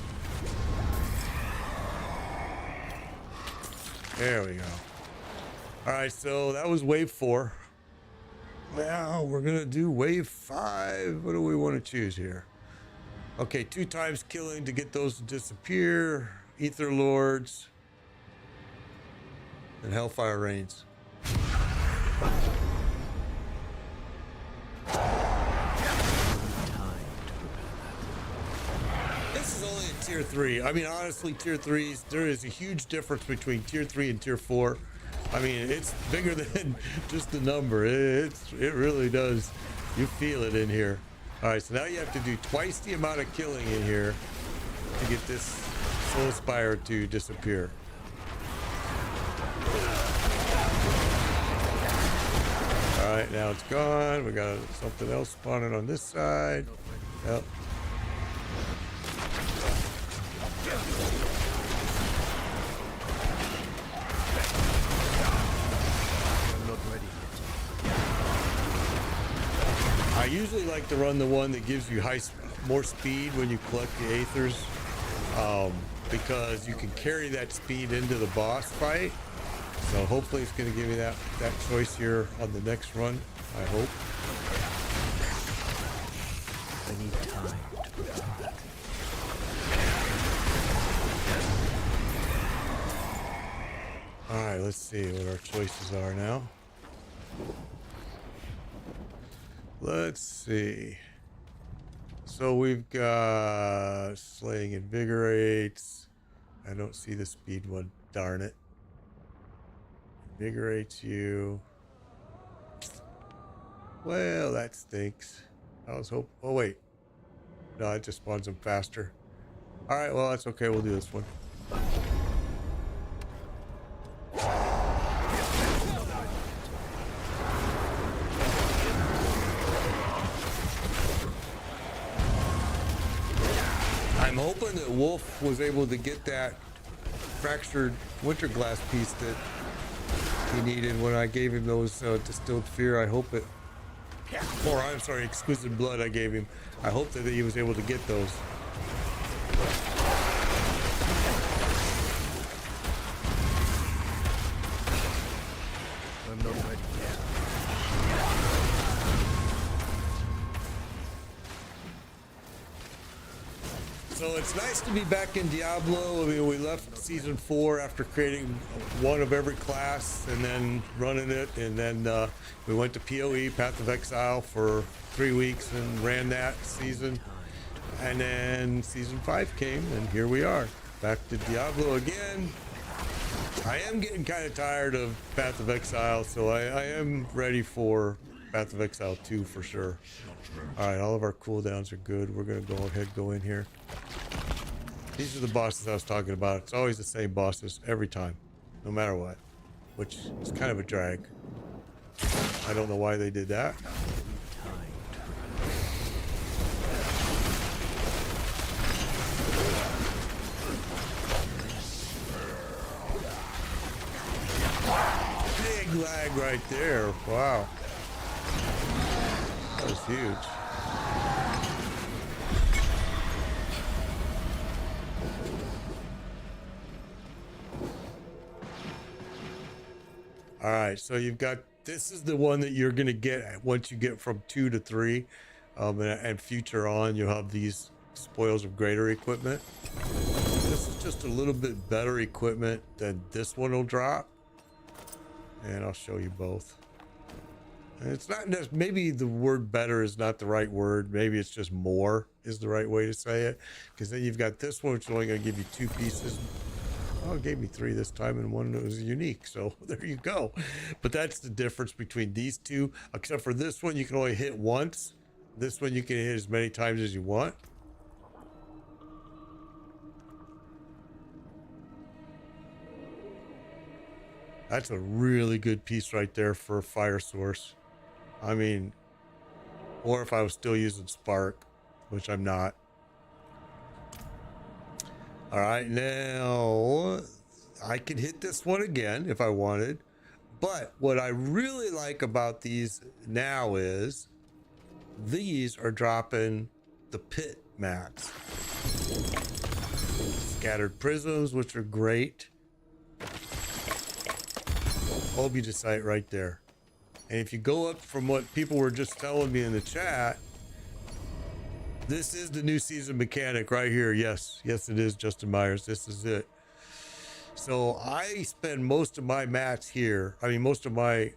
There we go. All right, so that was wave 4. Now we're gonna do wave 5. What do we want to choose here? Okay, 2 times killing to get those to disappear. Ether Lords. And Hellfire Rains. This is only a tier 3. I mean, honestly, tier 3s, there is a huge difference between tier 3 and tier 4. I mean, it's bigger than just the number. It really does. You feel it in here. All right, so now you have to do twice the amount of killing in here to get this Soul Spire to disappear. All right, now it's gone. We got something else spawning on this side. Yep. I'm not ready yet. I usually like to run the one that gives you more speed when you collect the Aethers, because you can carry that speed into the boss fight. So hopefully it's going to give me that choice here on the next run. I hope. I need time to prepare. All right, let's see what our choices are now. Let's see. So we've got Slaying Invigorates. I don't see the speed one. Darn it. Invigorates you. Well, that stinks. I was hoping. Oh, wait. No, it just spawns them faster. All right, well, that's okay. We'll do this one. I'm hoping that Wolf was able to get that fractured winter glass piece that he needed when I gave him those distilled fear. I hope it, or I'm sorry, exquisite blood I gave him. I hope that he was able to get those. I'm not ready yet. So it's nice to be back in Diablo. I mean, we left season 4 after creating one of every class and then running it, and then we went to PoE, Path of Exile, for 3 weeks and ran that season. And then season 5 came, and here we are, back to Diablo again. I am getting kind of tired of Path of Exile, so I am ready for Path of Exile 2 for sure. All right, all of our cooldowns are good. We're going to go ahead, go in here. These are the bosses I was talking about. It's always the same bosses every time, no matter what, which is kind of a drag. I don't know why they did that. Big lag right there. Wow. That was huge. All right, so you've got, this is the one that you're going to get once you get from 2 to 3, and future on, you'll have these spoils of greater equipment. This is just a little bit better equipment than this one will drop, and I'll show you both. And it's not, maybe the word better is not the right word. Maybe it's just more is the right way to say it, because then you've got this one, which is only going to give you 2 pieces. Oh, it gave me 3 this time, and one that was unique. So there you go. But that's the difference between these two. Except for this one, you can only hit once. This one, you can hit as many times as you want. That's a really good piece right there for a fire source. I mean, or if I was still using spark, which I'm not. All right, now I can hit this one again if I wanted. But what I really like about these now is these are dropping the pit mats. Scattered prisms, which are great. Obudicite right there. And if you go up from what people were just telling me in the chat, this is the new season mechanic right here. Yes, yes it is, Justin Myers. This is it. So I spend most of my mats here. I mean, most of my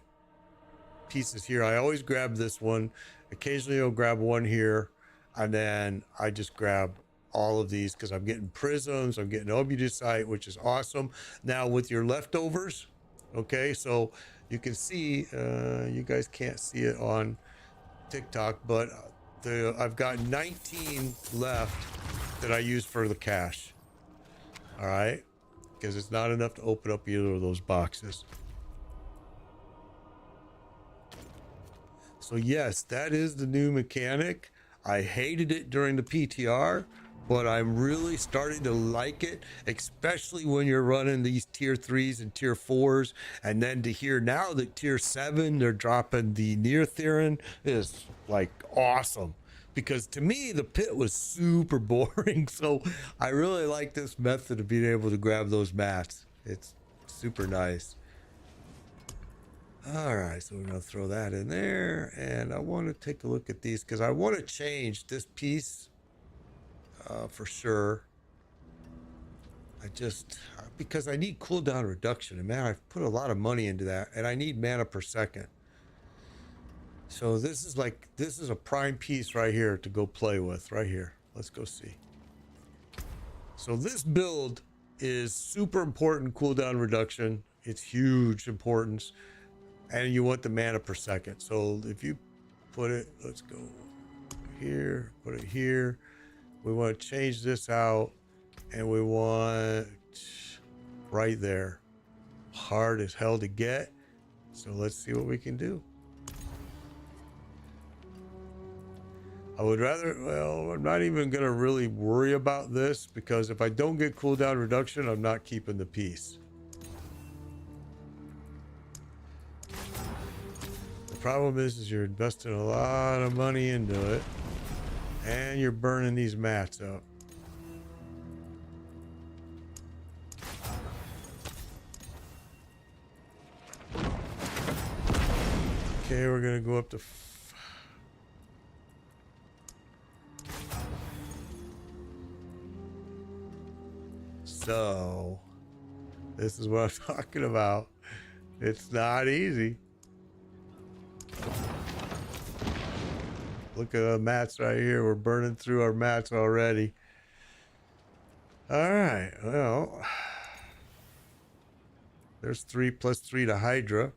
pieces here. I always grab this one. Occasionally I'll grab one here. And then I just grab all of these because I'm getting prisms. I'm getting obudicite, which is awesome. Now with your leftovers, okay, so you can see, you guys can't see it on TikTok, but I've got 19 left that I use for the cache. All right, because it's not enough to open up either of those boxes. So yes, that is the new mechanic. I hated it during the PTR, but I'm really starting to like it, especially when you're running these tier 3s and tier 4s. And then to hear now that tier 7, they're dropping the near Theron is like awesome. Because to me, the pit was super boring. So I really like this method of being able to grab those mats. It's super nice. All right, so we're gonna throw that in there, and I want to take a look at these because I want to change this piece for sure. Because I need cooldown reduction, and man, I've put a lot of money into that, and I need mana per second. So this is a prime piece right here to go play with right here. Let's go see. So this build is super important cooldown reduction. It's huge importance. And you want the mana per second. So if you put it, let's go here, put it here. We want to change this out, and we want right there. Hard as hell to get. So let's see what we can do. I would rather, well, I'm not even going to really worry about this because if I don't get cooldown reduction, I'm not keeping the piece. The problem is you're investing a lot of money into it and you're burning these mats up. Okay, we're gonna go up to so this is what I'm talking about. It's not easy. Look at the mats right here. We're burning through our mats already. All right, well, there's 3 plus 3 to Hydra. Of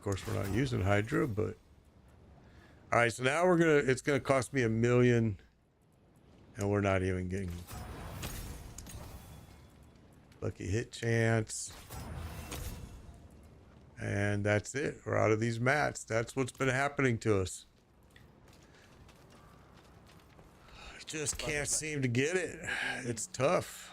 course, we're not using Hydra, but all right. So now it's gonna cost me $1 million, and we're not even getting lucky hit chance. And that's it. We're out of these mats. That's what's been happening to us. Just can't seem to get it. It's tough.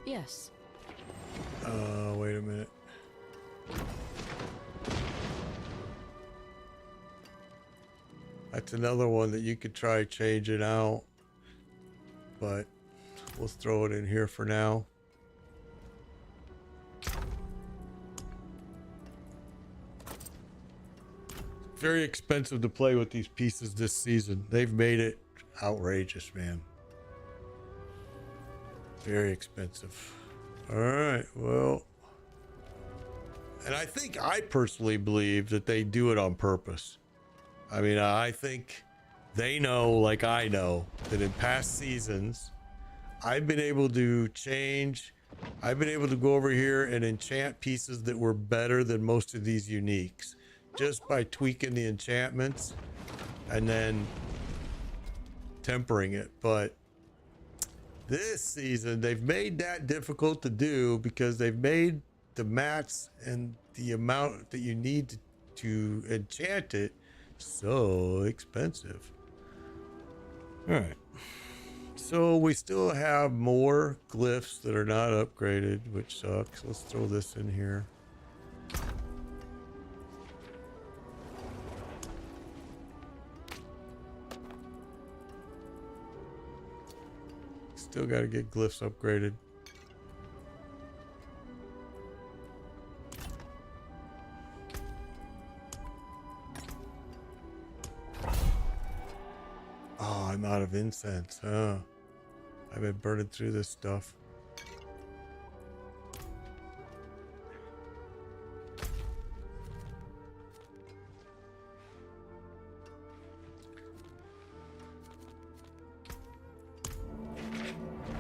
Yes. Wait a minute. That's another one that you could try changing out, but we'll throw it in here for now. Very expensive to play with these pieces this season. They've made it outrageous, man. Very expensive. All right, well, and I personally believe that they do it on purpose. I mean, I think they know, like I know, that in past seasons, I've been able to go over here and enchant pieces that were better than most of these uniques just by tweaking the enchantments and then tempering it. But this season they've made that difficult to do because they've made the mats and the amount that you need to enchant it so expensive. All right, so we still have more glyphs that are not upgraded, which sucks. Let's throw this in here. Still got to get glyphs upgraded. Oh, I'm out of incense. Huh? I've been burning through this stuff.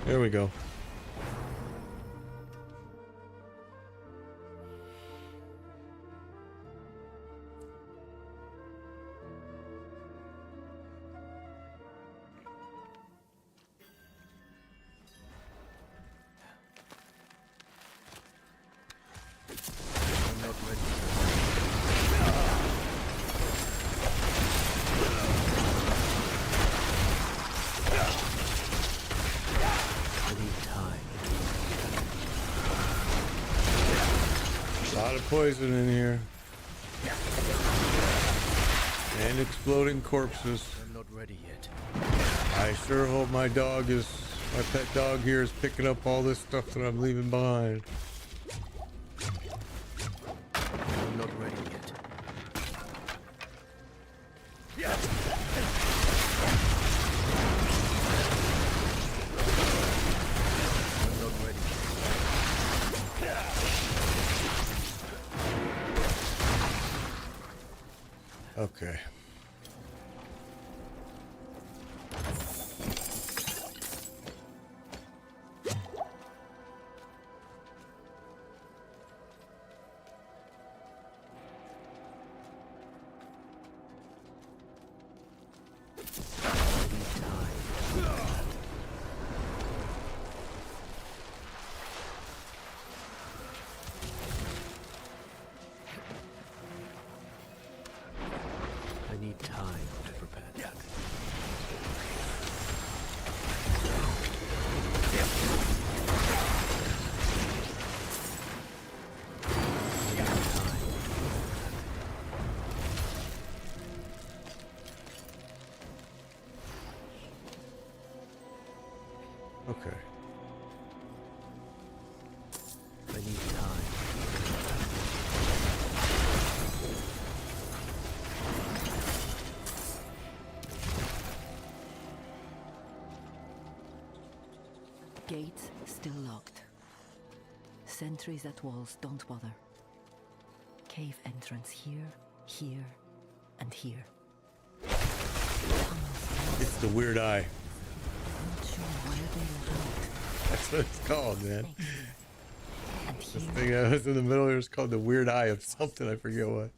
There we go. Poison in here and exploding corpses. I'm not ready yet. I sure hope my pet dog here is picking up all this stuff that I'm leaving behind. I'm not ready yet. I'm not ready. Okay. I need time to prepare that. Okay. I need time. Gates still locked. Sentries at walls don't bother. Cave entrance here, here, and here. It's the weird eye. Not sure where they let out. That's what it's called, man. And This here, thing that was in the middle here is called the weird eye of something. I forget what.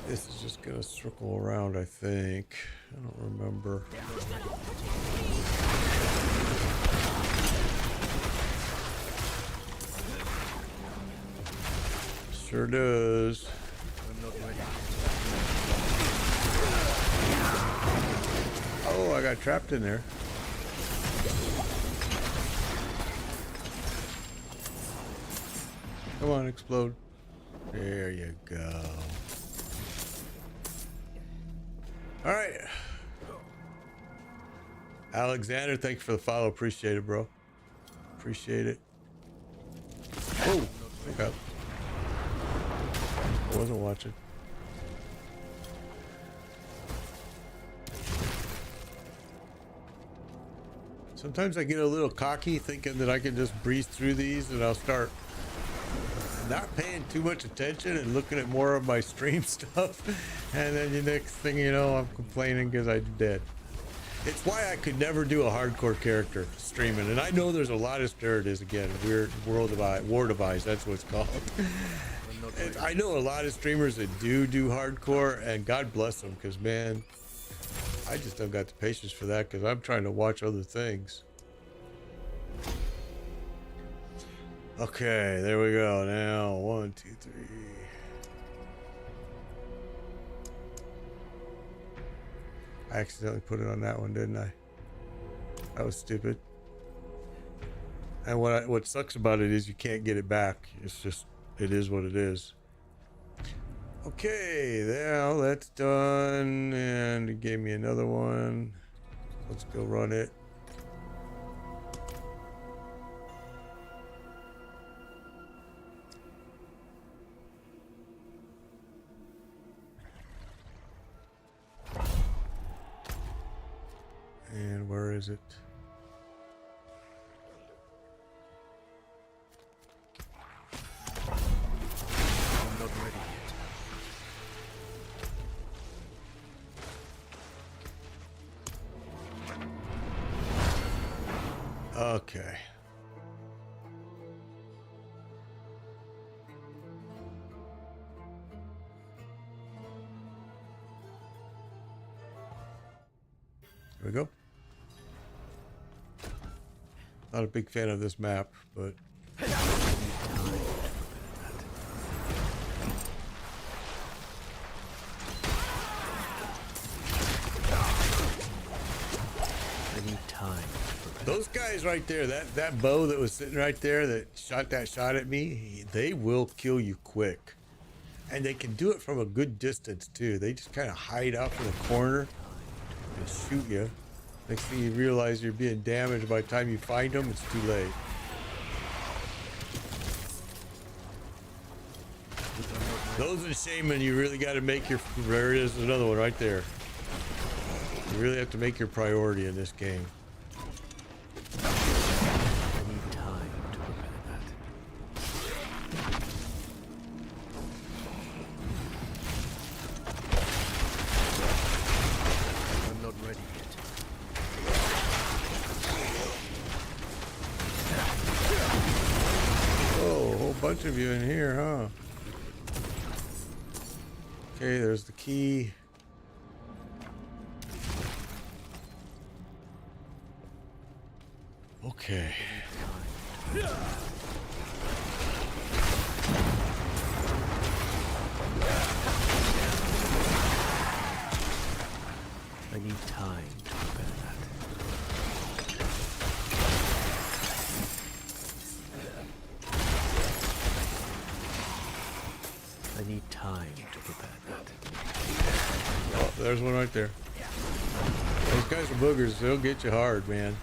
This is just gonna circle around, I think. I don't remember. Sure does. I'm not ready. Oh, I got trapped in there. Come on, explode. There you go. All right. Alexander, thank you for the follow. Appreciate it, bro. Appreciate it. Oh, wake up. I wasn't watching. Sometimes I get a little cocky thinking that I can just breeze through these and I'll start not paying too much attention and looking at more of my stream stuff. And then the next thing you know, I'm complaining because I'm dead. It's why I could never do a hardcore character streaming. And I know there's a lot of, there it is again, weird world of war device, that's what it's called. And I know a lot of streamers that do hardcore, and God bless them, because man, I just don't got the patience for that because I'm trying to watch other things. Okay, there we go. Now, 1, 2, 3. I accidentally put it on that one, didn't I? That was stupid. And what sucks about it is you can't get it back. It's just, it is what it is. Okay, now that's done, and it gave me another one. Let's go run it. And where is it? I'm not ready yet. Okay. There we go. Not a big fan of this map, but I need time. those guys right there, that bow that was sitting right there that shot that shot at me, they will kill you quick. And they can do it from a good distance too. They just kind of hide out in the corner and shoot you. Next thing you realize you're being damaged, by the time you find them, it's too late. Those are shaman, you really got to make your, there is another one right there. You really have to make your priority in this game. I need time to prepare that. I'm not ready yet. Oh, a whole bunch of you in here, huh? Okay, there's the key. Okay. I need time to prepare that. I need time to prepare that. Oh, there's one right there. Those guys are boogers. They'll get you hard, man.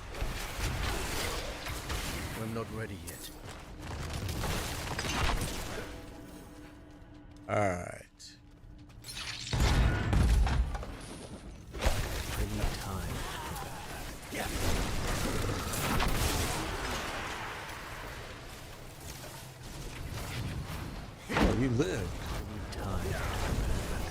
I'm not ready yet. All right. I need time to prepare that. Oh, you live. I need time to prepare that.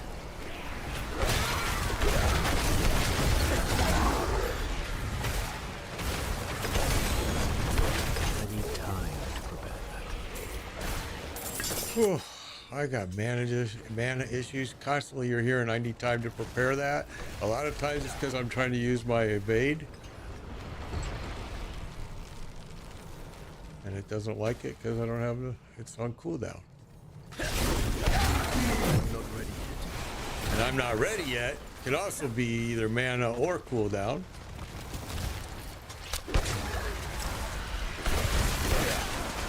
I need time to prepare that. Whew. I got mana issues constantly. You're here, and I need time to prepare that. A lot of times it's because I'm trying to use my evade, and it doesn't like it because I don't have the. It's on cooldown, I'm not ready yet. and I'm not ready yet. Could also be either mana or cooldown.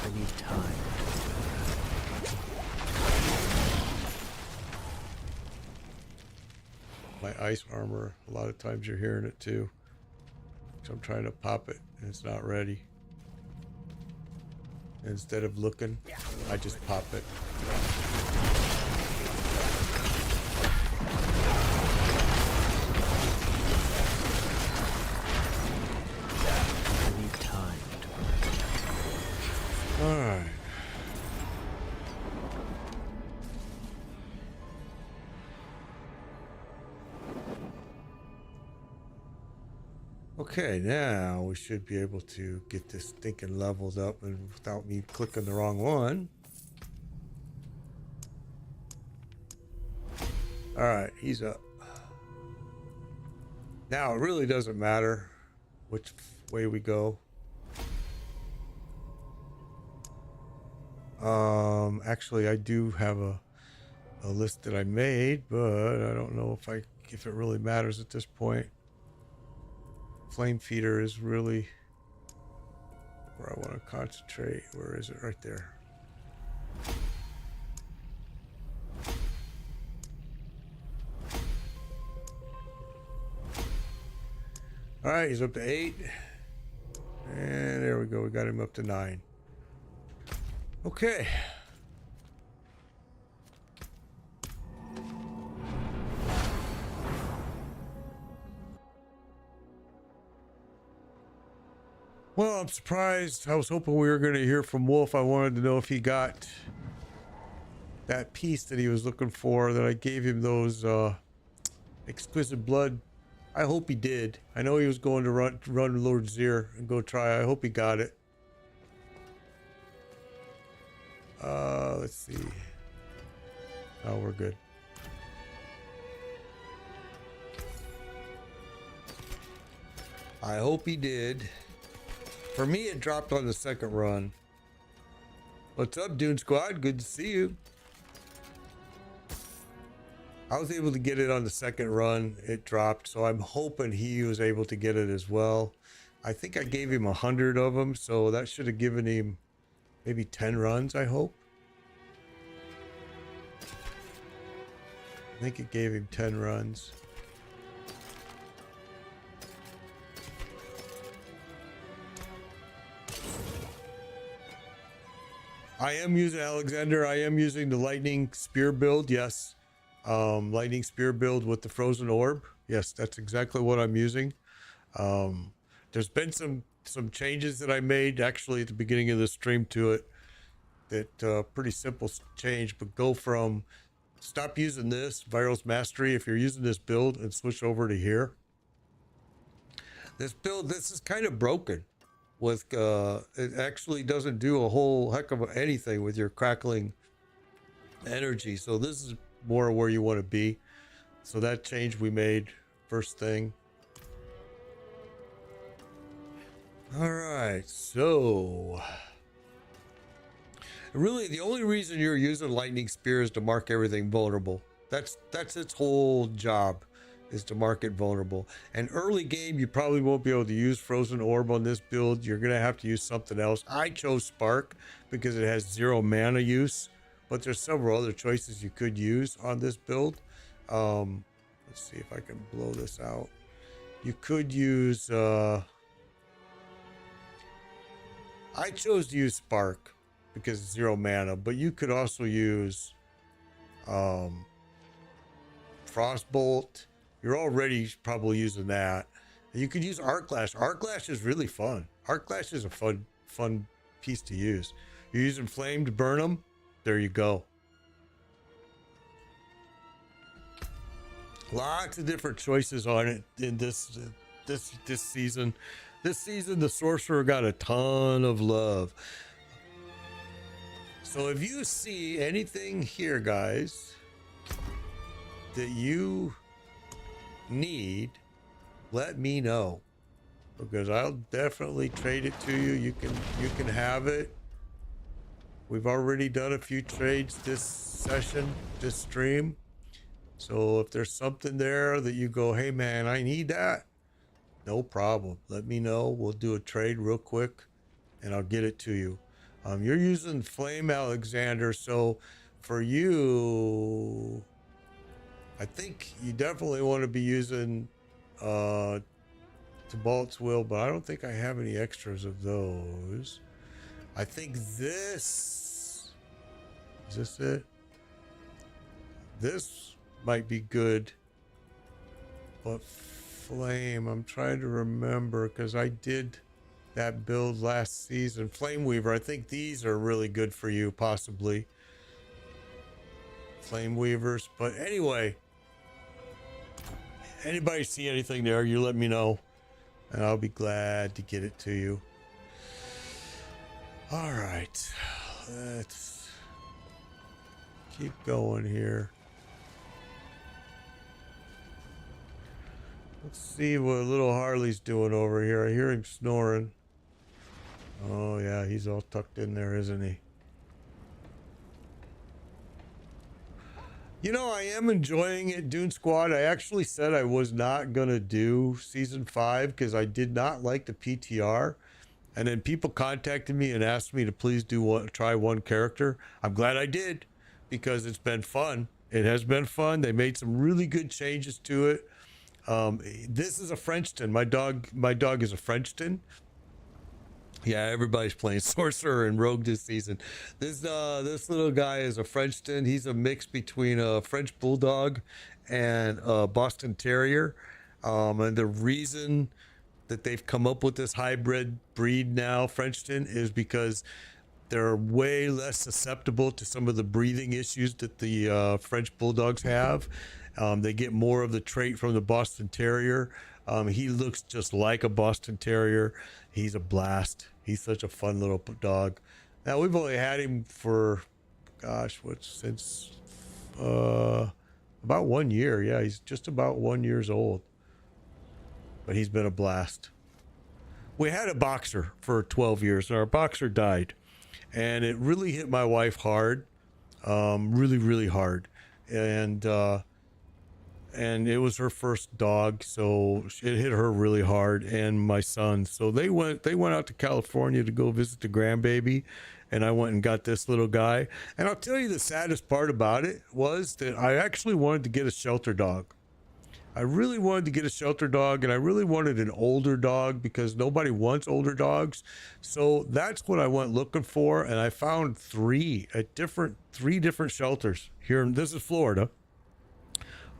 I need time. My ice armor, a lot of times you're hearing it too. So I'm trying to pop it and it's not ready. Instead of looking, I just pop it. Okay, now we should be able to get this stinking leveled up and without me clicking the wrong one. All right, he's up. Now it really doesn't matter which way we go. Actually, I do have a list that I made, but I don't know if it really matters at this point. Flame feeder is really where I want to concentrate. Where is it? Right there. All right, he's up to 8. And there we go. We got him up to 9. Okay. Well, I'm surprised. I was hoping we were going to hear from Wolf. I wanted to know if he got that piece that he was looking for, that I gave him those exquisite blood. I hope he did. I know he was going to run Lord Zir and go try. I hope he got it. Let's see. Oh, we're good. I hope he did. For me, it dropped on the second run. What's up, Dune Squad? Good to see you. I was able to get it on the second run. It dropped, so I'm hoping he was able to get it as well. I think I gave him 100 of them, so that should have given him maybe 10 runs, I hope. I think it gave him 10 runs. I am using Alexander. I am using the lightning spear build. Yes. Lightning spear build with the frozen orb. Yes, that's exactly what I'm using. There's been some changes that I made actually at the beginning of the stream to it. That pretty simple change, but go from stop using this Viral's Mastery if you're using this build and switch over to here. This build, this is kind of broken. With it actually doesn't do a whole heck of anything with your crackling energy, so this is more where you want to be. So that change we made first thing. All right, so really the only reason you're using lightning spear is to mark everything vulnerable. That's its whole job, is to mark it vulnerable. And early game, you probably won't be able to use frozen orb on this build. You're gonna have to use something else. I chose spark because it has 0 mana use, but there's several other choices you could use on this build. Let's see if I can blow this out. You could use I chose to use spark because it's 0 mana, but you could also use frostbolt. You're already probably using that. You could use Arc Lash. Arc Lash is really fun. Arc Lash is a fun piece to use. You're using flame to burn them. There you go. Lots of different choices on it in this season. This season, the Sorcerer got a ton of love. So if you see anything here, guys, that you need, let me know, because I'll definitely trade it to you. You can have it. We've already done a few trades this session, this stream. So if there's something there that you go, hey man, I need that, no problem. Let me know. We'll do a trade real quick and I'll get it to you. You're using Flame Alexander, so for you, I think you definitely want to be using Tibalt's Will, but I don't think I have any extras of those. I think this is this it? This might be good, but Flame, I'm trying to remember because I did that build last season. Flame Weaver, I think these are really good for you, possibly. Flame Weavers, but anyway, anybody see anything there, you let me know. and I'll be glad to get it to you. All right, let's keep going here. Let's see what little Harley's doing over here. I hear him snoring. Oh yeah, he's all tucked in there, isn't he? You know, I am enjoying it, Dune Squad. I actually said I was not going to do season 5 because I did not like the PTR. And then people contacted me and asked me to please try one character. I'm glad I did because it's been fun. It has been fun. They made some really good changes to it. This is a Frenchton. My dog is a Frenchton. Yeah, everybody's playing Sorcerer and Rogue this season. This little guy is a Frenchton. He's a mix between a French Bulldog and a Boston Terrier. And the reason that they've come up with this hybrid breed now, Frenchton, is because they're way less susceptible to some of the breathing issues that the French Bulldogs have. They get more of the trait from the Boston Terrier. He looks just like a Boston Terrier. He's a blast. He's such a fun little dog. Now, we've only had him for, gosh, since about 1 year. Yeah, he's just about 1 year old. But he's been a blast. We had a boxer for 12 years. Our boxer died. And it really hit my wife hard. Really, really hard. And it was her first dog, so it hit her really hard, and my son. So they went out to California to go visit the grandbaby, and I went and got this little guy. And I'll tell you, the saddest part about it was that I actually wanted to get a shelter dog. I really wanted to get a shelter dog, and I really wanted an older dog because nobody wants older dogs. So that's what I went looking for, and I found three different shelters here. This is Florida.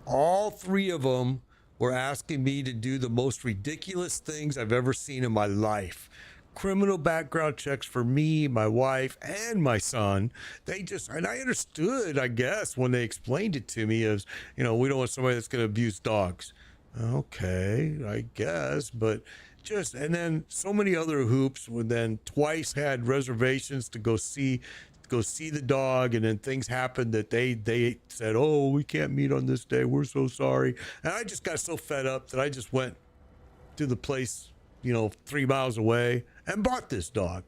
All three of them were asking me to do the most ridiculous things I've ever seen in my life. Criminal background checks for me, my wife, and my son. And I understood, I guess, when they explained it to me as, we don't want somebody that's going to abuse dogs. Okay, I guess, but and then so many other hoops. Then twice had reservations to go see the dog, and then things happened that they said, oh, we can't meet on this day, we're so sorry. And I just got so fed up that I just went to the place 3 miles away and bought this dog.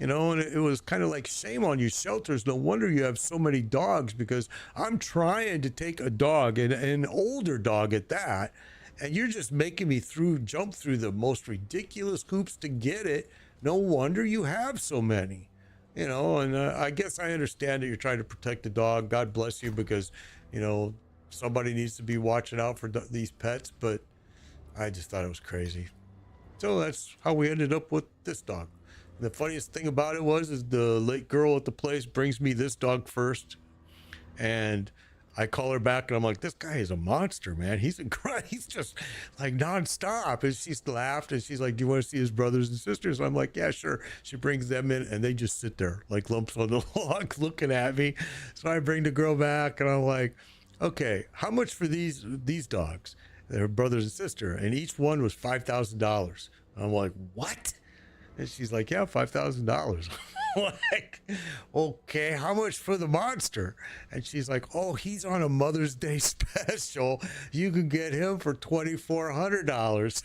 And it was kind of like, shame on you shelters, no wonder you have so many dogs, because I'm trying to take a dog, and an older dog at that, and you're just making me jump through the most ridiculous hoops to get it. No wonder you have so many. And I guess I understand that you're trying to protect the dog. God bless you, because, somebody needs to be watching out for these pets, but I just thought it was crazy. So that's how we ended up with this dog. And the funniest thing about it is the late girl at the place brings me this dog first, and I call her back and I'm like, this guy is a monster, man. He's just like nonstop. And she's laughed and she's like, do you want to see his brothers and sisters? I'm like, yeah, sure. She brings them in and they just sit there like lumps on the log looking at me. So I bring the girl back and I'm like, okay, how much for these dogs? They're brothers and sister. And each one was $5,000. I'm like, what? And she's like, yeah, $5,000. Like, okay, how much for the monster? And she's like, oh, he's on a Mother's Day special. You can get him for $2,400.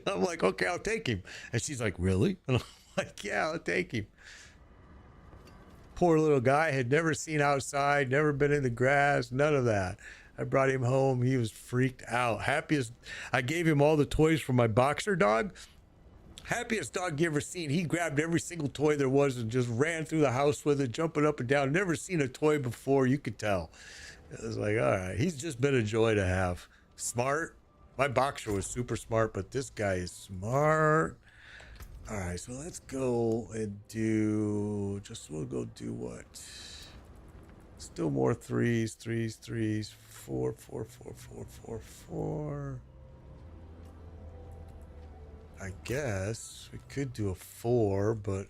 I'm like, okay, I'll take him. And she's like, really? And I'm like, yeah, I'll take him. Poor little guy had never seen outside, never been in the grass, none of that. I brought him home. He was freaked out. Happiest. I gave him all the toys for my boxer dog. Happiest dog you ever seen. He grabbed every single toy there was and just ran through the house with it, jumping up and down. Never seen a toy before, you could tell. It was like, all right, he's just been a joy to have. Smart. My boxer was super smart, but this guy is smart. All right, so let's go and we'll go do what? Still more threes. 4, 4, 4, 4, 4, 4. I guess we could do a 4, but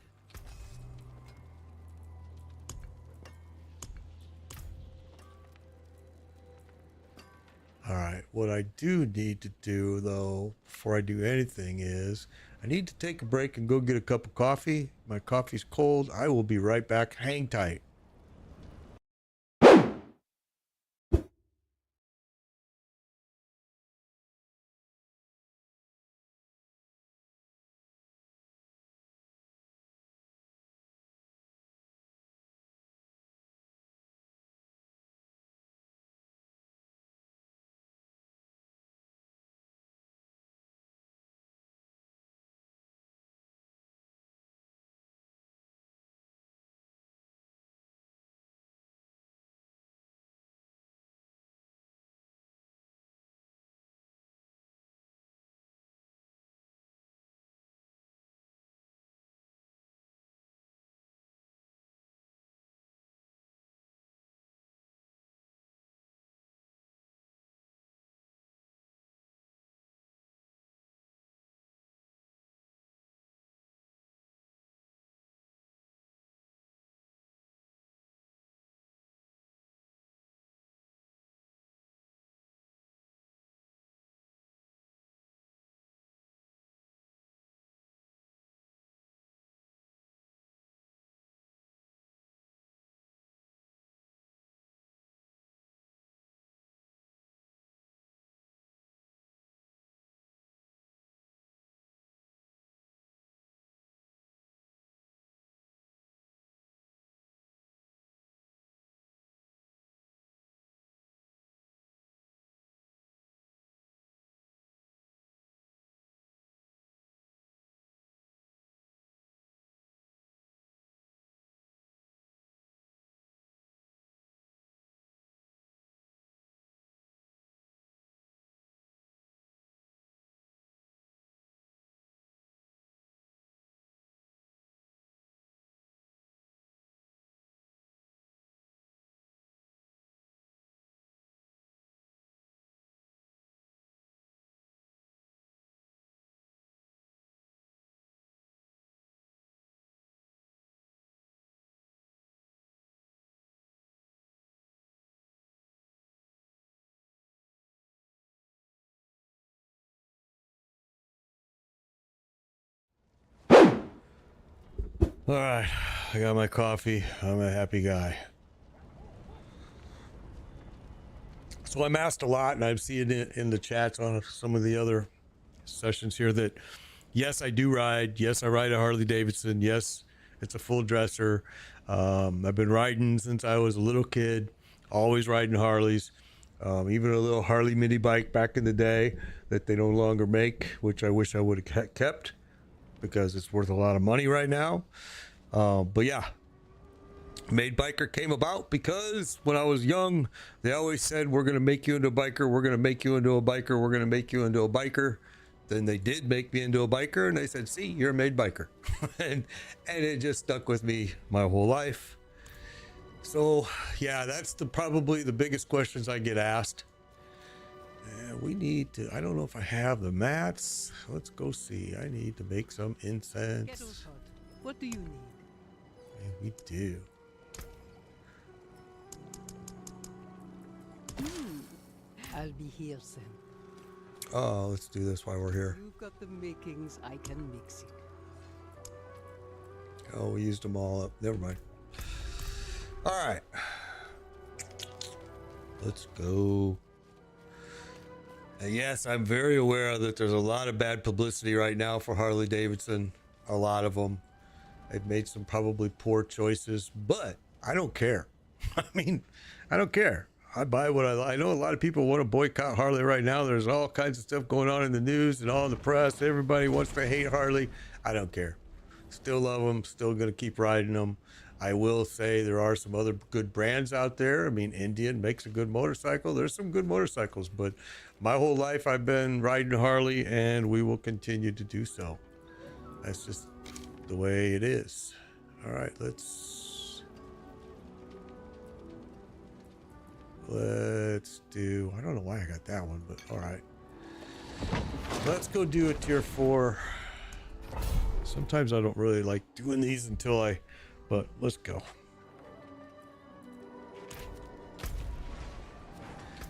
All right, what I do need to do though, before I do anything, is I need to take a break and go get a cup of coffee. My coffee's cold. I will be right back. Hang tight. All right, I got my coffee. I'm a happy guy. So I'm asked a lot, and I've seen it in the chats on some of the other sessions here that yes, I do ride. Yes, I ride a Harley Davidson. Yes, it's a full dresser. I've been riding since I was a little kid, always riding Harleys. Even a little Harley mini bike back in the day that they no longer make, which I wish I would have kept because it's worth a lot of money right now. But yeah, Made Biker came about because when I was young, they always said, we're going to make you into a biker. We're going to make you into a biker. We're going to make you into a biker. Then they did make me into a biker, and they said, see, you're a Made Biker. and it just stuck with me my whole life. So yeah, that's probably the biggest questions I get asked. We need to, I don't know if I have the mats. Let's go see. I need to make some incense. What do you need? And we do. I'll be here, Sam. Oh, let's do this while we're here. You've got the makings. I can mix it. Oh, we used them all up. Never mind. All right. Let's go. And yes, I'm very aware that there's a lot of bad publicity right now for Harley Davidson. A lot of them. They've made some probably poor choices, but I don't care. I mean, I don't care. I buy what I like. I know a lot of people want to boycott Harley right now. There's all kinds of stuff going on in the news and all in the press. Everybody wants to hate Harley. I don't care. Still love them. Still going to keep riding them. I will say there are some other good brands out there. I mean, Indian makes a good motorcycle. There's some good motorcycles, but my whole life I've been riding Harley, and we will continue to do so. That's just the way it is. All right, let's do, I don't know why I got that one, but all right. Let's go do a tier 4. Sometimes I don't really like doing these until but let's go.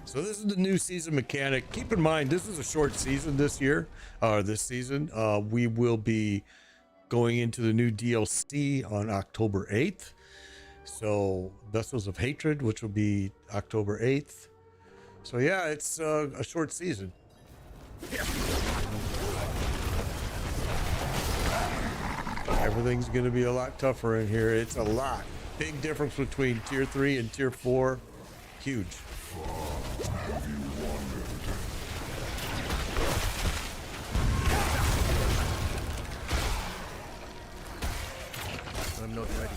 So this is the new season mechanic. Keep in mind, this is a short season this year, or this season. We will be going into the new DLC on October 8th. So Vessels of Hatred, which will be October 8th. So yeah, it's a short season. Everything's going to be a lot tougher in here. It's a lot. Big difference between tier 3 and tier 4. Huge. I'm not ready.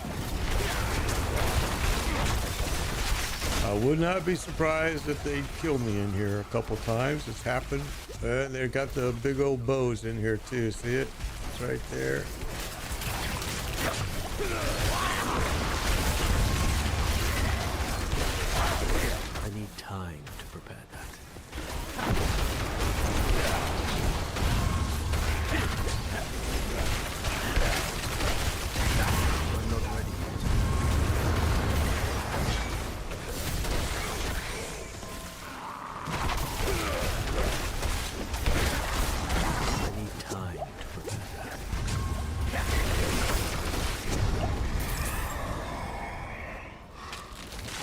I would not be surprised if they killed me in here a couple times. It's happened. And they got the big old bows in here too. See it? It's right there. I need time to prepare that. I'm not ready. I need time to prepare that.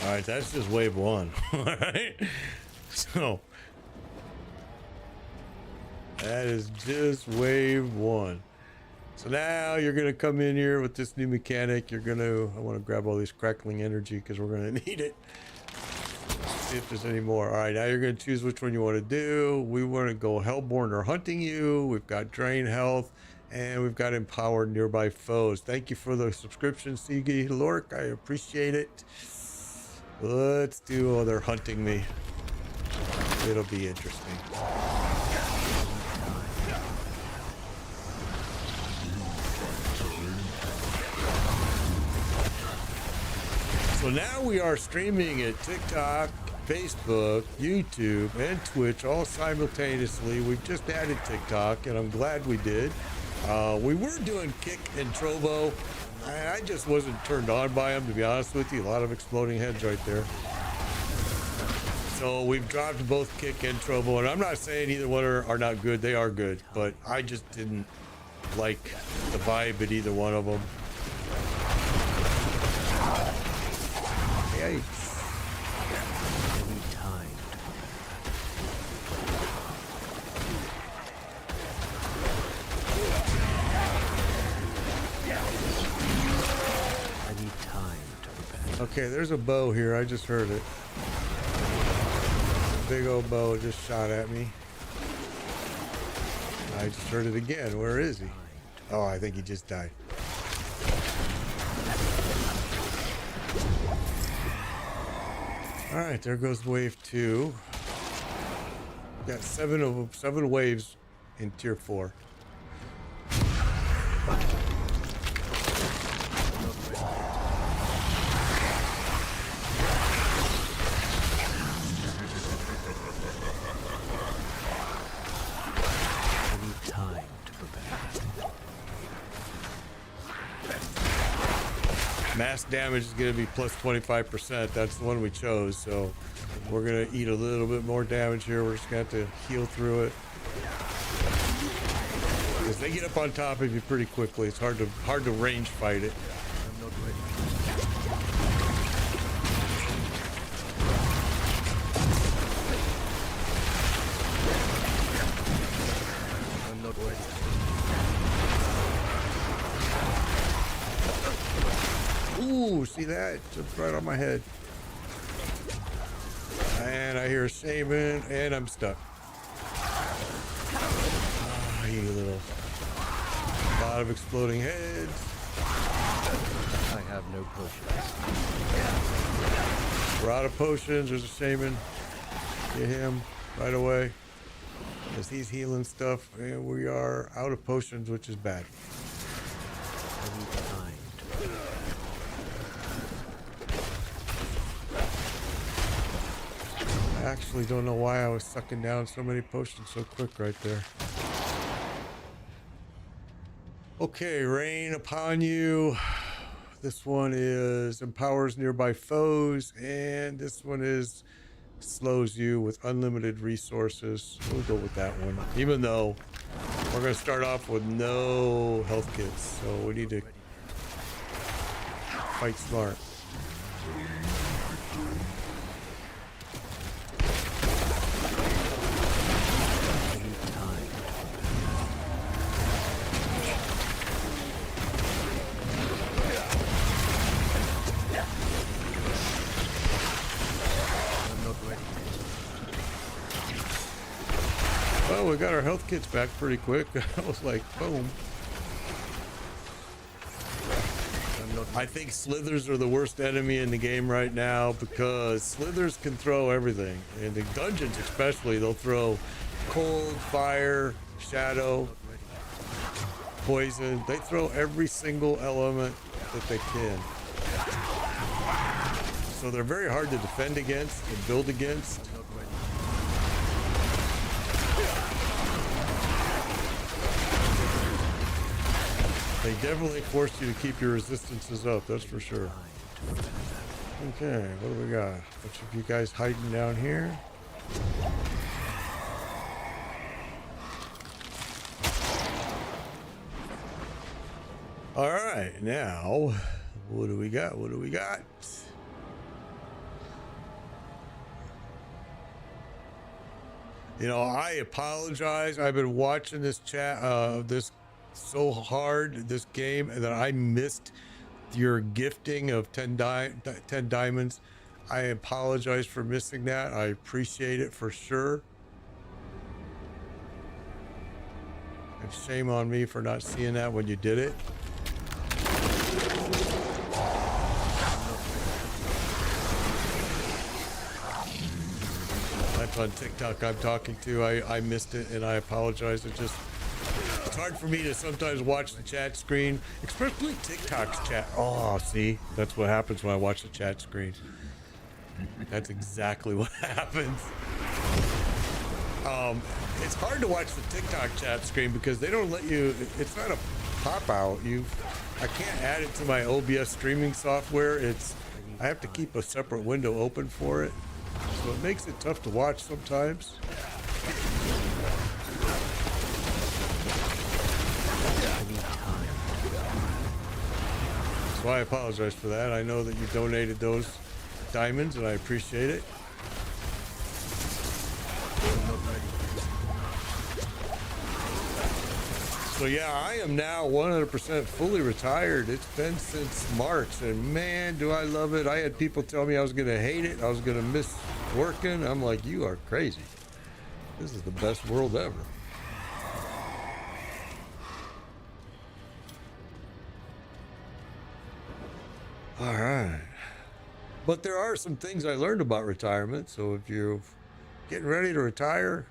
All right, that's just wave 1. All right. So that is just wave 1. So now you're gonna come in here with this new mechanic. I want to grab all this crackling energy because we're gonna need it. See if there's any more. All right, now you're gonna choose which one you want to do. We want to go Hellborn or Hunting You. We've got Drain Health, and we've got Empower Nearby Foes. Thank you for the subscription, Sigi Lork. I appreciate it. Let's do They're hunting me. It'll be interesting. So now we are streaming at TikTok, Facebook, YouTube, and Twitch all simultaneously. We've just added TikTok, and I'm glad we did. We were doing Kick and Trovo. I just wasn't turned on by them, to be honest with you. A lot of exploding heads right there. So we've dropped both Kick and Trovo, and I'm not saying either one are not good. They are good, but I just didn't like the vibe at either one of them. Yikes. I need time to I need time to prepare. Okay, there's a bow here. I just heard it. Big old bow just shot at me. I just heard it again. Where is he? Oh, I think he just died. All right, there goes wave 2. Got 7 waves in tier 4. Mass damage is going to be plus 25%. That's the one we chose, so we're going to eat a little bit more damage here. We're just going to have to heal through it. Because they get up on top of you pretty quickly. It's hard to range fight it. I'm not ready. I'm not ready. Ooh, see that? Jumped right on my head. And I hear a shaman, and I'm stuck. Ah, you little... A lot of exploding heads. I have no potions. We're out of potions. There's a shaman. Get him right away. Because he's healing stuff, and we are out of potions, which is bad. I need time to I actually don't know why I was sucking down so many potions so quick right there. Okay, rain upon you. This one is empowers nearby foes, and this one is slows you with unlimited resources. We'll go with that one, even though we're going to start off with no health kits, so we need to fight smart. Well, we got our health kits back pretty quick. I was like, boom. I think slithers are the worst enemy in the game right now because slithers can throw everything. In the dungeons especially, they'll throw cold, fire, shadow, poison. They throw every single element that they can. So they're very hard to defend against and build against. They definitely force you to keep your resistances up, that's for sure. Okay, what do we got? A bunch of you guys hiding down here. All right, now, what do we got? What do we got? You know, I apologize. I've been watching this chat, this so hard, this game, that I missed your gifting of 10 diamonds. I apologize for missing that. I appreciate it for sure. And shame on me for not seeing that when you did it. That's on TikTok I'm talking to. I missed it and I apologize. It's hard for me to sometimes watch the chat screen, especially TikTok's chat. Oh, see, that's what happens when I watch the chat screen. That's exactly what happens. It's hard to watch the TikTok chat screen because they don't let you, it's not a pop out. I can't add it to my OBS streaming software. I have to keep a separate window open for it. So it makes it tough to watch sometimes. So I apologize for that. I know that you donated those diamonds and I appreciate it. So yeah, I am now 100% fully retired. It's been since March and man, do I love it. I had people tell me I was going to hate it. I was going to miss working. I'm like, you are crazy. This is the best world ever. All right. But there are some things I learned about retirement. So if you're getting ready to retire,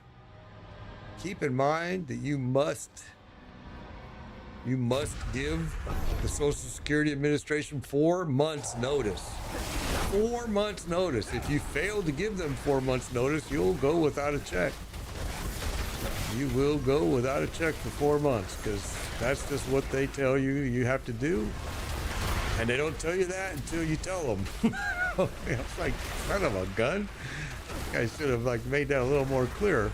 keep in mind that you must give the Social Security Administration 4 months notice. 4 months notice. If you fail to give them 4 months notice, you'll go without a check. You will go without a check for 4 months because that's just what they tell you you have to do. And they don't tell you that until you tell them. It's like, son of a gun. I should have made that a little more clear.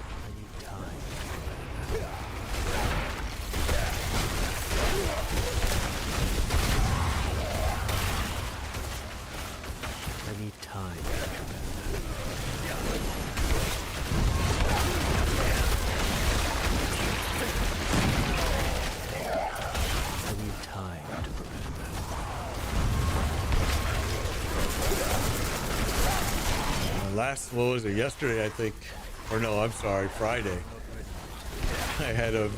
I need time. I need time to prepare. What was it, yesterday, I think, or no, I'm sorry, Friday. I had a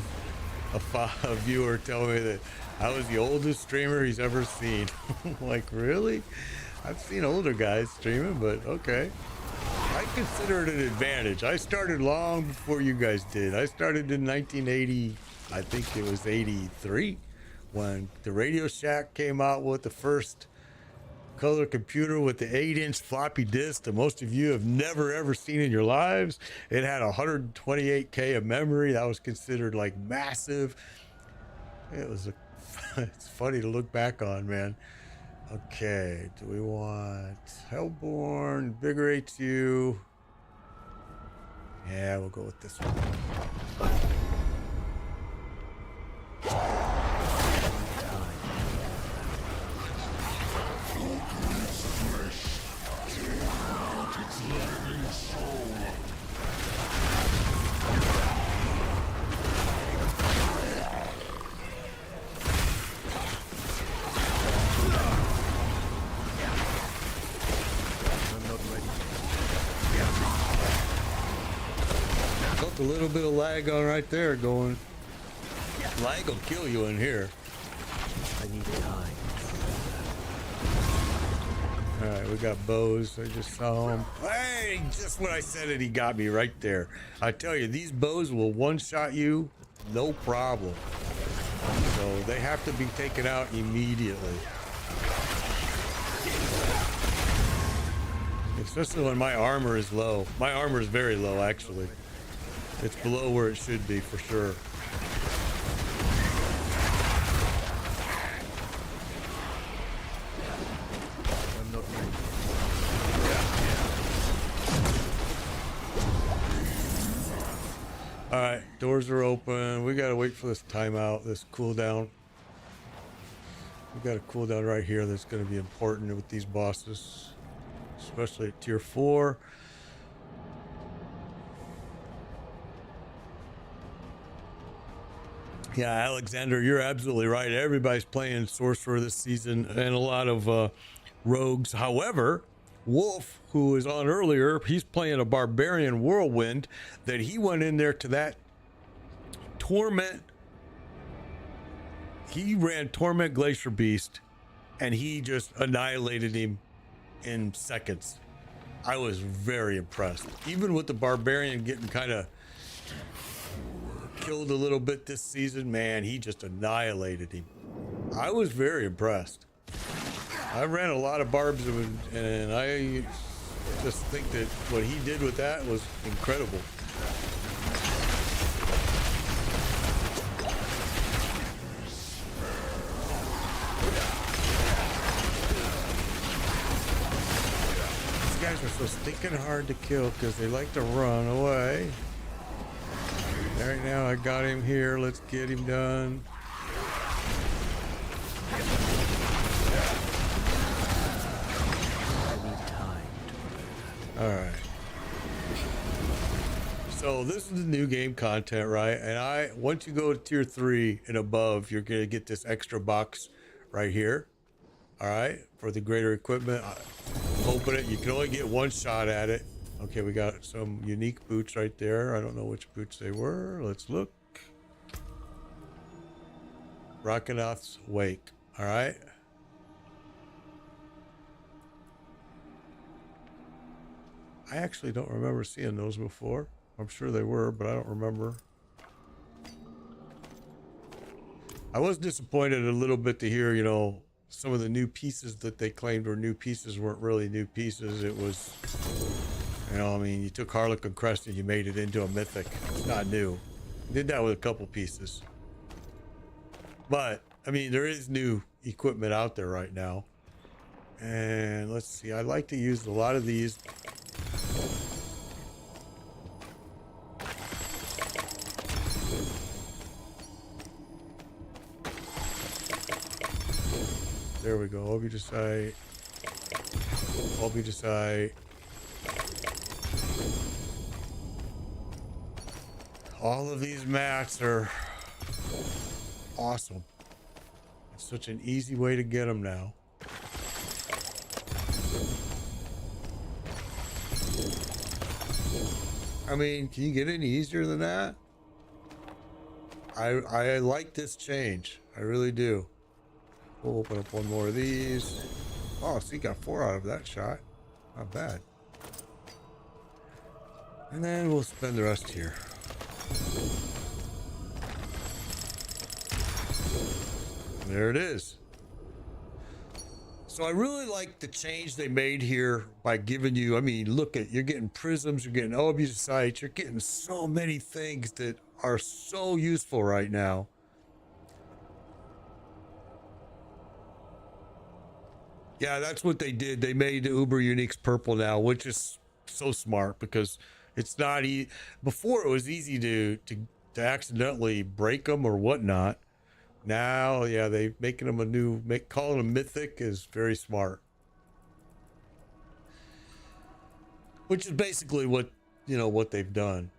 viewer tell me that I was the oldest streamer he's ever seen. I'm like, really? I've seen older guys streaming, but okay. I consider it an advantage. I started long before you guys did. I started in 1980, I think it was 83, when the Radio Shack came out with the first color computer with the 8-inch floppy disk that most of you have never ever seen in your lives. It had 128K of memory. That was considered like massive. It's funny to look back on, man. Okay, do we want Hellborn, invigorates you? Yeah, we'll go with this one. Felt a little bit of lag on right there going. Lag will kill you in here. I need time. All right, we got bows. I just saw him. Hey, just when I said it, he got me right there. I tell you, these bows will one-shot you, no problem. So they have to be taken out immediately. Especially when my armor is low. My armor is very low, actually. It's below where it should be, for sure. I'm not ready. All right, doors are open. We gotta wait for this timeout, this cooldown. We got a cooldown right here that's gonna be important with these bosses, especially at tier 4. Yeah, Alexander, you're absolutely right. Everybody's playing Sorcerer this season and a lot of rogues. However, Wolf, who was on earlier, he's playing a Barbarian Whirlwind that he went in there to that Torment. He ran Torment Glacier Beast and he just annihilated him in seconds. I was very impressed. Even with the Barbarian getting kind of killed a little bit this season, man, he just annihilated him. I was very impressed. I ran a lot of barbs and I just think that what he did with that was incredible. These guys are so stinking hard to kill because they like to run away. Right now, I got him here. Let's get him done. I need time to All right. So this is the new game content, right? And once you go to tier 3 and above, you're gonna get this extra box right here. All right, for the greater equipment. Open it. You can only get one shot at it. Okay, we got some unique boots right there. I don't know which boots they were. Let's look. Rockonaut's Wake. All right. I actually don't remember seeing those before. I'm sure they were, but I don't remember. I was disappointed a little bit to hear, you know, some of the new pieces that they claimed were new pieces weren't really new pieces. It was, you know, I mean, you took Harlequin Crest and you made it into a mythic. It's not new. Did that with a couple pieces. But, I mean, there is new equipment out there right now. And let's see, I like to use a lot of these. There we go. Obidusite. All of these mats are awesome. It's such an easy way to get them now. I mean, can you get any easier than that? I like this change. I really do. We'll open up one more of these. Oh, so you got 4 out of that shot. Not bad. And then we'll spend the rest here. There it is. So I really like the change they made here by giving you, I mean, look at, you're getting prisms, you're getting obusicites, you're getting so many things that are so useful right now. Yeah, that's what they did. They made the Uber Uniques purple now, which is so smart because It's not before it was easy to accidentally break them or whatnot. Now, yeah, they making them a new calling them mythic is very smart. Which is basically what what they've done.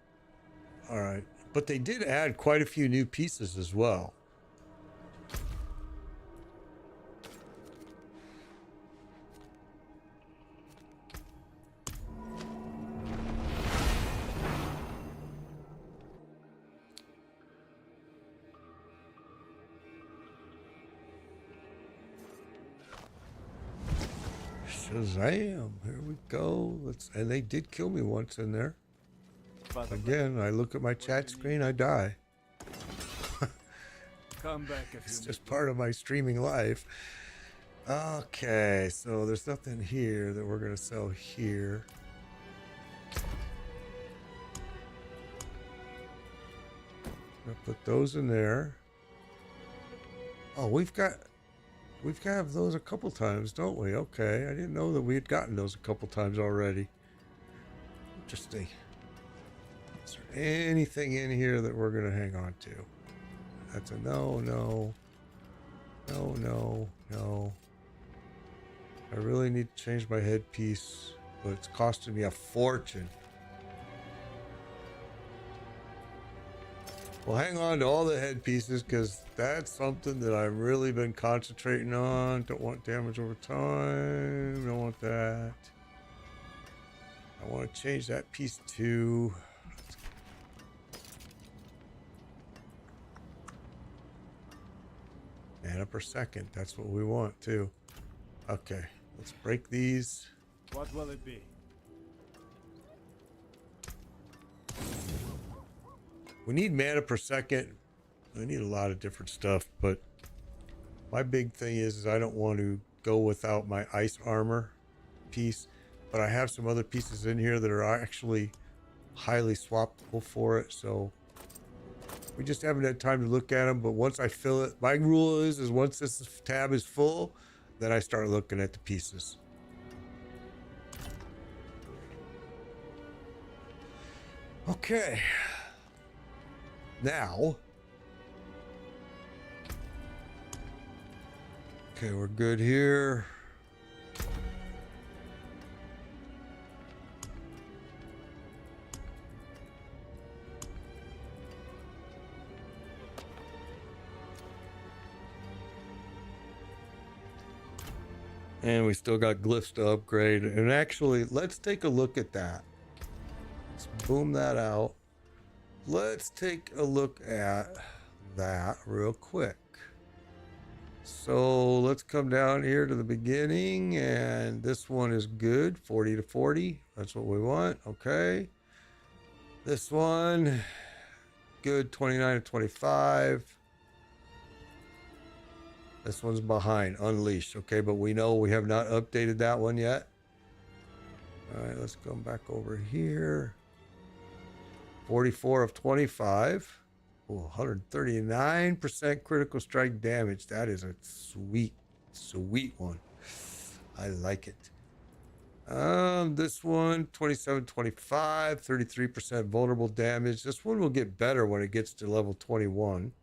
All right, but they did add quite a few new pieces as well. Shazam! Here we go. And they did kill me once in there. Again, I look at my chat screen, I die. Come back if It's you just part of my streaming life. Okay, so there's nothing here that we're gonna sell here. I'll put those in there. Oh, we've got those a couple times, don't we? Okay, I didn't know that we had gotten those a couple times already. Interesting. Is there anything in here that we're gonna hang on to? That's a no, no, no, no, no. I really need to change my headpiece, but it's costing me a fortune. Well, hang on to all the headpieces because that's something that I've really been concentrating on. Don't want damage over time. Don't want that. I want to change that piece too. Mana per second. That's what we want too. Okay, let's break these. What will it be? We need mana per second. We need a lot of different stuff, but my big thing is I don't want to go without my ice armor piece, but I have some other pieces in here that are actually highly swappable for it, so we just haven't had time to look at them. But once I fill it, my rule is once this tab is full, then I start looking at the pieces. Okay. Now, okay, we're good here. And we still got glyphs to upgrade. And actually, let's take a look at that. Let's boom that out. Let's take a look at that real quick. So let's come down here to the beginning, and this one is good, 40 to 40. That's what we want. Okay. This one, good, 29 to 25. This one's behind, unleashed. Okay, but we know we have not updated that one yet. All right, let's come back over here. 44 of 25. Ooh, 139% critical strike damage. That is a sweet, sweet one. I like it. This one, 27, 25, 33% vulnerable damage. This one will get better when it gets to level 21.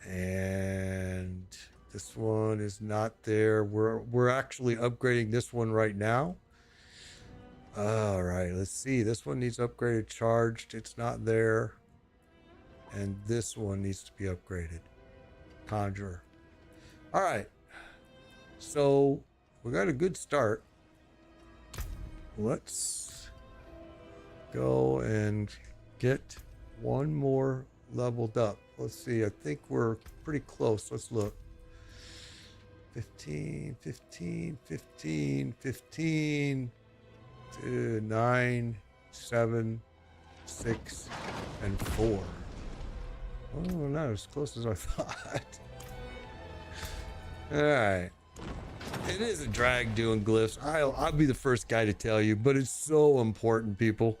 And this one is not there. We're actually upgrading this one right now. All right, let's see. This one needs upgraded charged. It's not there. And this one needs to be upgraded. Conjurer. All right. So we got a good start. Let's go and get one more leveled up. Let's see. I think we're pretty close. Let's look. 15, 15, 15, 15. 9, 7, 6, and 4. Oh, not as close as I thought. All right. It is a drag doing glyphs. I'll be the first guy to tell you, but it's so important, people.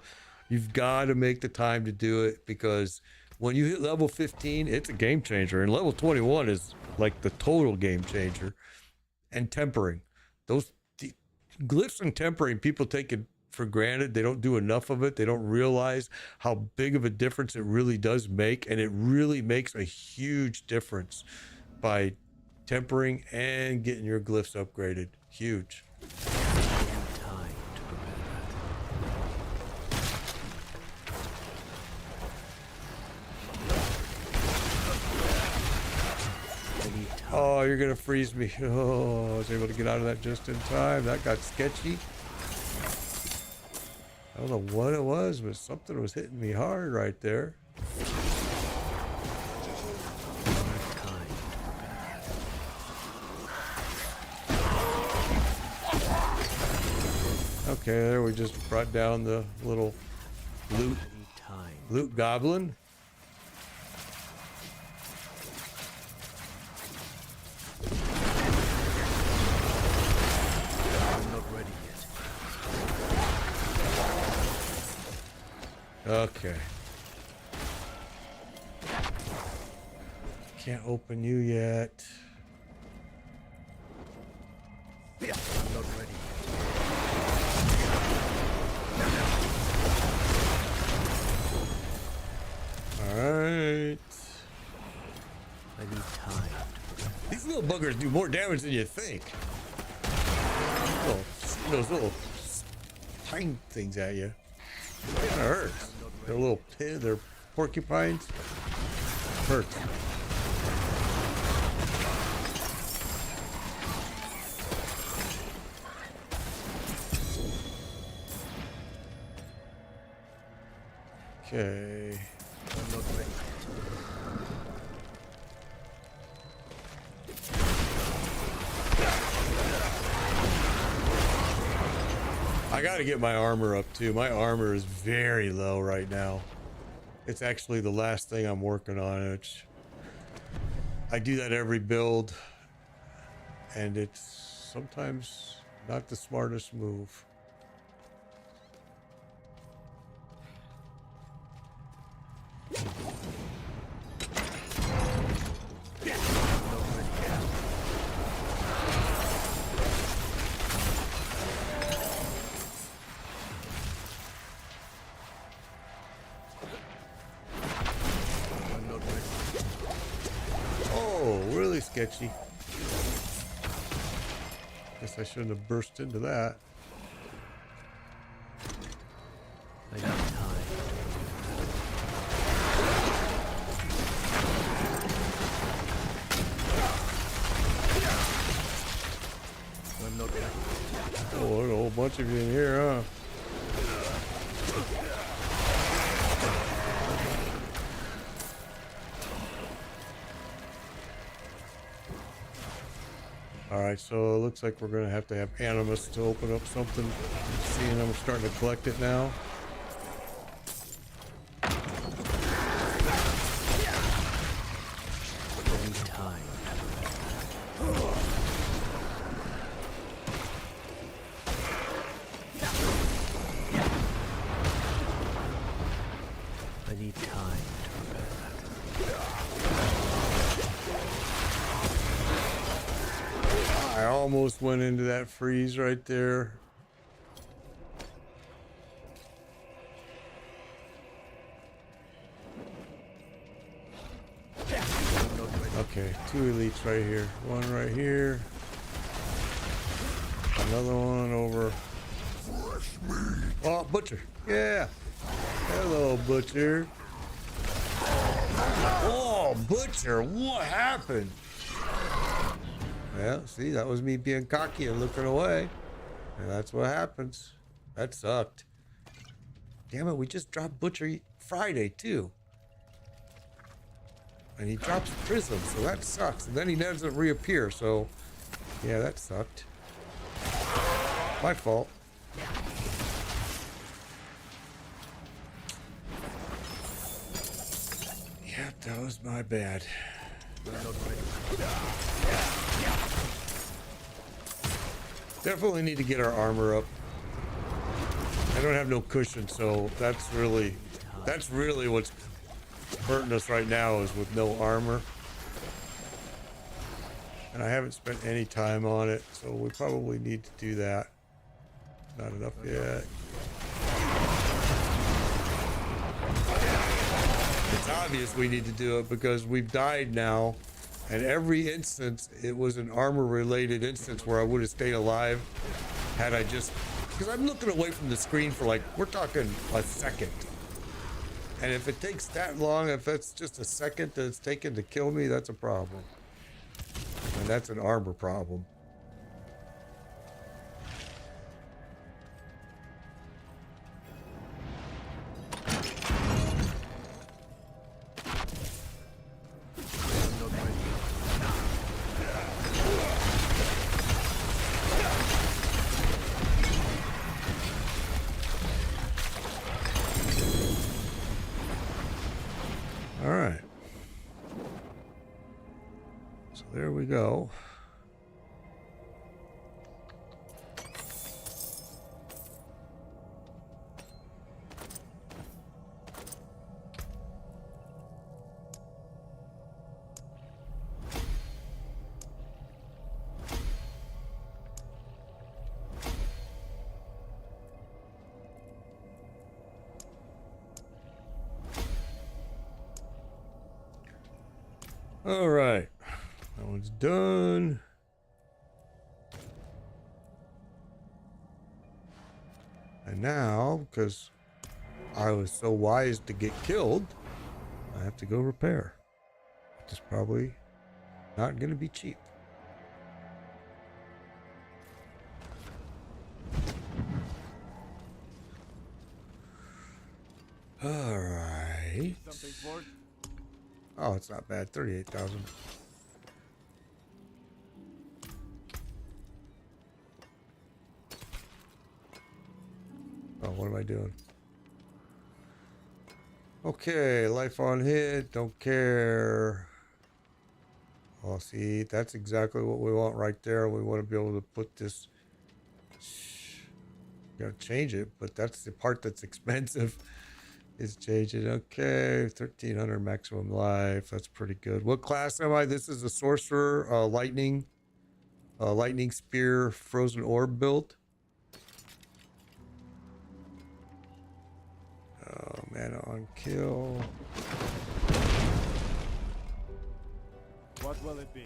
You've got to make the time to do it because when you hit level 15, it's a game changer. And level 21 is like the total game changer. And tempering. Those glyphs and tempering, people take it for granted. They don't do enough of it. They don't realize how big of a difference it really does make, and it really makes a huge difference by tempering and getting your glyphs upgraded. Huge. Time to prepare that. I need time. Oh, you're gonna freeze me. Oh, I was able to get out of that just in time. That got sketchy. I don't know what it was, but something was hitting me hard right there. Time. Okay, there we just brought down the little Need time. loot goblin. I'm not ready yet. Okay. Can't open you yet. I'm not ready Alright. I need time. These little buggers do more damage than you think. Those little pine things at you. Kinda hurts. They're little they're porcupines. Hurts. Okay. I'm not ready. I gotta get my armor up too. My armor is very low right now. It's actually the last thing I'm working on. I do that every build, and it's sometimes not the smartest move. Oh, really sketchy. Guess I shouldn't have burst into that. I need time. I'm not ready. Oh, there's a whole bunch of you in here, huh? Alright, so it looks like we're going to have Animus to open up something. Seeing I'm starting to collect it now. I need time. I need time to prepare that. I almost went into that freeze right there. Okay, 2 elites right here. One right here. Another one over. Oh, Butcher. Yeah. Hello, Butcher. Oh, Butcher, what happened? Well, see, that was me being cocky and looking away. And that's what happens. That sucked. Damn it, we just dropped Butcher Friday, too. And he drops Prism, so that sucks. And then he doesn't reappear, so... yeah, that sucked. My fault. Yeah, that was my bad. Definitely need to get our armor up. I don't have no cushion, so that's really what's hurting us right now, is with no armor. And I haven't spent any time on it, so we probably need to do that. Not enough yet. It's obvious we need to do it because we've died now. And every instance, it was an armor-related instance where I would have stayed alive had I just... Because I'm looking away from the screen for like, we're talking a second. And if it takes that long, if it's just a second that it's taken to kill me, that's a problem. And that's an armor problem. All right. So there we go. All right, that one's done. And now, because I was so wise to get killed, I have to go repair. Which is probably not going to be cheap. All right. Something for it? Oh, it's not bad. 38,000. Oh, what am I doing? Okay, life on hit. Don't care. Oh, see, that's exactly what we want right there. We want to be able to put this. Gotta change it, but that's the part that's expensive. Is change it. Okay, 1,300 maximum life. That's pretty good. What class am I? This is a sorcerer, lightning spear, frozen orb build. Oh, mana on kill. What will it be?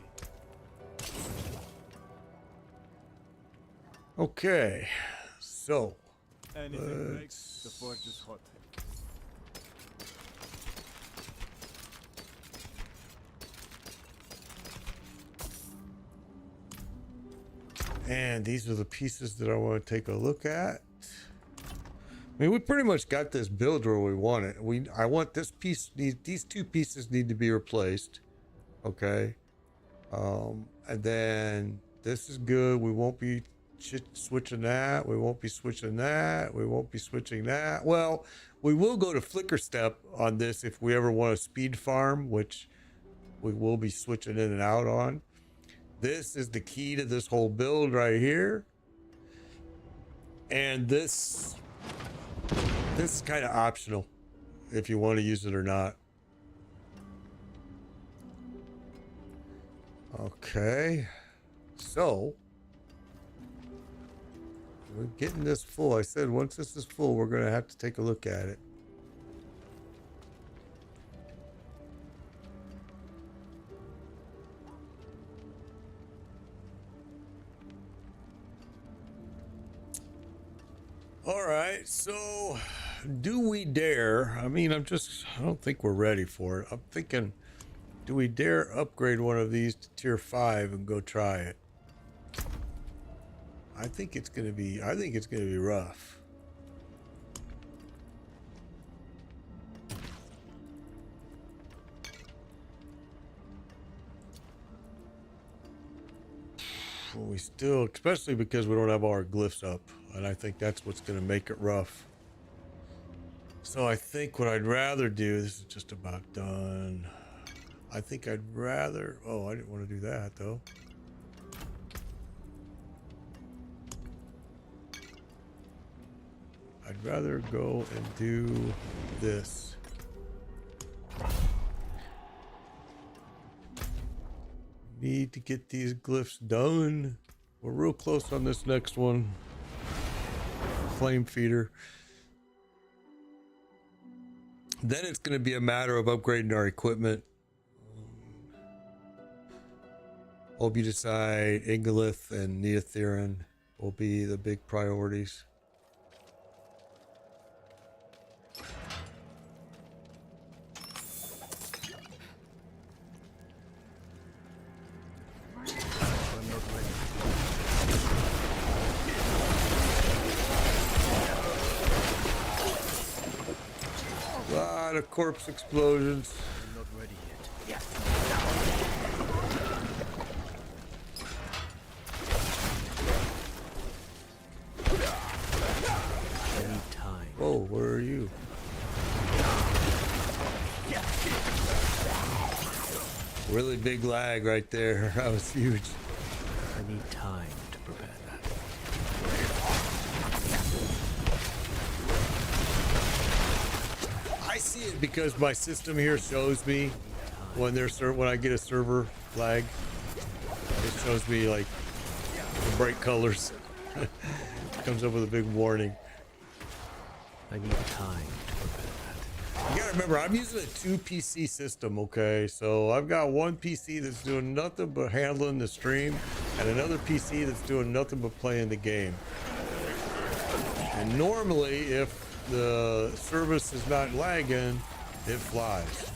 Okay, so Anything breaks, the forge is hot. and these are the pieces that I want to take a look at. I mean, we pretty much got this build where we want it. I want this piece. These two pieces need to be replaced. Okay. And then this is good. We won't be switching that. We won't be switching that. We won't be switching that. Well, we will go to flicker step on this if we ever want a speed farm, which we will be switching in and out on. This is the key to this whole build right here. And this is kind of optional if you want to use it or not. Okay, so we're getting this full. I said once this is full, we're going to have to take a look at it. All right, so do we dare? I mean, I don't think we're ready for it. I'm thinking, do we dare upgrade one of these to tier 5 and go try it? I think it's gonna be rough. We still, especially because we don't have our glyphs up, and I think that's what's gonna make it rough. So I think what I'd rather do, this is just about done. I think I'd rather, oh, I didn't want to do that though. I'd rather go and do this. Need to get these glyphs done. We're real close on this next one. flame feeder. Then it's going to be a matter of upgrading our equipment. Obudicide, Ingolith, and Neotherin will be the big priorities. A lot of corpse explosions. I'm not ready yet. I need time. Whoa, where are you? Really big lag right there. That was huge. I need time to prepare that. I see it because my system here shows me when when I get a server lag. It shows me like the bright colors. It comes up with a big warning. I need time to prepare that. You gotta remember, I'm using a 2 PC system, okay? So I've got one PC that's doing nothing but handling the stream, and another PC that's doing nothing but playing the game. And normally, if the service is not lagging, it flies.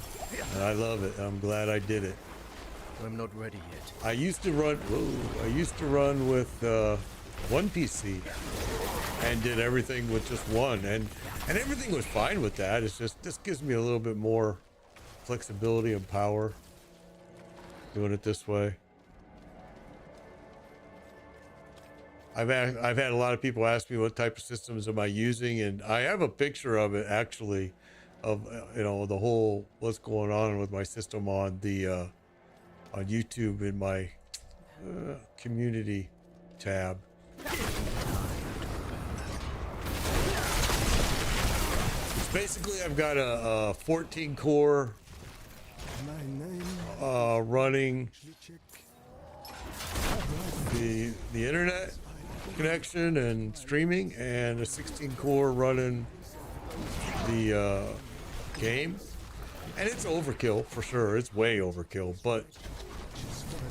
And I love it. I'm glad I did it. I'm not ready yet. I used to run with one PC and did everything with just one, and everything was fine with that. It's just, this gives me a little bit more flexibility and power doing it this way. I've had a lot of people ask me what type of systems am I using, and I have a picture of it actually, of you know, the whole what's going on with my system on the on YouTube in my community tab. It's basically, I've got a 14 core running the internet connection and streaming, and a 16 core running the game. And it's overkill for sure. It's way overkill, but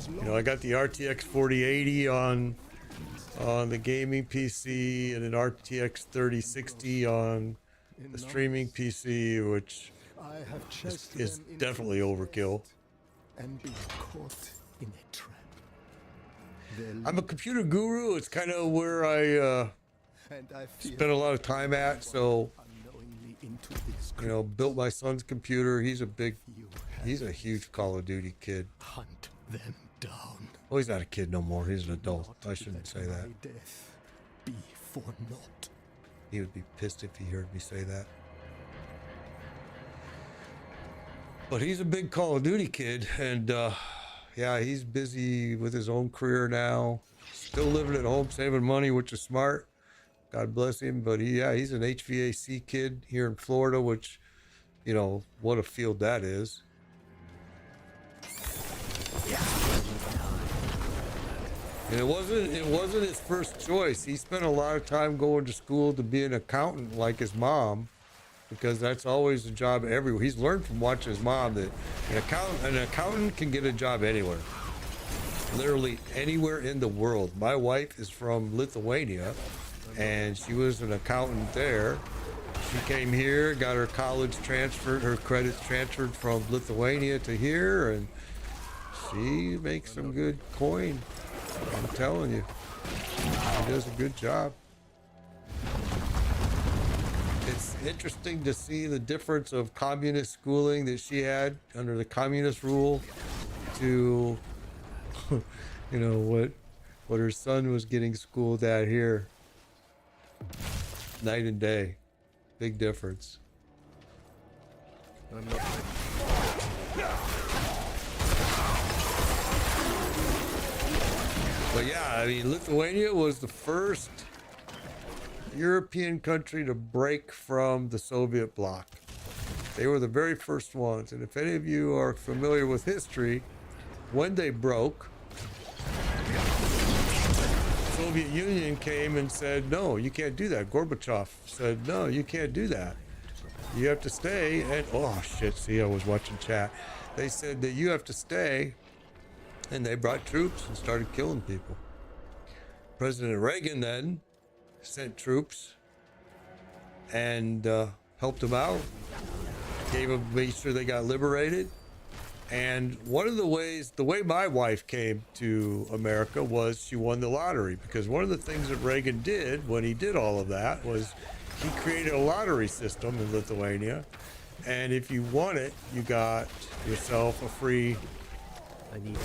you know, I got the RTX 4080 on the gaming PC and an RTX 3060 on the streaming PC, which is definitely overkill. And be caught in a trap. I'm a computer guru. It's kind of where I spent a lot of time at. So, you know, built my son's computer. He's a huge Call of Duty kid. Hunt them down. Well, he's not a kid no more. He's an adult. I shouldn't say that. My death be for naught. He would be pissed if he heard me say that. But he's a big Call of Duty kid, and yeah, he's busy with his own career now. Still living at home, saving money, which is smart. God bless him. But he's an HVAC kid here in Florida, which, you know, what a field that is. And it wasn't his first choice. He spent a lot of time going to school to be an accountant like his mom, because that's always a job everywhere. He's learned from watching his mom that an accountant can get a job anywhere. Literally anywhere in the world. My wife is from Lithuania, and she was an accountant there. She came here, got her college transferred, her credits transferred from Lithuania to here, and she makes some good coin. I'm telling you, she does a good job. It's interesting to see the difference of communist schooling that she had under the communist rule to, you know, what her son was getting schooled at here. Night and day. Big difference. I'm not ready. But yeah, I mean, Lithuania was the first European country to break from the Soviet bloc. They were the very first ones. And if any of you are familiar with history, when they broke, Soviet Union came and said, no, you can't do that. Gorbachev said, no, you can't do that. You have to stay. And oh shit, see, I was watching chat. They said that you have to stay, and they brought troops and started killing people. President Reagan then sent troops and helped them out, made sure they got liberated. And one of the ways, the way my wife came to America was she won the lottery, because one of the things that Reagan did when he did all of that was he created a lottery system in Lithuania. And if you won it, you got yourself a free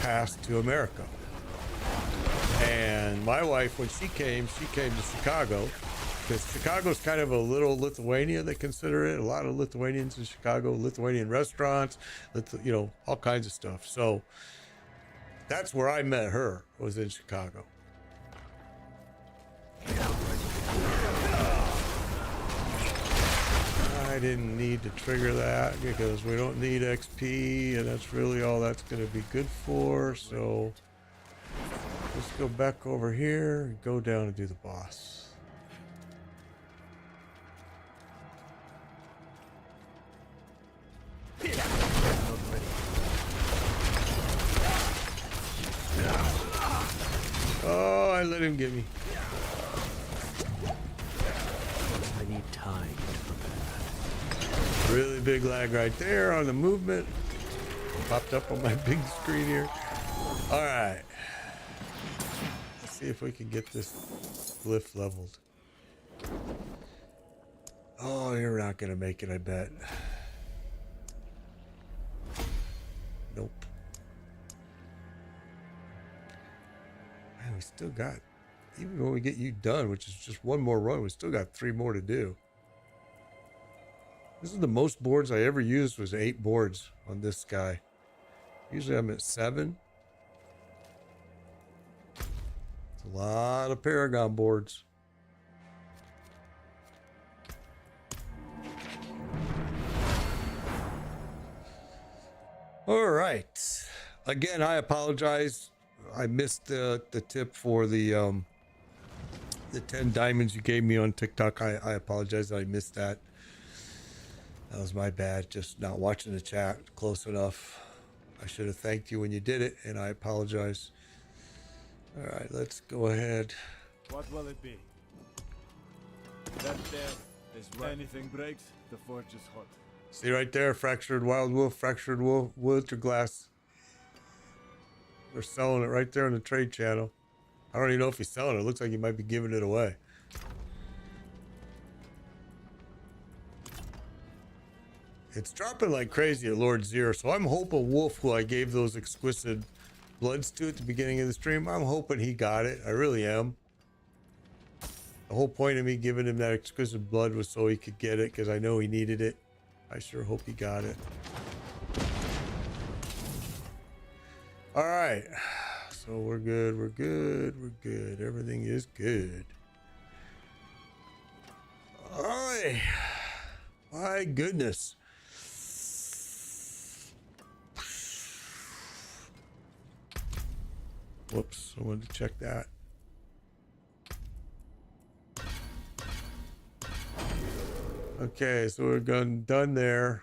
pass to America. And my wife, when she came to Chicago, because Chicago's kind of a little Lithuania, they consider it. A lot of Lithuanians in Chicago, Lithuanian restaurants, you know, all kinds of stuff. So that's where I met her, was in Chicago. I didn't need to trigger that because we don't need XP, and that's really all that's going to be good for. So let's go back over here and go down and do the boss. Oh, I let him get me. I need time to prepare. Really big lag right there on the movement. Popped up on my big screen here. All right. Let's see if we can get this glyph leveled. Oh, you're not going to make it, I bet. Nope. Man, we still got, even when we get you done, which is just one more run, we still got 3 more to do. This is the most boards I ever used, was 8 boards on this guy. Usually I'm at 7. It's a lot of Paragon boards. All right. Again, I apologize. I missed the tip for the 10 diamonds you gave me on TikTok. I apologize that I missed that. That was my bad, just not watching the chat close enough. I should have thanked you when you did it, and I apologize. All right, let's go ahead. What will it be? That there is right. Anything breaks, the forge is hot. See right there, fractured wild wolf, fractured wolf, winter glass. They're selling it right there on the trade channel. I don't even know if he's selling it. It looks like he might be giving it away. It's dropping like crazy at Lord Zero, so I'm hoping Wolf, who I gave those exquisite bloods to at the beginning of the stream, I'm hoping he got it. I really am. The whole point of me giving him that exquisite blood was so he could get it, because I know he needed it. I sure hope he got it. All right. So we're good, we're good, we're good. Everything is good. All right. My goodness. Whoops, I wanted to check that. Okay, so we're done there.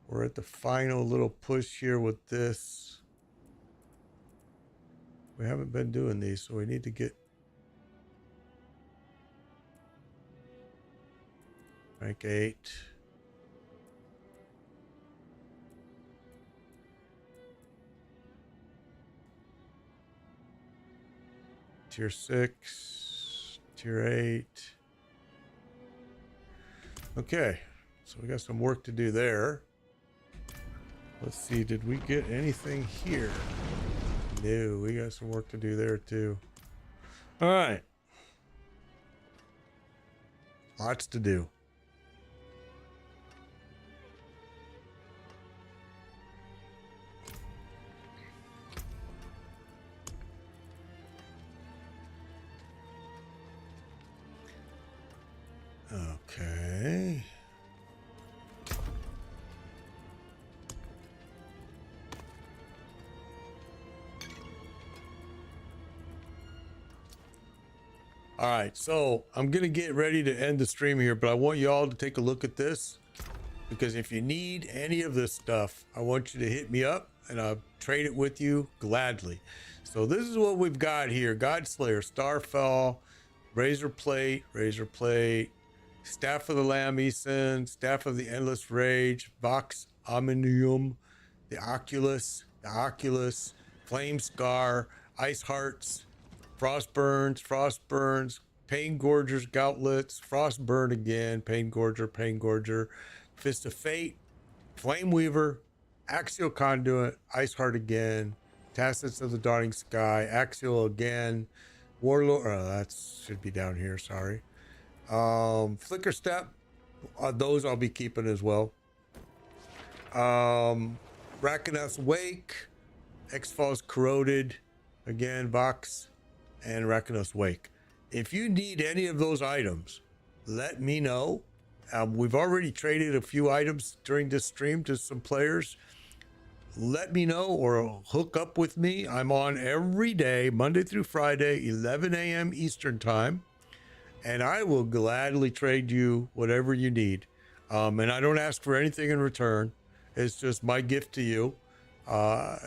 We're at the final little push here with this. We haven't been doing these, so we need to get rank 8. Tier 6, tier 8. Okay, so we got some work to do there. Let's see, did we get anything here? No, we got some work to do there too. All right. Lots to do. Okay. All right, so I'm gonna get ready to end the stream here, but I want you all to take a look at this, because if you need any of this stuff, I want you to hit me up and I'll trade it with you gladly. So this is what we've got here: Godslayer, Starfall, Razor Plate, Staff of the Lamb Eason, Staff of the Endless Rage, Vox Omnium, the Oculus, Flame Scar, Ice Hearts, Frostburns, Pain Gorgers, Gauntlets, Frostburn again, Pain Gorger, Fist of Fate, Flame Weaver, Axial Conduit, Ice Heart again, Tacits of the Dawning Sky, Axial again, Warlord, that should be down here, sorry. Flicker Step, those I'll be keeping as well. Rakaneth's Wake, X-Falls Corroded, again, Vox, and Rakaneth's Wake. If you need any of those items, let me know. We've already traded a few items during this stream to some players. Let me know or hook up with me. I'm on every day, Monday through Friday, 11 a.m. Eastern time, and I will gladly trade you whatever you need. And I don't ask for anything in return. It's just my gift to you. The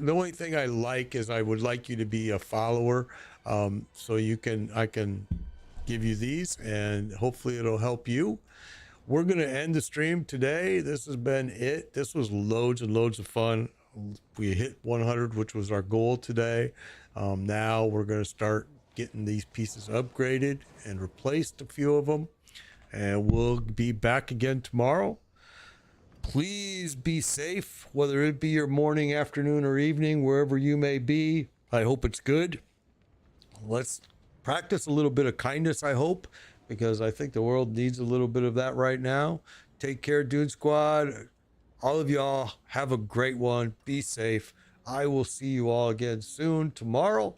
only thing I like is I would like you to be a follower, so I can give you these, and hopefully it'll help you. We're going to end the stream today. This has been it. This was loads and loads of fun. We hit 100, which was our goal today. Now we're going to start getting these pieces upgraded and replaced, a few of them, and we'll be back again tomorrow. Please be safe, whether it be your morning, afternoon, or evening, wherever you may be. I hope it's good. Let's practice a little bit of kindness, I hope, because I think the world needs a little bit of that right now. Take care, Dune Squad. All of y'all have a great one. Be safe. I will see you all again soon tomorrow.